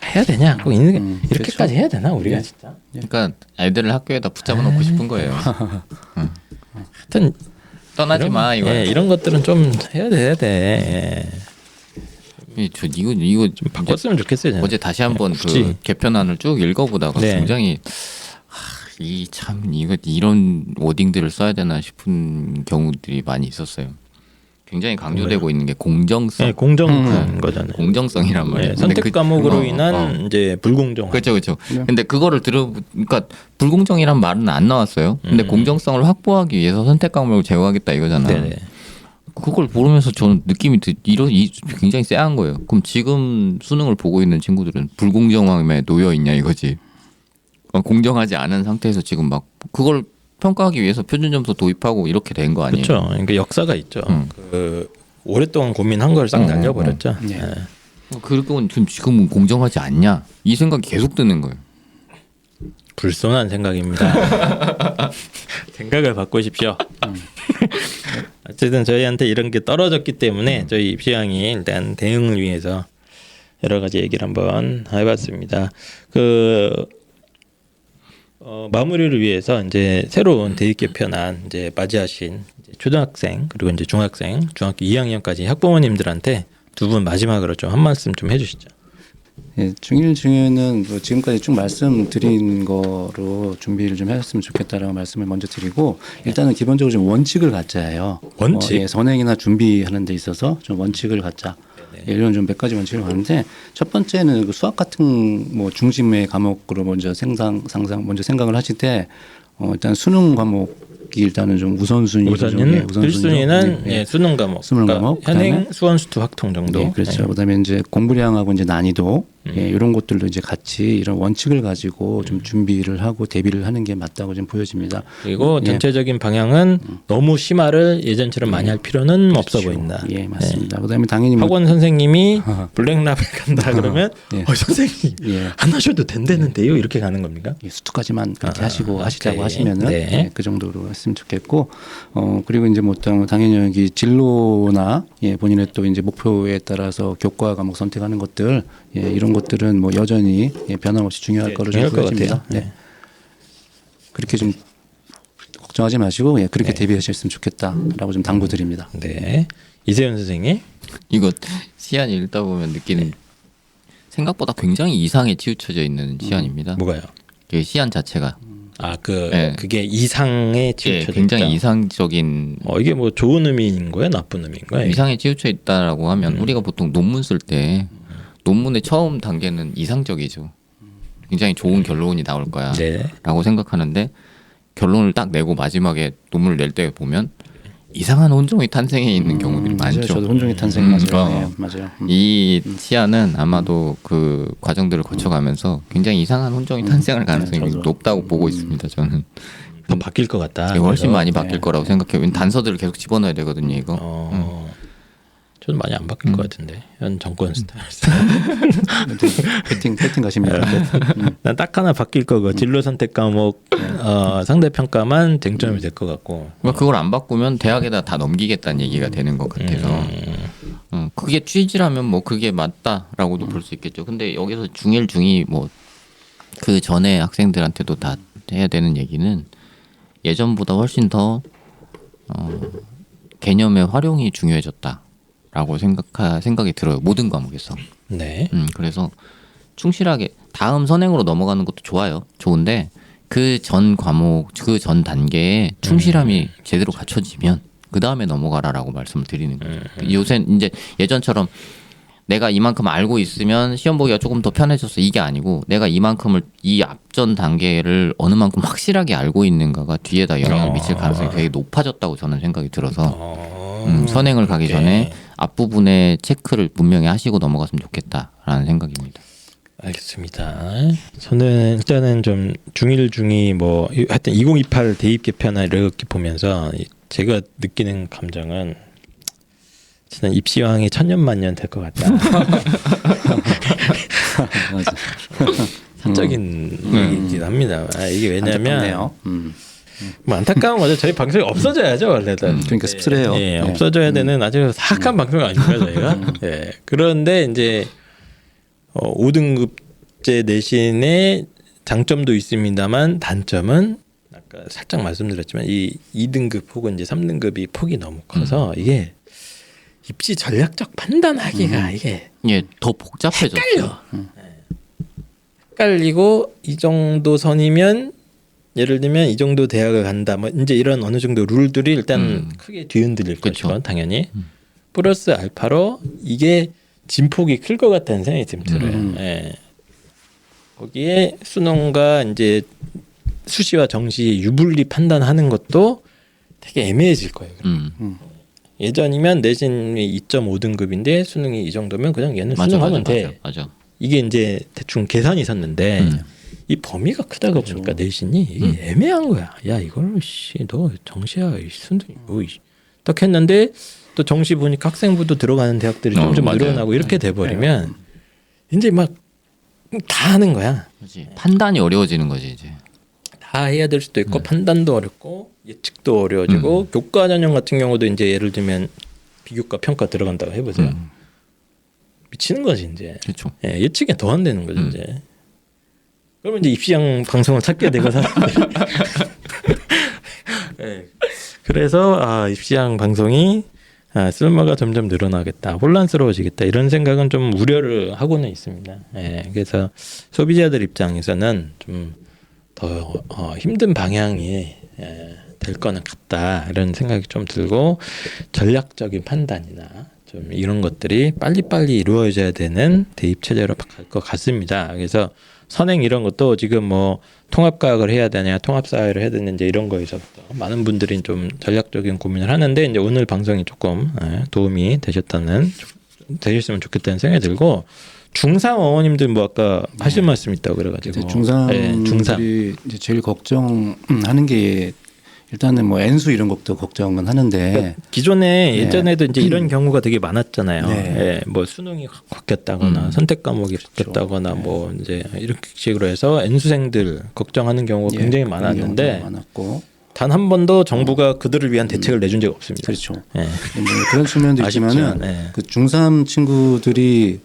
해야 되냐? 꼭 이렇게까지 해야 되나 우리가 진짜?
그러니까 아이들을 학교에다 붙잡아 놓고 싶은 거예요.
하여튼
떠나지 마 이거.
이런 것들은 좀 해야 돼.
저 이거
좀 바꿨으면 좋겠어요. 저는.
어제 다시 한번
굳이.
그 개편안을 쭉 읽어보다가
네.
굉장히 이거 이런 워딩들을 써야 되나 싶은 경우들이 많이 있었어요. 굉장히 강조되고 있는 게 공정성.
공정한 거잖아요.
공정성이란 말이에요. 근데
선택 과목으로
어,
인한 이제 불공정.
그렇죠. 근데 그거를 그러니까 불공정이란 말은 안 나왔어요. 근데 공정성을 확보하기 위해서 선택 과목을 제공하겠다 이거잖아.
네네.
그걸 보면서 저는 느낌이 굉장히 쎄한 거예요. 그럼 지금 수능을 보고 있는 친구들은 불공정함에 놓여 있냐 이거지. 공정하지 않은 상태에서 지금 막 그걸 평가하기 위해서 표준 점수 도입하고 이렇게 된 거 아니에요?
그렇죠. 그러니까 역사가 있죠. 그 오랫동안 고민한 걸 싹 날려버렸죠.
네.
예.
그리고 지금은 공정하지 않냐 이 생각이 계속 드는 거예요.
불손한 생각입니다. 생각을 바꾸십시오. 어쨌든 저희한테 이런 게 떨어졌기 때문에 저희 입시왕이 일단 대응을 위해서 여러 가지 얘기를 한번 해봤습니다. 마무리를 위해서 이제 새로운 대입 개편안 이제 맞이하신 이제 초등학생 그리고 이제 중학생, 중학교 2학년까지 학부모님들한테 두 분 마지막으로 좀 한 말씀 좀 해주시죠.
예, 중일 중에는 뭐 지금까지 쭉 말씀드린 거로 준비를 좀 했으면 좋겠다라고 말씀을 먼저 드리고 일단은 기본적으로 좀 원칙을 갖자 해요.
원칙?
예, 선행이나 준비하는 데 있어서 좀 원칙을 갖자. 예, 이런 좀 몇 가지 원칙을 가는데 첫 번째는 그 수학 같은 뭐 중심의 과목으로 먼저 먼저 생각을 하실 때 일단 수능 과목이 일단은 좀 우선순위.
우선은 1순위는 예, 수능 과목.
수능 과목.
현행 수원수투 확통 정도.
예, 그렇죠. 그다음에 이제 공부량하고 이제 난이도 예, 이런 것들도 이제 같이 이런 원칙을 가지고 좀 준비를 하고 대비를 하는 게 맞다고 좀 보여집니다.
그리고
예.
전체적인 방향은 너무 심화를 예전처럼 많이 할 필요는 없어 보인다.
예, 맞습니다. 그다음에 당연히 뭐
학원 선생님이 블랙라벨 간다 그러면
예.
선생님
예.
안 하셔도 된다는데요 이렇게 가는 겁니까?
예, 수투까지만 그렇게 하시고 하시자고
오케이.
하시면은
네.
예, 그 정도로 했으면 좋겠고 그리고 이제 뭐 당연히 여기 진로나 예, 본인의 또 이제 목표에 따라서 교과 과목 선택하는 것들 예, 이런 것들은 뭐 여전히 예, 변함없이 중요할 거로 좀
중요할 것
보여집니다.
같아요.
예. 그렇게 좀 걱정하지 마시고 예, 그렇게 대비하셨으면 좋겠다라고 좀 당부드립니다.
네. 이세윤 선생님.
이거 시안 읽다 보면 느끼는 생각보다 굉장히 이상에 치우쳐져 있는 시안입니다.
뭐가요?
그 시안 자체가 네.
그게 이상에 치우쳐져
굉장히
있다.
이상적인
이게 뭐 좋은 의미인 거예요, 나쁜 의미인 거예요?
이상에 치우쳐 있다라고 하면 우리가 보통 논문 쓸 때 논문의 처음 단계는 이상적이죠. 굉장히 좋은 결론이 나올 거야
네.
라고 생각하는데 결론을 딱 내고 마지막에 논문을 낼 때 보면 이상한 혼종이 탄생해 있는 경우들이
맞아요.
많죠.
저도 혼종의 탄생 맞아요. 예, 맞아요.
이 시안은 아마도 그 과정들을 거쳐가면서 굉장히 이상한 혼종이 탄생할 가능성이
저도.
높다고 보고 있습니다. 저는
더 바뀔 것 같다.
훨씬
그래서,
많이 바뀔 거라고 생각해요. 왜냐면 단서들을 계속 집어넣어야 되거든요. 이거.
저는 많이 안 바뀔 것 같은데 현 정권 스타일.
배팅 가십니다.
난 딱 하나 바뀔 거고 진로 선택 과목 상대 평가만 쟁점이 될 것 같고.
그러니까 그걸 안 바꾸면 대학에다 다 넘기겠다는 얘기가 되는 것 같아서 그게 취지라면 뭐 그게 맞다라고도 볼 수 있겠죠. 근데 여기서 중일 중이 뭐 그 전에 학생들한테도 다 해야 되는 얘기는 예전보다 훨씬 더 개념의 활용이 중요해졌다라고 생각이 들어요. 모든 과목에서.
네.
그래서 충실하게 다음 선행으로 넘어가는 것도 좋아요. 좋은데 그 전 과목, 그 전 단계에 충실함이 제대로 갖춰지면 그 다음에 넘어가라라고 말씀을 드리는 거예요. 요새 이제 예전처럼 내가 이만큼 알고 있으면 시험 보기가 조금 더 편해졌어 이게 아니고 내가 이만큼을 이 앞전 단계를 어느 만큼 확실하게 알고 있는가가 뒤에다 영향을 미칠 가능성이 되게 높아졌다고 저는 생각이 들어서 선행을 가기 전에 앞부분에 체크를 분명히 하시고 넘어갔으면 좋겠다라는 생각입니다.
알겠습니다. 저는 일단은 좀 중일 중이 뭐 하여튼 2028 대입 개편을 이렇게 보면서 제가 느끼는 감정은 저는 입시왕이 천년만년 될 것 같다. 사적인 얘기긴 합니다. 이게 왜냐면
안타깝네요.
뭐 안타까운 거죠. 저희 방송이 없어져야죠 원래는.
그러니까 씁쓸해요.
예,
네.
없어져야 되는 아주 사악한 방송 아닙니까 저희가. 예. 그런데 이제 5등급제 내신의 장점도 있습니다만 단점은 아까 살짝 말씀드렸지만 이 2등급 혹은 이제 3등급이 폭이 너무 커서 이게 입시 전략적 판단하기가 이게
예, 더 복잡해졌죠.
헷갈려. 헷갈리고 이 정도 선이면 예를 들면 이 정도 대학을 간다. 뭐 이제 이런 어느 정도 룰들이 일단 크게 뒤흔들릴
그쵸.
거죠. 당연히. 플러스 알파로 이게 진폭이 클 것 같다는 생각이 좀 들어요. 예. 거기에 수능과 이제 수시와 정시 유불리 판단하는 것도 되게 애매해질 거예요. 예전이면 내신이 2.5등급인데 수능이 이 정도면 그냥 얘는 수능하면 돼.
맞아.
이게 이제 대충 계산이 있었는데 이 범위가 크다고 보니까 내신이 이게 애매한 거야. 야 이걸 너 정시야 수능 딱 했는데 또 정시 보니까 학생부도 들어가는 대학들이 좀
맞아요.
늘어나고 이렇게 돼버리면 이제 막 다 하는 거야.
그렇지. 판단이 어려워지는 거지 이제.
다 해야 될 수도 있고 판단도 어렵고 예측도 어려워지고 교과 전형 같은 경우도 이제 예를 들면 비교과 평가 들어간다고 해보세요. 미치는 거지 이제.
그렇죠.
예, 예측이 더 안 되는 거죠 이제. 그러면 이제 입시형 방송을 찾게 되고 사람들이. 예. 그래서 입시형 방송이 쓸모가 점점 늘어나겠다, 혼란스러워지겠다 이런 생각은 좀 우려를 하고는 있습니다. 예, 그래서 소비자들 입장에서는 좀 더 힘든 방향이 될 거는 같다 이런 생각이 좀 들고 전략적인 판단이나 좀 이런 것들이 빨리빨리 이루어져야 되는 대입 체제로 갈 것 같습니다. 그래서 선행 이런 것도 지금 뭐 통합과학을 해야 되냐 통합사회를 해야 되는지 이런 거에서부터 많은 분들이 좀 전략적인 고민을 하는데 이제 오늘 방송이 조금 도움이 되셨으면 좋겠다는 생각이 들고 중3 어머님들 뭐 아까 하실 말씀 있다고 그래가지고
중3들이 이제 제일 걱정하는 게 일단은 뭐 N수 이런 것도 걱정은 하는데
그러니까 기존에 예전에도 이제 이런 경우가 되게 많았잖아요.
네.
예, 뭐 수능이 바뀌었다거나 선택 과목이 바뀌었다거나 뭐 이제 이렇게 식으로 해서 N수생들 걱정하는 경우가 굉장히 많았는데
많았고
단 한 번도 정부가 그들을 위한 대책을 내준 적이 없습니다.
그렇죠.
예.
뭐 그런 측면도 있지만은 그 중3 친구들이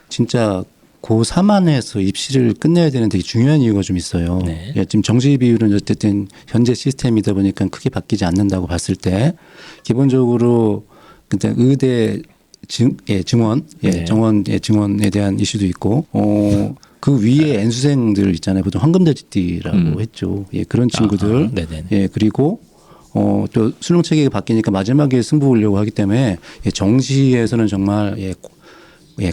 진짜 고3 안에서 입시를 끝내야 되는 되게 중요한 이유가 좀 있어요.
네.
예, 지금 정시 비율은 어쨌든 현재 시스템이다 보니까 크게 바뀌지 않는다고 봤을 때 기본적으로 그때 의대 증원, 증원에 대한 이슈도 있고, 그 위에 N수생들 있잖아요. 보통 황금돼지띠라고 했죠. 예, 그런 친구들. 예, 그리고 또 수능 체계가 바뀌니까 마지막에 승부 보려고 하기 때문에 정시에서는 정말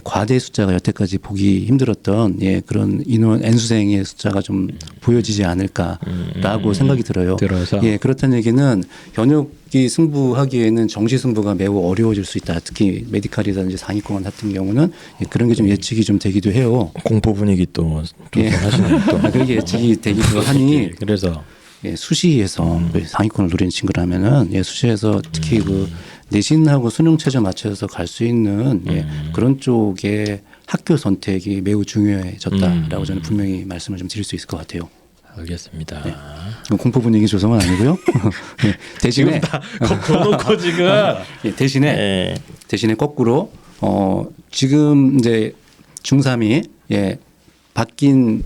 과대 숫자가 여태까지 보기 힘들었던 그런 인원 N수생의 숫자가 좀 보여지지 않을까라고 생각이 들어요. 그렇다는 얘기는 현역이 승부하기에는 정시 승부가 매우 어려워질 수 있다. 특히 메디칼이라든지 상위권 같은 경우는 그런 게 좀 예측이 좀 되기도 해요.
공포 분위기 또 조성하시는 또
그게 예측이 되기도 하니
그래서
수시에서 상위권을 노리는 친구라면은 수시에서 특히 그 내신하고 수능 체제 맞춰서 갈 수 있는 그런 쪽의 학교 선택이 매우 중요해졌다라고 저는 분명히 말씀을 좀 드릴 수 있을 것 같아요.
알겠습니다.
공포 분위기 조성은 아니고요. 대신에
다 거놓고 지금
대신에 거꾸로 지금 이제 중3이 바뀐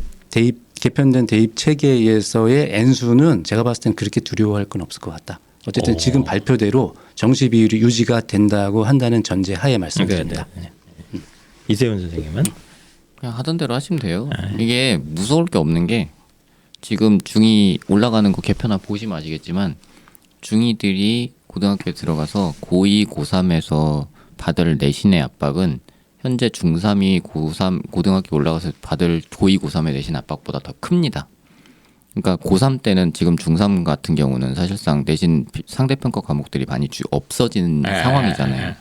개편된 대입 체계에서의 N수는 제가 봤을 땐 그렇게 두려워할 건 없을 것 같다. 어쨌든 지금 발표대로 정시 비율이 유지가 된다고 한다는 전제 하에 말씀드립니다.
이세훈 선생님은
그냥 하던 대로 하시면 돼요. 이게 무서울 게 없는 게 지금 중2 올라가는 거 개편안 보시면 아시겠지만 중2들이 고등학교에 들어가서 고2, 고3에서 받을 내신의 압박은 현재 중3이 고3 고등학교 올라가서 받을 고2, 고3의 내신 압박보다 더 큽니다. 그러니까 고3 때는 지금 중3 같은 경우는 사실상 내신 상대평가 과목들이 많이 없어진 상황이잖아요.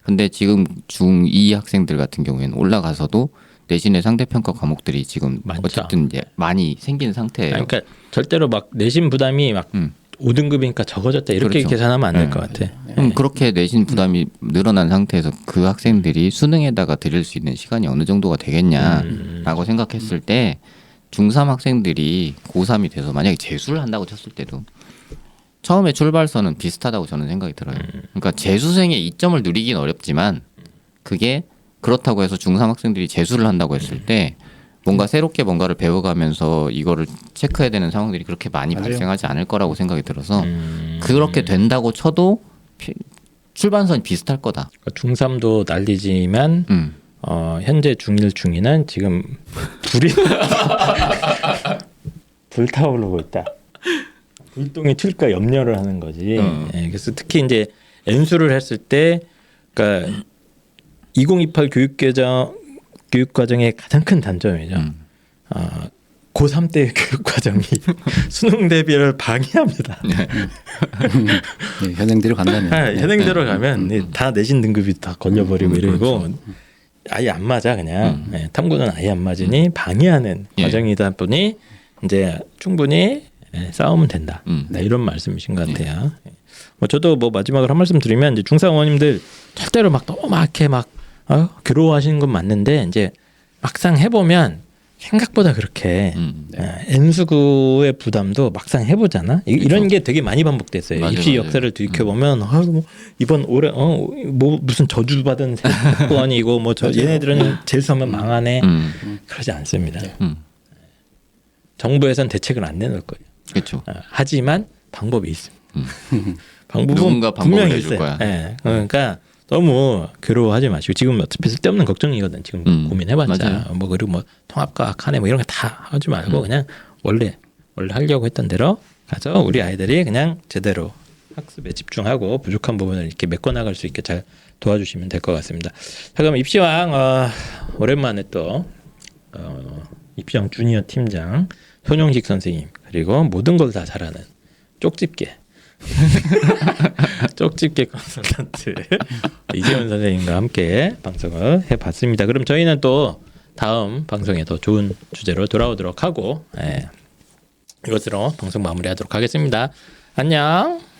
근데 지금 중2 학생들 같은 경우에는 올라가서도 내신의 상대평가 과목들이 지금
많죠.
어쨌든 이제 많이 생긴 상태예요.
그러니까 절대로 막 내신 부담이 막 5등급이니까 적어졌다 이렇게
그렇죠.
계산하면 안 될 것 같아.
그렇게 내신 부담이 늘어난 상태에서 그 학생들이 수능에다가 드릴 수 있는 시간이 어느 정도가 되겠냐라고 생각했을 때 중3 학생들이 고3이 돼서 만약에 재수를 한다고 쳤을 때도 처음에 출발선은 비슷하다고 저는 생각이 들어요. 그러니까 재수생의 이점을 누리긴 어렵지만 그게 그렇다고 해서 중3 학생들이 재수를 한다고 했을 때 뭔가 새롭게 뭔가를 배워가면서 이거를 체크해야 되는 상황들이 그렇게 많이 발생하지 않을 거라고 생각이 들어서 그렇게 된다고 쳐도 출발선이 비슷할 거다.
그러니까 중3도 난리지만 현재 중1, 중2는 지금 불이 불타오르고 있다. 불똥이 튈까 염려를 하는 거지. 그래서 특히 이제 N수를 했을 때, 그러니까 2028 교육과정의 가장 큰 단점이죠. 고3 때 교육 과정이 수능 대비를 방해합니다.
예, 현행대로 간다면.
현행대로 가면 다 내신 등급이 다 걸려버리고 이러고 아예 안 맞아 그냥. 탐구는 아예 안 맞으니 방해하는 과정이다 보니 이제 충분히 싸우면 된다. 네, 이런 말씀이신 것 같아요. 뭐 저도 뭐 마지막으로 한 말씀 드리면 이제 중사 어머님들 절대로 막 너무 막 이렇게 막 괴로워하시는 건 맞는데 이제 막상 해보면 생각보다 그렇게 N수구의 부담도 막상 해보잖아. 이런 게 되게 많이 반복됐어요.
맞아,
입시
맞아.
역사를 뒤켜보면 뭐 이번 올해 뭐 무슨 저주받은 사건이고 뭐 얘네들은 재수하면 망하네. 그러지 않습니다. 정부에선 대책을 안 내놓을 거예요.
그렇죠.
하지만 방법이 있습니다. 방법은
누군가 방법을
분명히
내줄
있어요.
거야.
네. 그러니까 너무 괴로워하지 마시고 지금 어차피 쓸데없는 걱정이거든. 지금 고민해봤자
맞아요.
뭐 그리고 뭐 통합과학 하네 뭐 이런 거 다 하지 말고 그냥 원래 하려고 했던 대로 가서 우리 아이들이 그냥 제대로 학습에 집중하고 부족한 부분을 이렇게 메꿔나갈 수 있게 잘 도와주시면 될 것 같습니다. 자 그럼 입시왕 오랜만에 또 입시왕 주니어 팀장 손용식 선생님 그리고 모든 걸 다 잘하는 쪽집게 쪽집게 컨설턴트 이재훈 선생님과 함께 방송을 해봤습니다. 그럼 저희는 또 다음 방송에 더 좋은 주제로 돌아오도록 하고 이것으로 방송 마무리하도록 하겠습니다. 안녕.